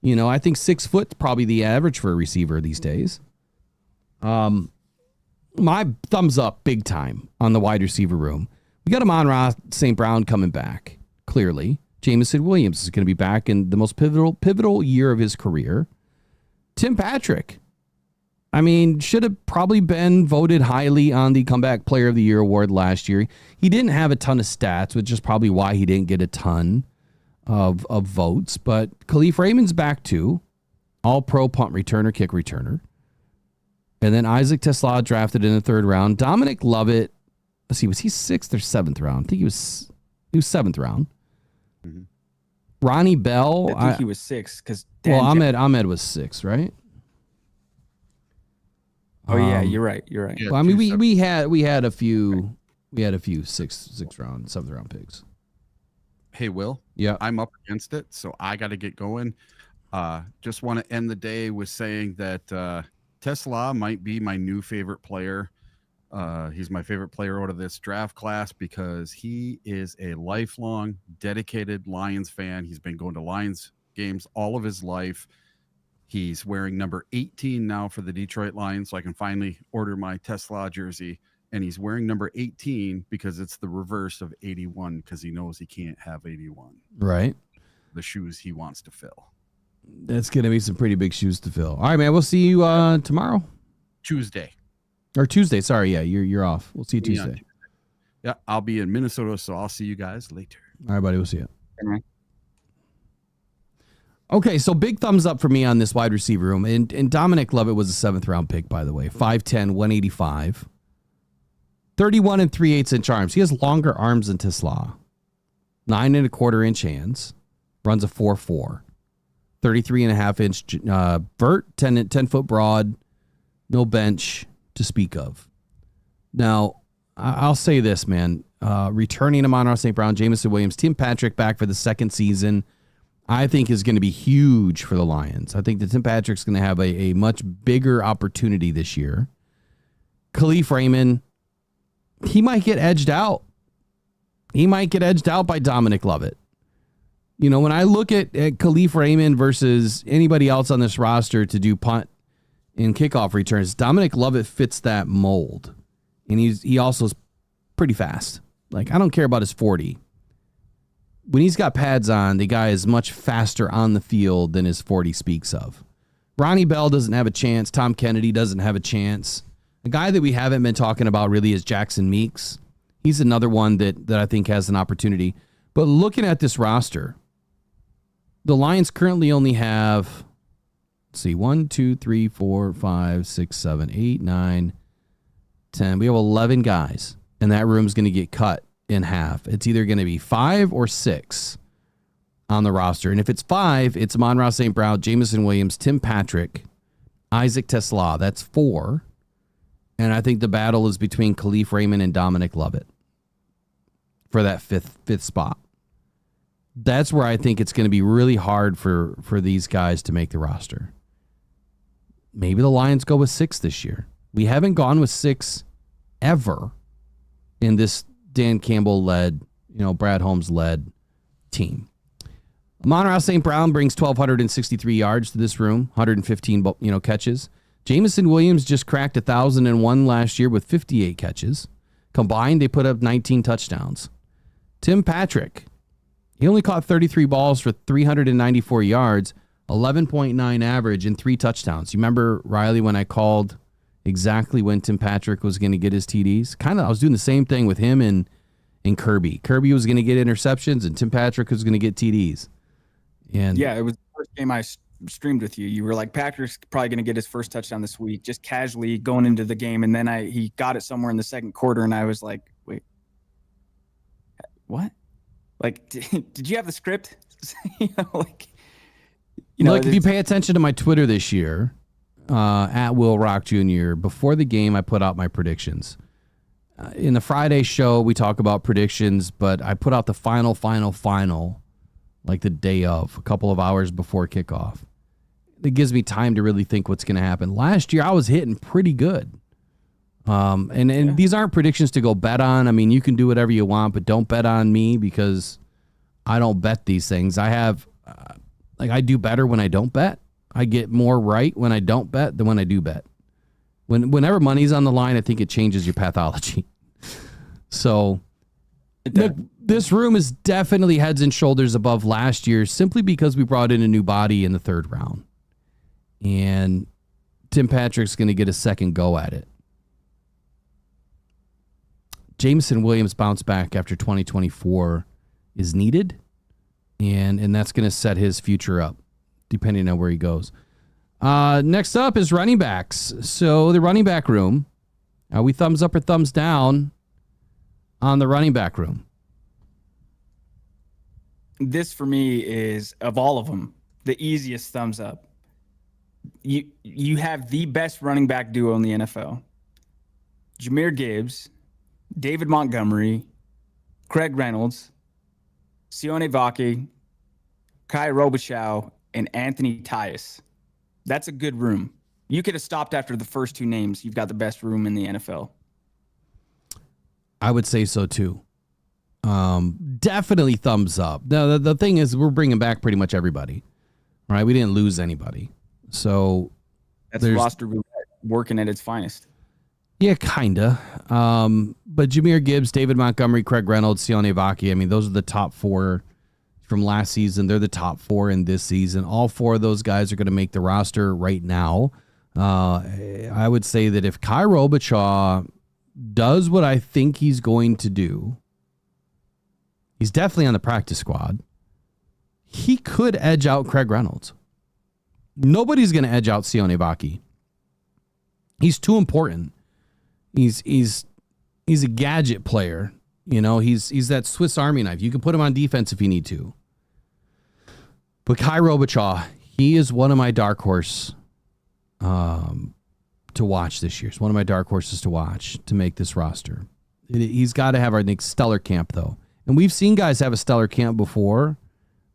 I think 6 foot probably the average for a receiver these days. My thumbs up big time on the wide receiver room. We got Amon-Ra St. Brown coming back. Clearly, Jameson Williams is going to be back in the most pivotal year of his career. Tim Patrick, should have probably been voted highly on the Comeback Player of the Year award last year. He didn't have a ton of stats, which is probably why he didn't get a ton of votes. But Khalif Raymond's back too. All-pro punt returner, kick returner. And then Isaac Tesla drafted in the 3rd round. Dominic Lovett, let's see, was he 6th or 7th round? I think he was 7th round. Mm-hmm. Ronnie Bell. I think he was 6 because Ahmed was 6, right? Oh yeah, you're right. Yeah, well, we had a few 6th round, 7th round picks. Hey, Will. Yeah, I'm up against it, so I got to get going. Just want to end the day with saying that Tesla might be my new favorite player. He's my favorite player out of this draft class because he is a lifelong, dedicated Lions fan. He's been going to Lions games all of his life. He's wearing number 18 now for the Detroit Lions, so I can finally order my Tesla jersey. And he's wearing number 18 because it's the reverse of 81 because he knows he can't have 81. Right. The shoes he wants to fill. That's going to be some pretty big shoes to fill. All right, man. We'll see you tomorrow. Tuesday. Or Tuesday. Sorry. Yeah, you're off. We'll see you Tuesday. Yeah, I'll be in Minnesota, so I'll see you guys later. All right, buddy. We'll see you. man. Okay, so big thumbs up for me on this wide receiver room. And Dominic Lovett was a 7th round pick, by the way. 5'10", 185. 31 and 3/8 inch arms. He has longer arms than Tisla. 9 1/4 inch hands. Runs a 4.4. 33 and a half inch vert, 10 foot broad. No bench to speak of. Now, I'll say this, man. Returning Amon-Ra St. Brown, Jameson Williams, Tim Patrick back for the second season, I think is going to be huge for the Lions. I think that Tim Patrick's going to have a much bigger opportunity this year. Khalif Raymond, he might get edged out. He might get edged out by Dominic Lovett. You know, when I look at Khalif Raymond versus anybody else on this roster to do punt and kickoff returns, Dominic Lovett fits that mold. And he also is pretty fast. Like, I don't care about his 40. When he's got pads on, the guy is much faster on the field than his 40 speaks of. Ronnie Bell doesn't have a chance. Tom Kennedy doesn't have a chance. The guy that we haven't been talking about really is Jackson Meeks. He's another one that I think has an opportunity. But looking at this roster, the Lions currently only have, let's see, 1, 2, 3, 4, 5, 6, 7, 8, 9, 10. We have 11 guys, and that room's going to get cut in half. It's either going to be 5 or 6 on the roster. And if it's 5, it's Amon-Ra St. Brown, Jameson Williams, Tim Patrick, Isaac Tesla. That's 4. And I think the battle is between Khalif Raymond and Dominic Lovett for that fifth spot. That's where I think it's going to be really hard for these guys to make the roster. Maybe the Lions go with 6 this year. We haven't gone with 6 ever in this Dan Campbell-led, Brad Holmes-led team. Amon-Ra St. Brown brings 1,263 yards to this room, 115 catches. Jameson Williams just cracked 1,001 last year with 58 catches. Combined, they put up 19 touchdowns. Tim Patrick, he only caught 33 balls for 394 yards, 11.9 average, and 3 touchdowns. You remember, Riley, when I called exactly when Tim Patrick was going to get his TDs? I was doing the same thing with him and Kirby. Kirby was going to get interceptions, and Tim Patrick was going to get TDs. And yeah, it was the first game I streamed with you. You were like, Patrick's probably going to get his first touchdown this week, just casually going into the game. And then he got it somewhere in the second quarter, and I was like, wait, what? Like, did you have the script? If you pay attention to my Twitter this year, at Will Rock Jr., before the game, I put out my predictions. In the Friday show, we talk about predictions, but I put out the final, like the day of, a couple of hours before kickoff. It gives me time to really think what's going to happen. Last year, I was hitting pretty good. And these aren't predictions to go bet on. I mean, you can do whatever you want, but don't bet on me because I don't bet these things. I have, I do better when I don't bet. I get more right when I don't bet than when I do bet. Whenever money's on the line, I think it changes your pathology. So look, this room is definitely heads and shoulders above last year simply because we brought in a new body in the 3rd round. And Tim Patrick's going to get a second go at it. Jameson Williams bounce back after 2024 is needed. And that's going to set his future up, depending on where he goes. Next up is running backs. So the running back room, are we thumbs up or thumbs down on the running back room? This for me is, of all of them, the easiest thumbs up. You have the best running back duo in the NFL. Jahmyr Gibbs, David Montgomery, Craig Reynolds, Sione Vaki, Kai Robichaux, and Anthony Tyus. That's a good room. You could have stopped after the first 2 names. You've got the best room in the NFL. I would say so too. Definitely thumbs up. Now, the thing is, we're bringing back pretty much everybody, right? We didn't lose anybody. So that's roster working at its finest. Yeah, kinda. But Jahmyr Gibbs, David Montgomery, Craig Reynolds, Sione Vaki, I mean, those are the top 4 from last season. They're the top 4 in this season. All 4 of those guys are going to make the roster right now. I would say that if Kai Robichaux does what I think he's going to do, he's definitely on the practice squad. he could edge out Craig Reynolds. Nobody's going to edge out Sione Vaki. He's too important. He's a gadget player. You know, he's that Swiss Army knife. You can put him on defense if you need to. But Kai Robichaud, he is one of my dark horse to watch this year. It's one of my dark horses to watch to make this roster. He's got to have our next stellar camp, though. And we've seen guys have a stellar camp before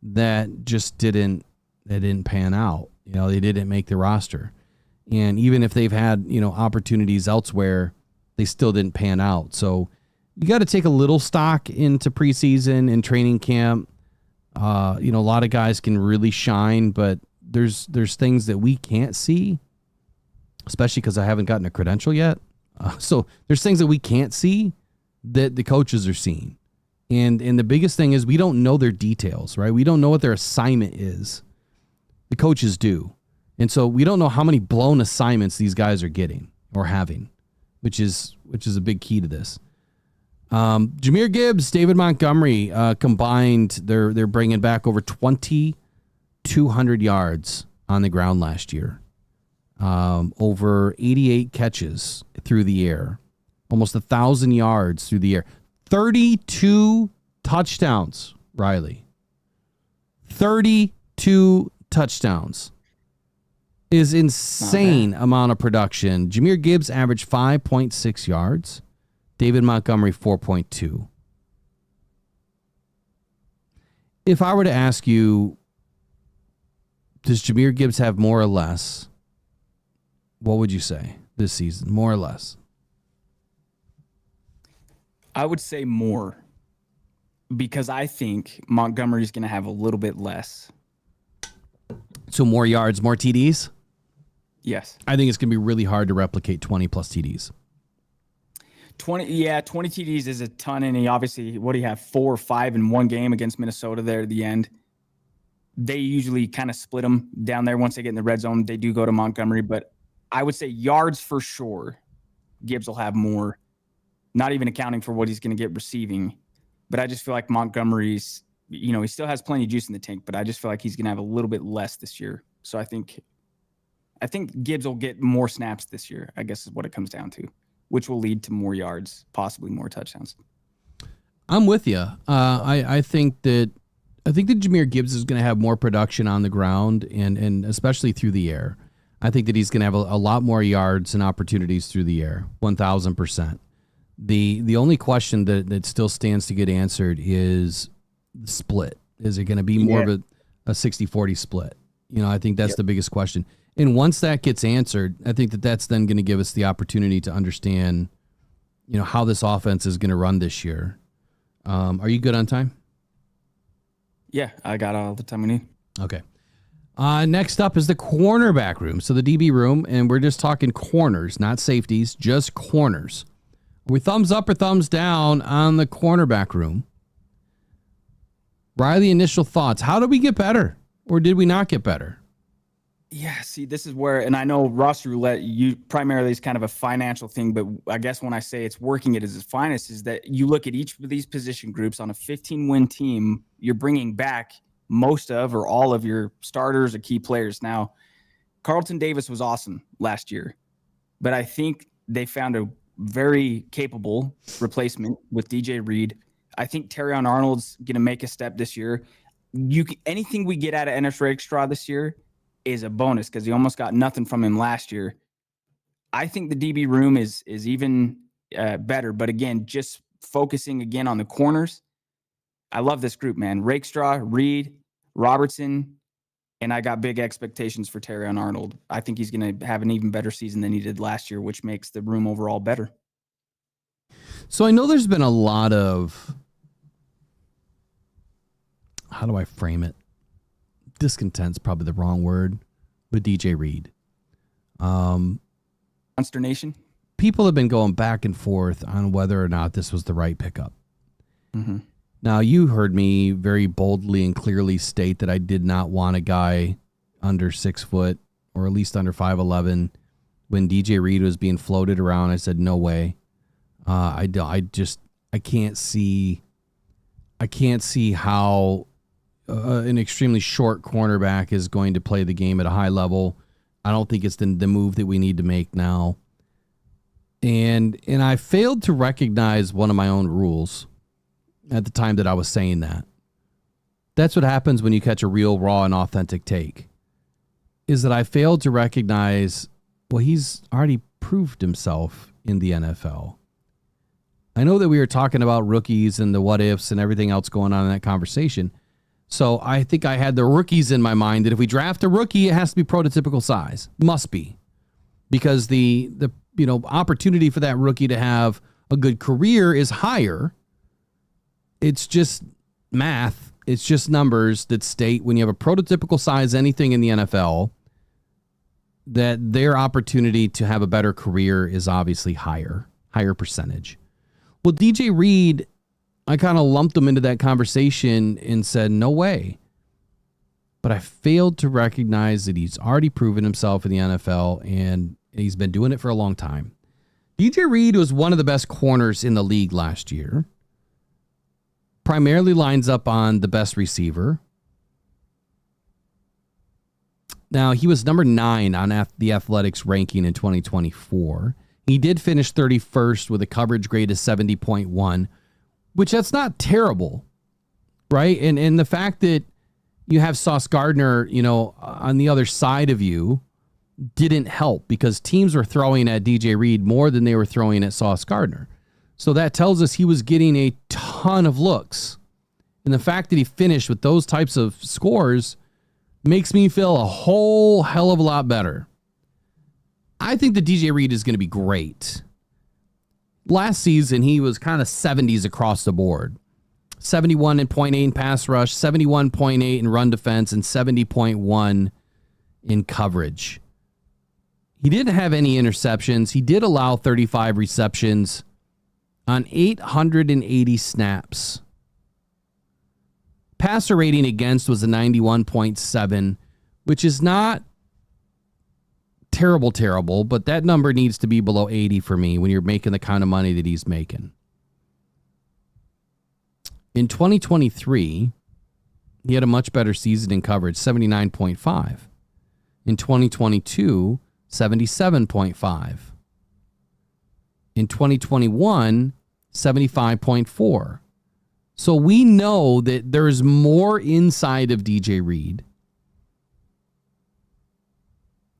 that just didn't pan out. You know, they didn't make the roster. And even if they've had, you know, opportunities elsewhere, they still didn't pan out. So you got to take a little stock into preseason and training camp. You know, a lot of guys can really shine, but there's things that we can't see, especially because I haven't gotten a credential yet. So there's things that we can't see that the coaches are seeing. And the biggest thing is we don't know their details, right? We don't know what their assignment is. The coaches do. And so we don't know how many blown assignments these guys are getting or having, which is a big key to this. Jahmyr Gibbs, David Montgomery, combined, they're bringing back over 2,200 yards on the ground last year. Over 88 catches through the air, almost 1,000 yards through the air, 32 touchdowns, Riley. 32 touchdowns is insane amount of production. Jahmyr Gibbs averaged 5.6 yards. David Montgomery, 4.2. If I were to ask you, does Jahmyr Gibbs have more or less? What would you say this season? More or less? I would say more, because I think Montgomery's going to have a little bit less. So more yards, more TDs? Yes. I think it's going to be really hard to replicate 20 plus TDs. 20 TDs is a ton, and he obviously, what do you have, 4 or 5 in one game against Minnesota there at the end. They usually kind of split them down there once they get in the red zone. They do go to Montgomery, but I would say yards for sure. Gibbs will have more, not even accounting for what he's going to get receiving. But I just feel like Montgomery's, you know, he still has plenty of juice in the tank, but I just feel like he's going to have a little bit less this year. So I think Gibbs will get more snaps this year, I guess is what it comes down to, which will lead to more yards, possibly more touchdowns. I'm with you. I think that Jahmyr Gibbs is going to have more production on the ground and especially through the air. I think that he's going to have a lot more yards and opportunities through the air, 1,000%. The only question that still stands to get answered is the split. Is it going to be more of a 60-40 split? You know, I think that's the biggest question. And once that gets answered, I think that's then going to give us the opportunity to understand, you know, how this offense is going to run this year. Are you good on time? Yeah, I got all the time we need. Okay. Next up is the cornerback room. So the DB room, and we're just talking corners, not safeties, just corners. Are we thumbs up or thumbs down on the cornerback room? Riley, initial thoughts. How did we get better? Or did we not get better? Yeah, see, this is where, and I know roster roulette, you primarily is kind of a financial thing, but I guess when I say it's working it as its finest is that you look at each of these position groups on a 15-win team, you're bringing back most of or all of your starters or key players. Now, Carlton Davis was awesome last year, but I think they found a very capable replacement with DJ Reed. I think Terrion Arnold's going to make a step this year. Anything we get out of Ennis Rakestraw this year is a bonus because he almost got nothing from him last year. I think the DB room is even better, but again, just focusing again on the corners. I love this group, man. Rakestraw, Reed, Robertson, and I got big expectations for Terrion Arnold. I think he's going to have an even better season than he did last year, which makes the room overall better. So I know there's been a lot of, how do I frame it? Discontent's probably the wrong word, with DJ Reed. Consternation? People have been going back and forth on whether or not this was the right pickup. Mm-hmm. Now, you heard me very boldly and clearly state that I did not want a guy under 6 foot or at least under 5'11". When DJ Reed was being floated around, I said, no way. I can't see how an extremely short cornerback is going to play the game at a high level. I don't think it's the move that we need to make now. And I failed to recognize one of my own rules at the time that I was saying that. That's what happens when you catch a real, raw, and authentic take. Is that I failed to recognize, well, he's already proved himself in the NFL. I know that we were talking about rookies and the what ifs and everything else going on in that conversation. So I think I had the rookies in my mind that if we draft a rookie, it has to be prototypical size. Must be. Because the opportunity for that rookie to have a good career is higher. It's just math. It's just numbers that state when you have a prototypical size anything in the NFL, that their opportunity to have a better career is obviously higher percentage. Well, DJ Reed, I kind of lumped him into that conversation and said, no way. But I failed to recognize that he's already proven himself in the NFL, and he's been doing it for a long time. DJ Reed was one of the best corners in the league last year. Primarily lines up on the best receiver. Now, he was number 9 on the Athletics ranking in 2024. He did finish 31st with a coverage grade of 70.1, which that's not terrible, right? And the fact that you have Sauce Gardner, on the other side of you didn't help because teams were throwing at DJ Reed more than they were throwing at Sauce Gardner. So that tells us he was getting a ton of looks. And the fact that he finished with those types of scores makes me feel a whole hell of a lot better. I think that DJ Reed is going to be great. Last season, he was kind of 70s across the board. 71.8 in pass rush, 71.8 in run defense, and 70.1 in coverage. He didn't have any interceptions. He did allow 35 receptions on 880 snaps. Passer rating against was a 91.7, which is not terrible, but that number needs to be below 80 for me when you're making the kind of money that he's making. In 2023, he had a much better season in coverage, 79.5. In 2022, 77.5. In 2021, 75.4. So we know that there's more inside of DJ Reed.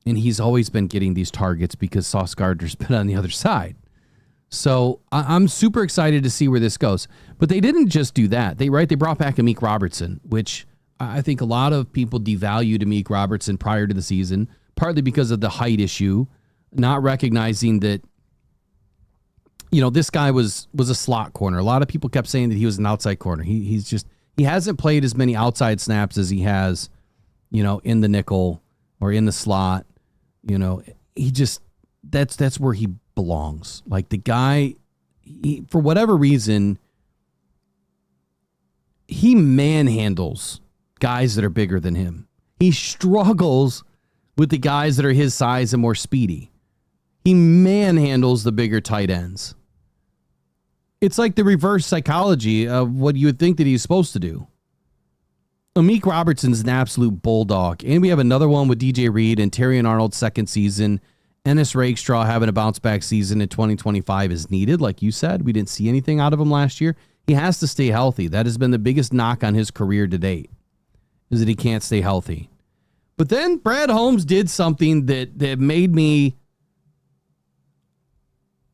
And he's always been getting these targets because Sauce Gardner's been on the other side. So I'm super excited to see where this goes. But they didn't just do that. They brought back Amik Robertson, which I think a lot of people devalued Amik Robertson prior to the season, partly because of the height issue, not recognizing that, this guy was a slot corner. A lot of people kept saying that he was an outside corner. He hasn't played as many outside snaps as he has, in the nickel or in the slot. That's where he belongs. Like the guy, for whatever reason, he manhandles guys that are bigger than him. He struggles with the guys that are his size and more speedy. He manhandles the bigger tight ends. It's like the reverse psychology of what you would think that he's supposed to do. Amik Robertson's an absolute bulldog. And we have another one with DJ Reed and Terrion Arnold's second season. Ennis Rakestraw having a bounce back season in 2025 is needed. Like you said, we didn't see anything out of him last year. He has to stay healthy. That has been the biggest knock on his career to date, is that he can't stay healthy. But then Brad Holmes did something that made me,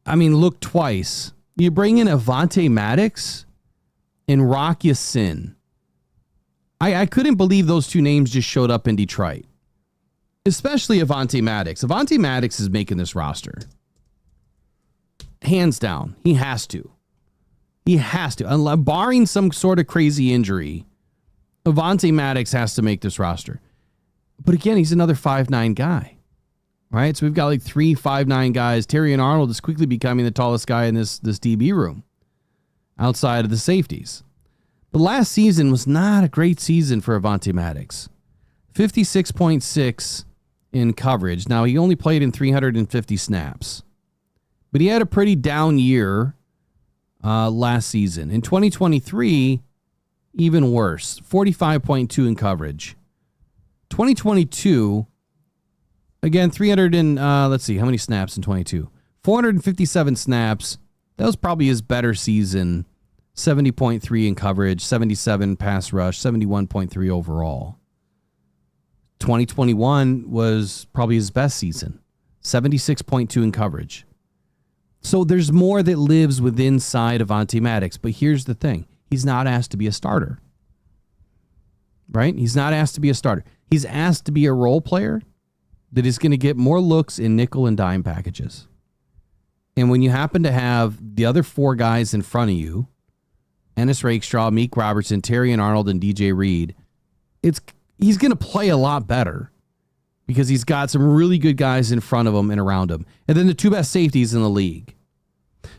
look twice. You bring in Avonte Maddox and Rock Ya-Sin. I couldn't believe those two names just showed up in Detroit. Especially Avonte Maddox. Avonte Maddox is making this roster. Hands down. He has to. Barring some sort of crazy injury, Avonte Maddox has to make this roster. But again, he's another 5'9" guy. Right? So we've got like 3 5'9" guys. Terrion Arnold is quickly becoming the tallest guy in this DB room outside of the safeties. But last season was not a great season for Avonte Maddox. 56.6 in coverage. Now, he only played in 350 snaps. But he had a pretty down year last season. In 2023, even worse. 45.2 in coverage. 2022, again, 300 and, let's see, how many snaps in 22? 457 snaps. That was probably his better season. 70.3 in coverage, 77 pass rush, 71.3 overall. 2021 was probably his best season. 76.2 in coverage. So there's more that lives within side of Avonte Maddox. But here's the thing. He's not asked to be a starter. Right? He's not asked to be a starter. He's asked to be a role player that is going to get more looks in nickel and dime packages. And when you happen to have the other four guys in front of you, Ennis Rakestraw, Meek Robertson, Terry and Arnold, and DJ Reed, he's going to play a lot better because he's got some really good guys in front of him and around him. And then the two best safeties in the league.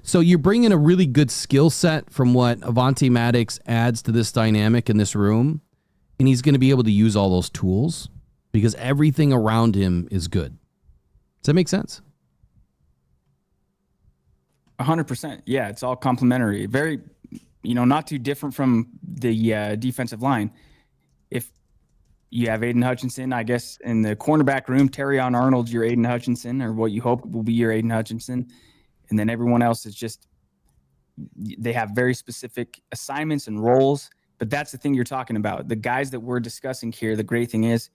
So you're bringing a really good skill set from what Avonte Maddox adds to this dynamic in this room, and he's going to be able to use all those tools because everything around him is good. Does that make sense? 100%. Yeah, it's all complementary. Very, not too different from the defensive line. If you have Aiden Hutchinson, I guess, in the cornerback room, Terrion Arnold's your Aiden Hutchinson, or what you hope will be your Aiden Hutchinson. And then everyone else is just, they have very specific assignments and roles. But that's the thing you're talking about. The guys that we're discussing here, the great thing is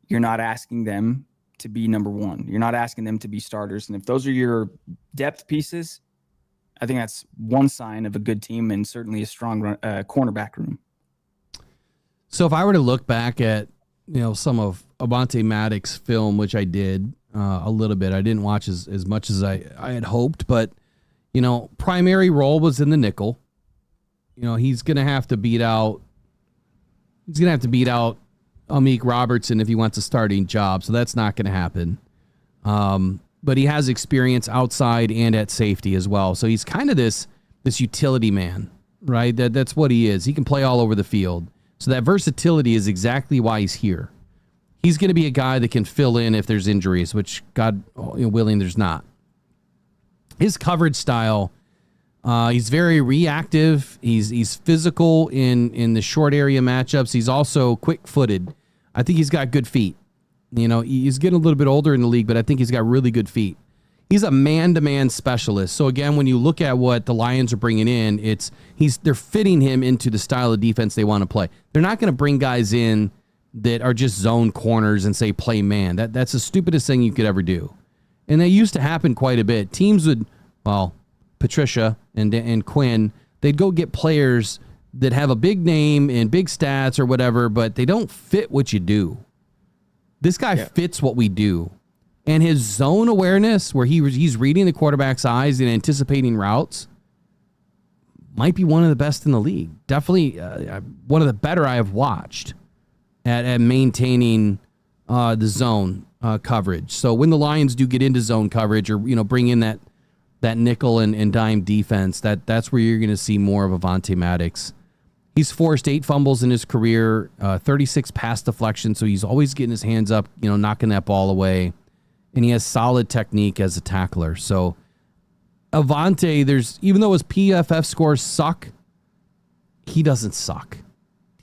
you're not asking them to be number one. You're not asking them to be starters. And if those are your depth pieces, I think that's one sign of a good team and certainly a strong cornerback room. So if I were to look back at, some of Avonte Maddox film, which I did a little bit, I didn't watch as much as I had hoped, but, primary role was in the nickel. He's going to have to beat out Amik Robertson if he wants a starting job. So that's not going to happen. But he has experience outside and at safety as well. So he's kind of this utility man, right? That's what he is. He can play all over the field. So that versatility is exactly why he's here. He's going to be a guy that can fill in if there's injuries, which God willing, there's not. His coverage style, he's very reactive. He's physical in the short area matchups. He's also quick-footed. I think he's got good feet. He's getting a little bit older in the league, but I think he's got really good feet. He's a man-to-man specialist. So again, when you look at what the Lions are bringing in, they're fitting him into the style of defense they want to play. They're not going to bring guys in that are just zone corners and say play man. That's the stupidest thing you could ever do. And that used to happen quite a bit. Teams would, Patricia and Quinn, they'd go get players that have a big name and big stats or whatever, but they don't fit what you do. This guy fits what we do. And his zone awareness, where he's reading the quarterback's eyes and anticipating routes, might be one of the best in the league. Definitely one of the better I have watched at maintaining the zone coverage. So when the Lions do get into zone coverage or bring in that nickel and dime defense, that's where you're going to see more of Avonte Maddox. He's forced 8 fumbles in his career, 36 pass deflections, so he's always getting his hands up, knocking that ball away. And he has solid technique as a tackler. So Avonte, even though his PFF scores suck, he doesn't suck.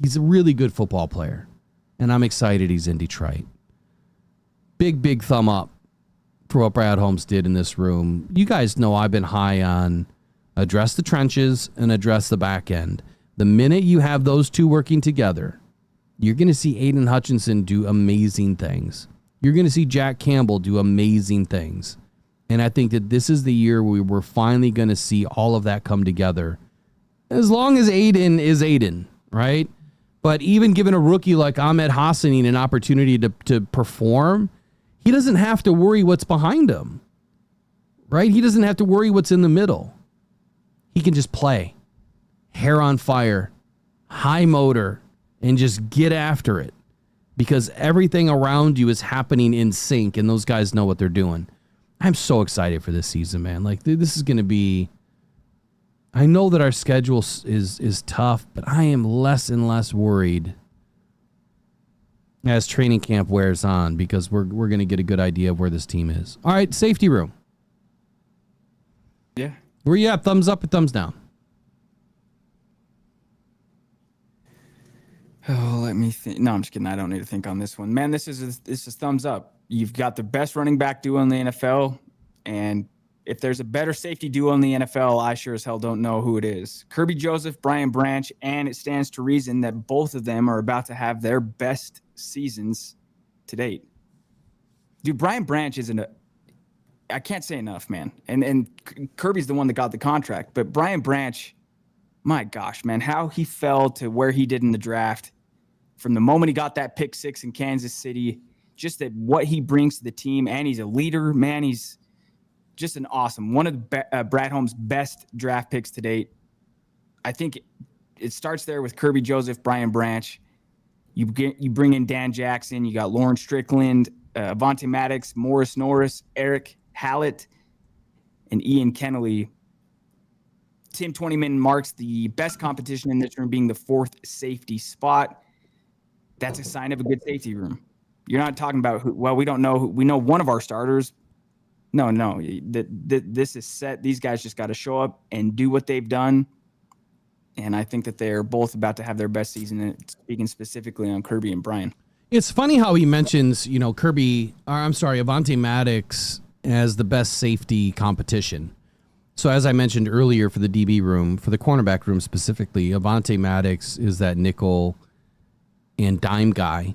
He's a really good football player. And I'm excited he's in Detroit. Big thumb up for what Brad Holmes did in this room. You guys know I've been high on address the trenches and address the back end. The minute you have those two working together, you're going to see Aiden Hutchinson do amazing things. You're going to see Jack Campbell do amazing things. And I think that this is the year where we're finally going to see all of that come together. As long as Aiden is Aiden, right? But even given a rookie like Ahmed Hassani an opportunity to perform, he doesn't have to worry what's behind him, right? He doesn't have to worry what's in the middle. He can just play. Hair on fire, high motor, and just get after it. Because everything around you is happening in sync, and those guys know what they're doing. I'm so excited for this season, man. Like, this is going to be... I know that our schedule is tough, but I am less and less worried as training camp wears on because we're going to get a good idea of where this team is. All right, safety room. Yeah. Where you at? Thumbs up or thumbs down? Oh, let me think. No, I'm just kidding. I don't need to think on this one. Man, this is thumbs up. You've got the best running back duo in the NFL, and if there's a better safety duo in the NFL, I sure as hell don't know who it is. Kirby Joseph, Brian Branch, and it stands to reason that both of them are about to have their best seasons to date. Dude, Brian Branch I can't say enough, man. And Kirby's the one that got the contract, but Brian Branch, my gosh, man, how he fell to where he did in the draft from the moment he got that pick 6 in Kansas City, just that what he brings to the team, and he's a leader, man. He's just an awesome, one of the Brad Holmes' best draft picks to date. I think it starts there with Kirby Joseph, Brian Branch. You bring in Dan Jackson. You got Lauren Strickland, Avonte Maddox, Morris Norris, Eric Hallett, and Ian Kennelly. Tim Twentyman marks the best competition in this room, being the 4th safety spot. That's a sign of a good safety room. You're not talking about we don't know. We know one of our starters. No. This is set. These guys just got to show up and do what they've done. And I think that they're both about to have their best season, speaking specifically on Kirby and Brian. It's funny how he mentions, Avonte Maddox as the best safety competition. So as I mentioned earlier for the DB room, for the cornerback room specifically, Avonte Maddox is that nickel and dime guy,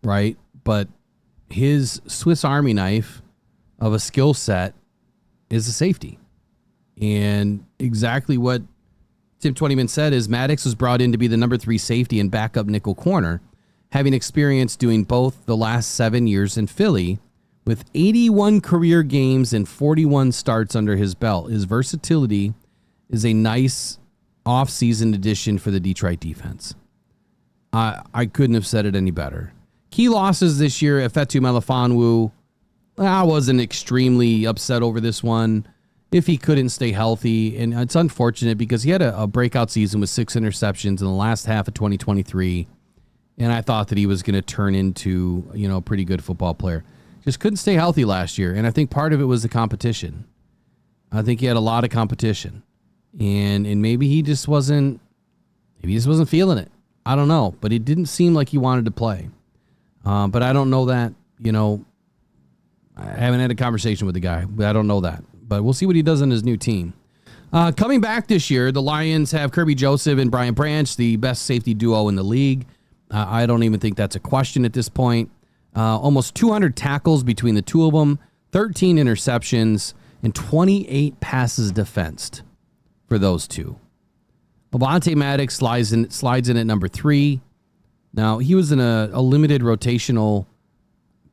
right? But his Swiss Army knife of a skill set is a safety. And exactly what Tim Twentyman said is Maddox was brought in to be the number 3 safety and backup nickel corner, having experience doing both the last 7 years in Philly with 81 career games and 41 starts under his belt. His versatility is a nice off-season addition for the Detroit defense. I couldn't have said it any better. Key losses this year, Efetu Melifonwu. I wasn't extremely upset over this one if he couldn't stay healthy. And it's unfortunate because he had a breakout season with 6 interceptions in the last half of 2023. And I thought that he was going to turn into, a pretty good football player. Just couldn't stay healthy last year. And I think part of it was the competition. I think he had a lot of competition. And maybe he just wasn't feeling it. I don't know. But it didn't seem like he wanted to play. But I don't know that, I haven't had a conversation with the guy, but I don't know that. But we'll see what he does on his new team. Coming back this year, the Lions have Kirby Joseph and Brian Branch, the best safety duo in the league. I don't even think that's a question at this point. Almost 200 tackles between the two of them, 13 interceptions, and 28 passes defensed for those two. Avonte Maddox slides in at number 3. Now, he was in a limited rotational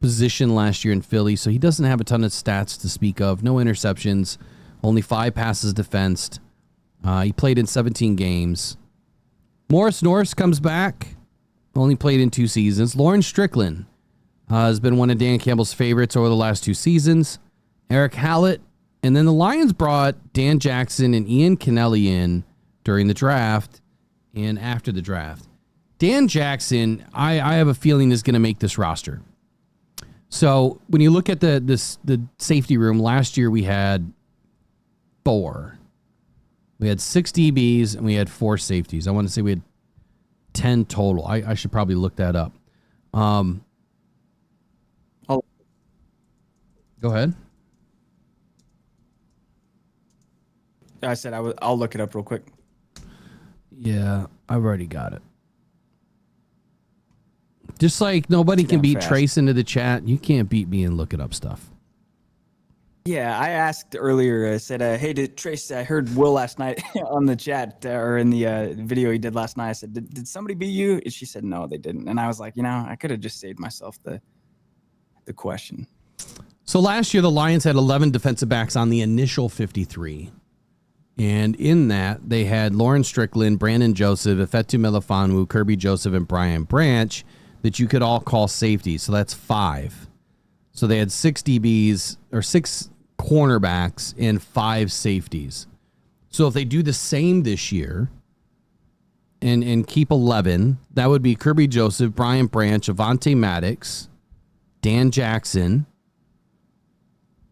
position last year in Philly, so he doesn't have a ton of stats to speak of. No interceptions, only 5 passes defensed. He played in 17 games. Morris Norris comes back, only played in 2 seasons. Lauren Strickland has been one of Dan Campbell's favorites over the last 2 seasons. Eric Hallett, and then the Lions brought Dan Jackson and Ian Kennelly in during the draft and after the draft. Dan Jackson, I have a feeling is going to make this roster. So when you look at the safety room, last year we had 4. We had 6 DBs and we had 4 safeties. I want to say we had 10 total. I should probably look that up. Go ahead. I said I'll look it up real quick. Yeah, I've already got it. Just like nobody can beat Trace into the chat, you can't beat me in looking up stuff. Yeah, I asked earlier, I said, hey, Trace, I heard Will last night on the chat or in the video he did last night. I said, did somebody beat you? And she said, no, they didn't. And I was like, I could have just saved myself the question. So last year, the Lions had 11 defensive backs on the initial 53. And in that, they had Lauren Strickland, Brandon Joseph, Efetu Melifonwu, Kirby Joseph, and Brian Branch that you could all call safety. So that's 5. So they had 6 DBs or 6 cornerbacks and 5 safeties. So if they do the same this year and keep 11, that would be Kirby Joseph, Brian Branch, Avonte Maddox, Dan Jackson,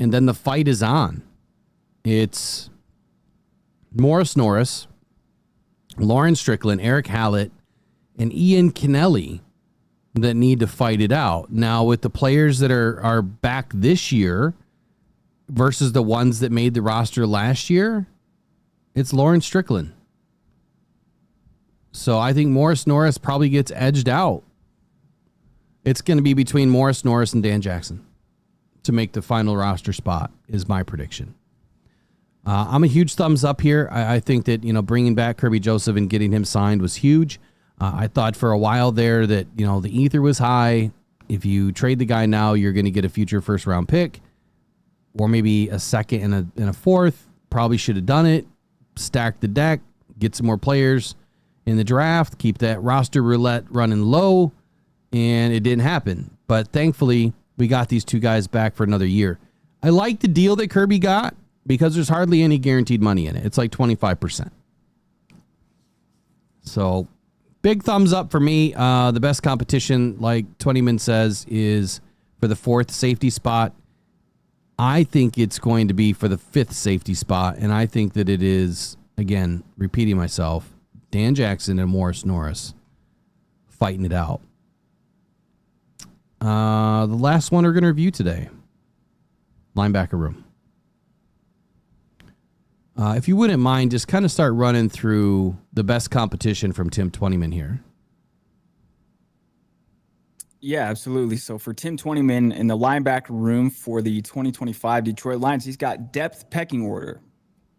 and then the fight is on. It's Morris Norris, Lauren Strickland, Eric Hallett, and Ian Kennelly that need to fight it out. Now, with the players that are back this year versus the ones that made the roster last year, it's Lauren Strickland. So I think Morris Norris probably gets edged out. It's going to be between Morris Norris and Dan Jackson to make the final roster spot, is my prediction. I'm a huge thumbs up here. I think that, bringing back Kirby Joseph and getting him signed was huge. I thought for a while there that, the ether was high. If you trade the guy now, you're going to get a future first round pick or maybe a second and a fourth. Probably should have done it. Stack the deck, get some more players in the draft, keep that roster roulette running low, and it didn't happen. But thankfully, we got these two guys back for another year. I like the deal that Kirby got because there's hardly any guaranteed money in it. It's like 25%. So big thumbs up for me. The best competition, like Twentyman says, is for the 4th safety spot. I think it's going to be for the 5th safety spot, and I think that it is, again, repeating myself, Dan Jackson and Morris Norris fighting it out. The last one we're going to review today, linebacker room. If you wouldn't mind, just kind of start running through the best competition from Tim Twentyman here. Yeah, absolutely. So for Tim Twentyman in the linebacker room for the 2025 Detroit Lions, he's got depth pecking order.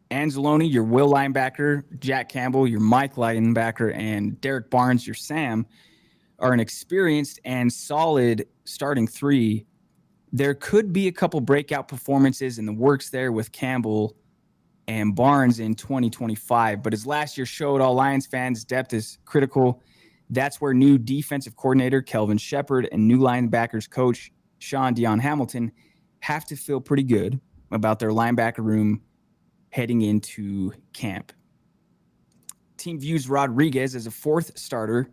Anzalone, your Will linebacker, Jack Campbell, your Mike linebacker, and Derek Barnes, your Sam, are an experienced and solid starting 3. There could be a couple breakout performances in the works there with Campbell and Barnes in 2025. But as last year showed all Lions fans, depth is critical. That's where new defensive coordinator Kelvin Shepard and new linebackers coach Sean Dion Hamilton have to feel pretty good about their linebacker room heading into camp. Team views Rodriguez as a 4th starter.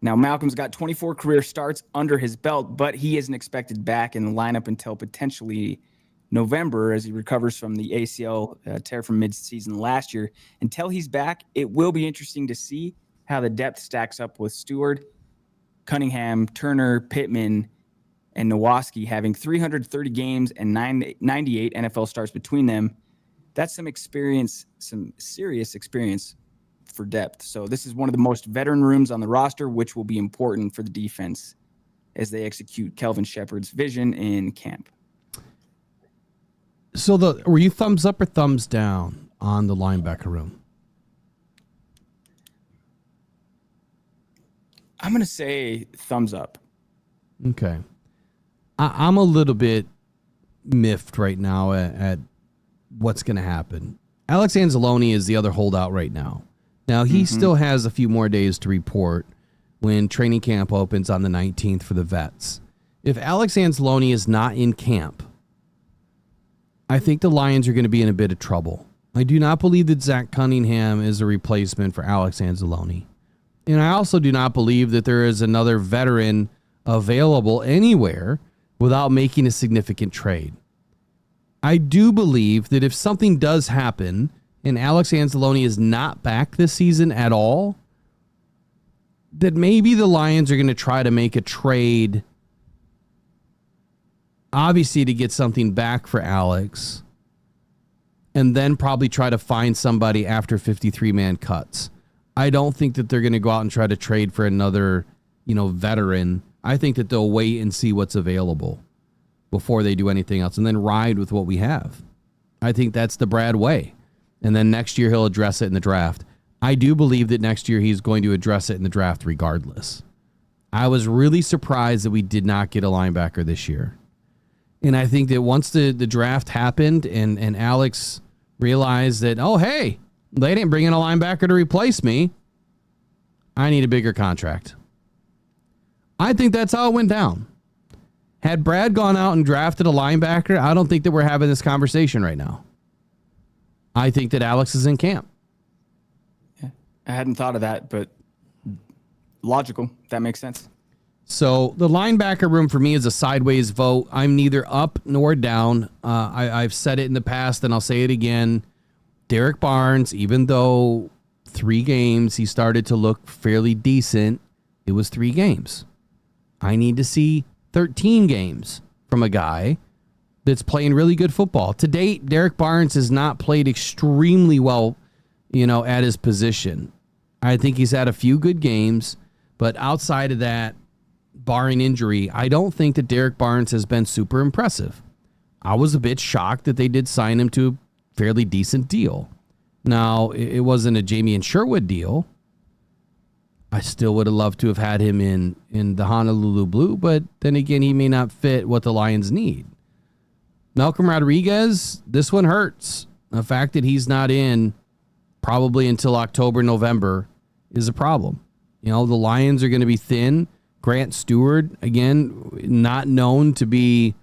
Now, Malcolm's got 24 career starts under his belt, but he isn't expected back in the lineup until potentially November as he recovers from the ACL tear from mid-season last year. Until he's back, it will be interesting to see how the depth stacks up with Stewart, Cunningham, Turner, Pittman, and Nowoski having 330 games and 98 NFL starts between them. That's some experience, some serious experience for depth. So this is one of the most veteran rooms on the roster, which will be important for the defense as they execute Kelvin Shepard's vision in camp. So were you thumbs up or thumbs down on the linebacker room? I'm going to say thumbs up. Okay. I'm a little bit miffed right now at what's going to happen. Alex Anzalone is the other holdout right now. Now, he still has a few more days to report when training camp opens on the 19th for the vets. If Alex Anzalone is not in camp, I think the Lions are going to be in a bit of trouble. I do not believe that Zach Cunningham is a replacement for Alex Anzalone. And I also do not believe that there is another veteran available anywhere without making a significant trade. I do believe that if something does happen and Alex Anzalone is not back this season at all, that maybe the Lions are going to try to make a trade, obviously to get something back for Alex, and then probably try to find somebody after 53-man cuts. I don't think that they're going to go out and try to trade for another, veteran. I think that they'll wait and see what's available before they do anything else and then ride with what we have. I think that's the Brad way. And then next year he'll address it in the draft. I do believe that next year he's going to address it in the draft regardless. I was really surprised that we did not get a linebacker this year. And I think that once the draft happened and Alex realized that, oh, hey, they didn't bring in a linebacker to replace me, I need a bigger contract. I think that's how it went down. Had Brad gone out and drafted a linebacker, I don't think that we're having this conversation right now. I think that Alex is in camp. Yeah, I hadn't thought of that, but logical. That makes sense. So the linebacker room for me is a sideways vote. I'm neither up nor down. I've said it in the past and I'll say it again. Derek Barnes, even though 3 games, he started to look fairly decent. It was 3 games. I need to see 13 games from a guy that's playing really good football. To date, Derek Barnes has not played extremely well, at his position. I think he's had a few good games, but outside of that, barring injury, I don't think that Derek Barnes has been super impressive. I was a bit shocked that they did sign him to a fairly decent deal. Now, it wasn't a Jamie and Sherwood deal. I still would have loved to have had him in the Honolulu Blue, but then again, he may not fit what the Lions need. Malcolm Rodriguez, this one hurts. The fact that he's not in probably until October, November is a problem. The Lions are going to be thin. Grant Stewart, again, not known to be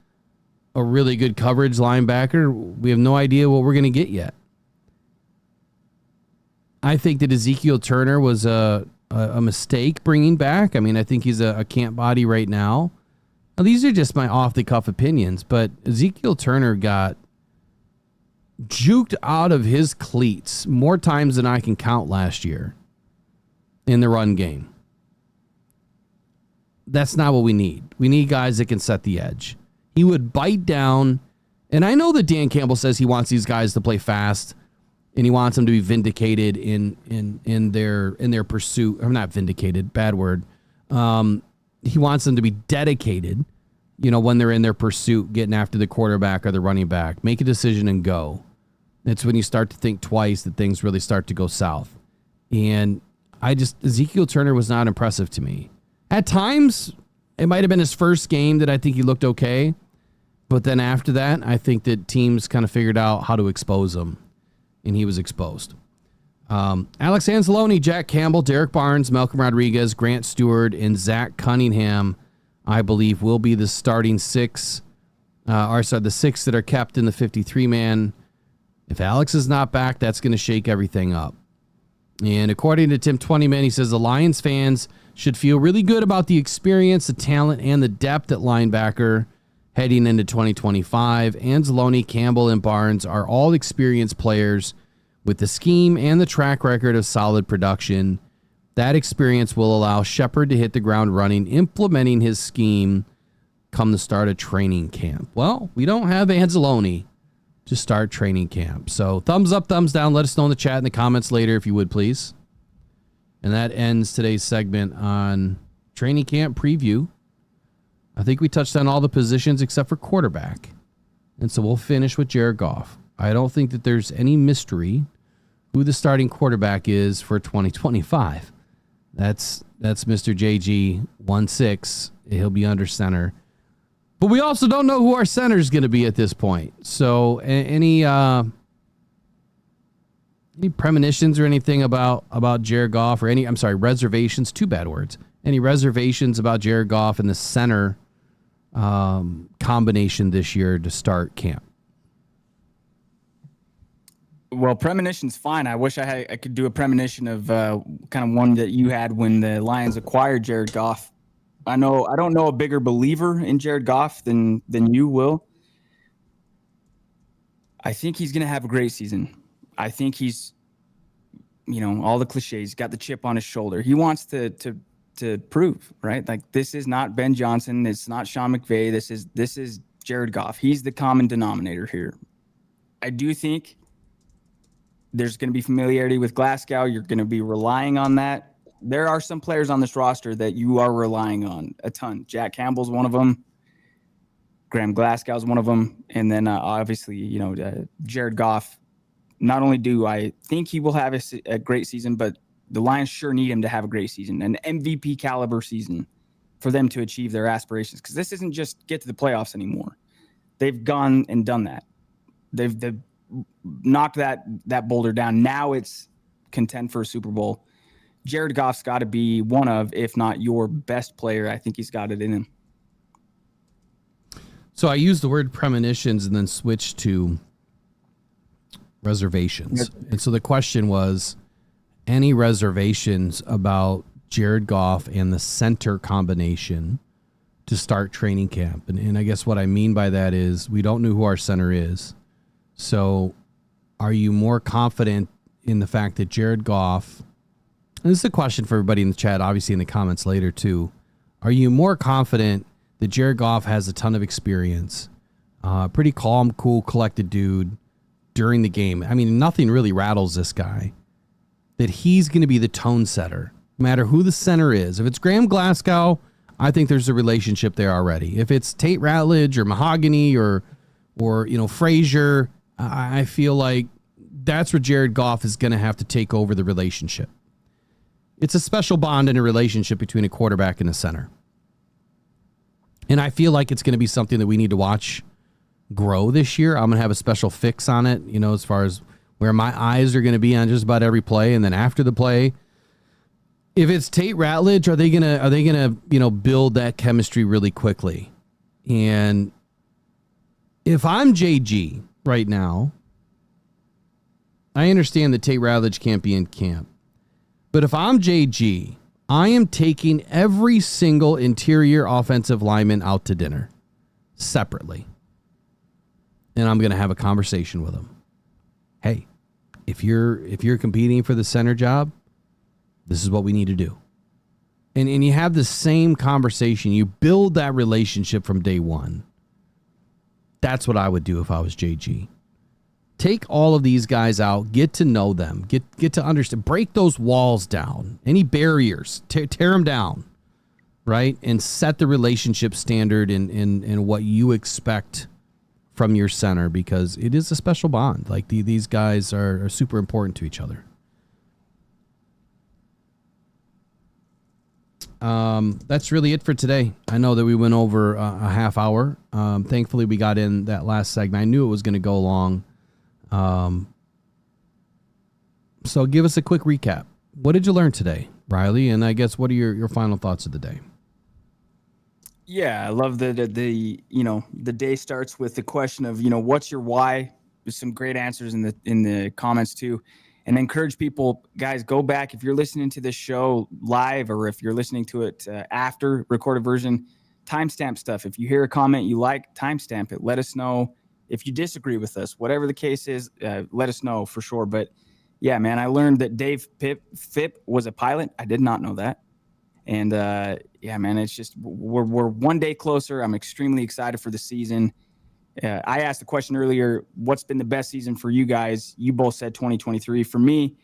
a really good coverage linebacker. We have no idea what we're going to get yet. I think that Ezekiel Turner was a mistake bringing back. I mean, I think he's a camp body right now. Now, these are just my off-the-cuff opinions, but Ezekiel Turner got juked out of his cleats more times than I can count last year in the run game. That's not what we need. We need guys that can set the edge. He would bite down, and I know that Dan Campbell says he wants these guys to play fast, and he wants them to be vindicated in their pursuit. Or not vindicated, bad word. He wants them to be dedicated, when they're in their pursuit, getting after the quarterback or the running back. Make a decision and go. It's when you start to think twice that things really start to go south. And Ezekiel Turner was not impressive to me. At times, it might have been his first game that I think he looked okay. But then after that, I think that teams kind of figured out how to expose him. And he was exposed. Alex Anzalone, Jack Campbell, Derek Barnes, Malcolm Rodriguez, Grant Stewart, and Zach Cunningham, I believe, will be the starting 6. The 6 that are kept in the 53-man. If Alex is not back, that's going to shake everything up. And according to Tim 20Man, he says the Lions fans should feel really good about the experience, the talent, and the depth at linebacker heading into 2025. Anzalone, Campbell, and Barnes are all experienced players with the scheme and the track record of solid production. That experience will allow Shepard to hit the ground running, implementing his scheme come the start of training camp. Well, we don't have Anzalone to start training camp. So thumbs up, thumbs down. Let us know in the chat in the comments later if you would, please. And that ends today's segment on training camp preview. I think we touched on all the positions except for quarterback. And so we'll finish with Jared Goff. I don't think that there's any mystery who the starting quarterback is for 2025. That's Mr. JG16. He'll be under center. But we also don't know who our center is going to be at this point. So any premonitions or anything about Jared Goff or reservations, 2 bad words. Any reservations about Jared Goff and the center combination this year to start camp? Well, premonition's fine. I wish I could do a premonition of kind of one that you had when the Lions acquired Jared Goff. I don't know a bigger believer in Jared Goff than you will. I think he's going to have a great season. I think he's, all the cliches, got the chip on his shoulder. He wants to prove, right? Like, this is not Ben Johnson. It's not Sean McVay. This is Jared Goff. He's the common denominator here. I do think there's going to be familiarity with Glasgow. You're going to be relying on that. There are some players on this roster that you are relying on a ton. Jack Campbell's one of them. Graham Glasgow's one of them. And then obviously, Jared Goff. Not only do I think he will have a great season, but the Lions sure need him to have a great season, an MVP caliber season for them to achieve their aspirations. Because this isn't just get to the playoffs anymore. They've gone and done that. They've knocked that boulder down. Now it's contend for a Super Bowl. Jared Goff's got to be one of, if not your best player. I think he's got it in him. So I used the word premonitions and then switched to reservations. And so the question was, any reservations about Jared Goff and the center combination to start training camp? And I guess what I mean by that is we don't know who our center is. So are you more confident in the fact that Jared Goff, and this is a question for everybody in the chat, obviously in the comments later too. Are you more confident that Jared Goff has a ton of experience, pretty calm, cool, collected dude during the game? I mean, nothing really rattles this guy. That he's going to be the tone setter, no matter who the center is. If it's Graham Glasgow, I think there's a relationship there already. If it's Tate Ratledge or Mahogany or Frazier, I feel like that's where Jared Goff is going to have to take over the relationship. It's a special bond in a relationship between a quarterback and a center. And I feel like it's going to be something that we need to watch grow this year. I'm going to have a special fix on it, as far as where my eyes are going to be on just about every play. And then after the play, if it's Tate Ratledge, are they gonna build that chemistry really quickly? And if I'm JG right now, I understand that Tate Ratledge can't be in camp. But if I'm JG, I am taking every single interior offensive lineman out to dinner separately. And I'm going to have a conversation with them. Hey, if you're competing for the center job, this is what we need to do. And you have the same conversation. You build that relationship from day one. That's what I would do if I was JG. Take all of these guys out, get to know them, get to understand, break those walls down, any barriers, tear them down, right? And set the relationship standard in what you expect from your center, because it is a special bond. Like these guys are super important to each other. That's really it for today. I know that we went over a half hour. Thankfully, we got in that last segment. I knew it was going to go long. So give us a quick recap. What did you learn today, Riley? And I guess what are your final thoughts of the day? Yeah, I love the day starts with the question of, what's your why? There's some great answers in the comments too. And encourage people, guys, go back. If you're listening to this show live, or if you're listening to it after recorded version, timestamp stuff. If you hear a comment you like, timestamp it. Let us know. If you disagree with us, whatever the case is, let us know for sure. But yeah, man, I learned that Dave Fipp was a pilot. I did not know that. And yeah, man, it's just, we're one day closer. I'm extremely excited for the season. I asked the question earlier, what's been the best season for you guys? You both said 2023. For me,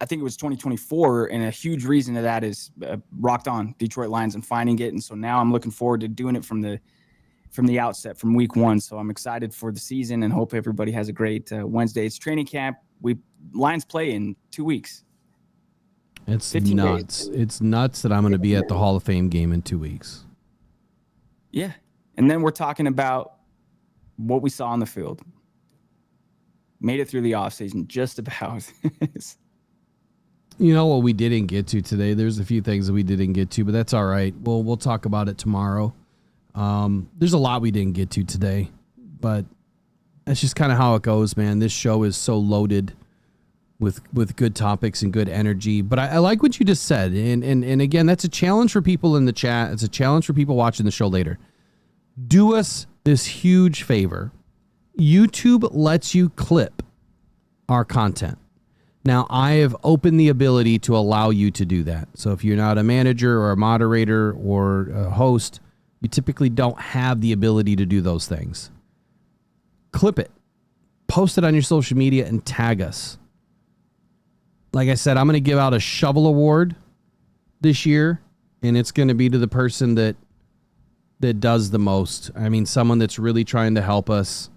I think it was 2024. And a huge reason of that is Rocked On Detroit Lions and finding it. And so now I'm looking forward to doing it from the outset, from week one. So I'm excited for the season and hope everybody has a great Wednesday. It's training camp. Lions play in 2 weeks. It's nuts. Days. It's nuts that I'm going to be at the Hall of Fame game in 2 weeks. Yeah. And then we're talking about what we saw on the field. Made it through the offseason just about. You know what we didn't get to today? There's a few things that we didn't get to, but that's all right. We'll talk about it tomorrow. There's a lot we didn't get to today, but that's just kind of how it goes, man. This show is so loaded with good topics and good energy. But I like what you just said. And again, that's a challenge for people in the chat. It's a challenge for people watching the show later. Do us this huge favor. YouTube lets you clip our content. Now, I have opened the ability to allow you to do that. So if you're not a manager or a moderator or a host, you typically don't have the ability to do those things. Clip it. Post it on your social media and tag us. Like I said, I'm going to give out a shovel award this year, and it's going to be to the person that does the most. I mean, someone that's really trying to help us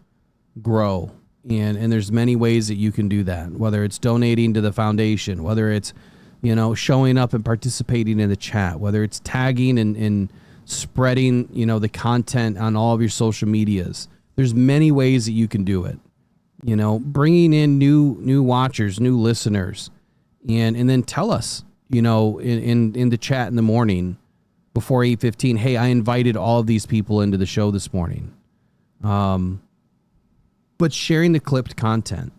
grow. And there's many ways that you can do that, whether it's donating to the foundation, whether it's, showing up and participating in the chat, whether it's tagging and spreading, the content on all of your social medias. There's many ways that you can do it. Bringing in new watchers, new listeners, and then tell us, in the chat in the morning before 8:15, hey, I invited all of these people into the show this morning. But sharing the clipped content.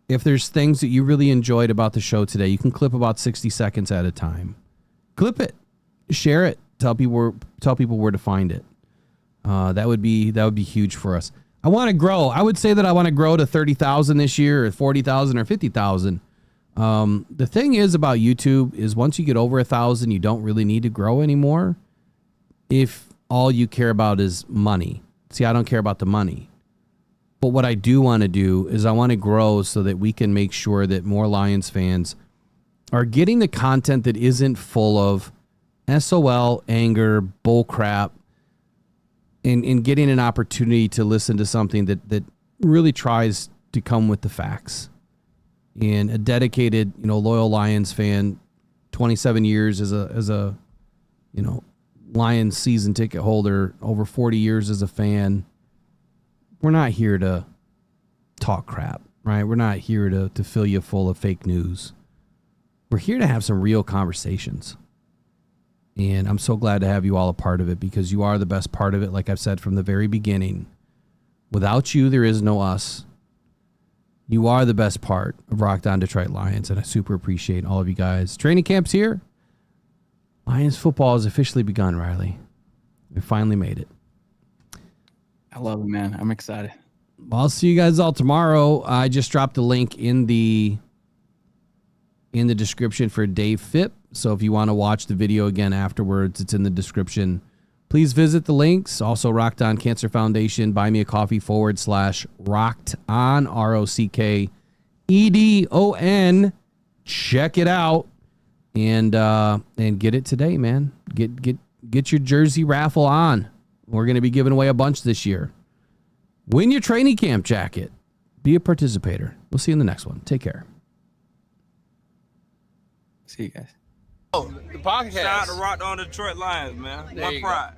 If there's things that you really enjoyed about the show today, you can clip about 60 seconds at a time. Clip it, share it, tell people where to find it. That would be huge for us. I want to grow. I would say that I want to grow to 30,000 this year, or 40,000 or 50,000. The thing is about YouTube is once you get over 1,000, you don't really need to grow anymore. If all you care about is money. See, I don't care about the money. But what I do want to do is I want to grow so that we can make sure that more Lions fans are getting the content that isn't full of SOL, anger, bullcrap, and getting an opportunity to listen to something that really tries to come with the facts. And a dedicated, loyal Lions fan, 27 years as a Lions season ticket holder, over 40 years as a fan. We're not here to talk crap, right? We're not here to fill you full of fake news. We're here to have some real conversations. And I'm so glad to have you all a part of it because you are the best part of it. Like I've said from the very beginning, without you, there is no us. You are the best part of Rockhound Detroit Lions, and I super appreciate all of you guys. Training camp's here. Lions football has officially begun, Riley. We finally made it. I love it, man. I'm excited. Well, I'll see you guys all tomorrow. I just dropped a link in the description for Dave Fipp. So if you want to watch the video again afterwards, it's in the description. Please visit the links. Also, Rocked On Cancer Foundation. Buy me a coffee /Rocked On, ROCKEDON. Check it out and get it today, man. Get your jersey raffle on. We're going to be giving away a bunch this year. Win your training camp jacket. Be a participator. We'll see you in the next one. Take care. See you guys. The podcast. Shout out to Rocked On Detroit Lions, man. One pride.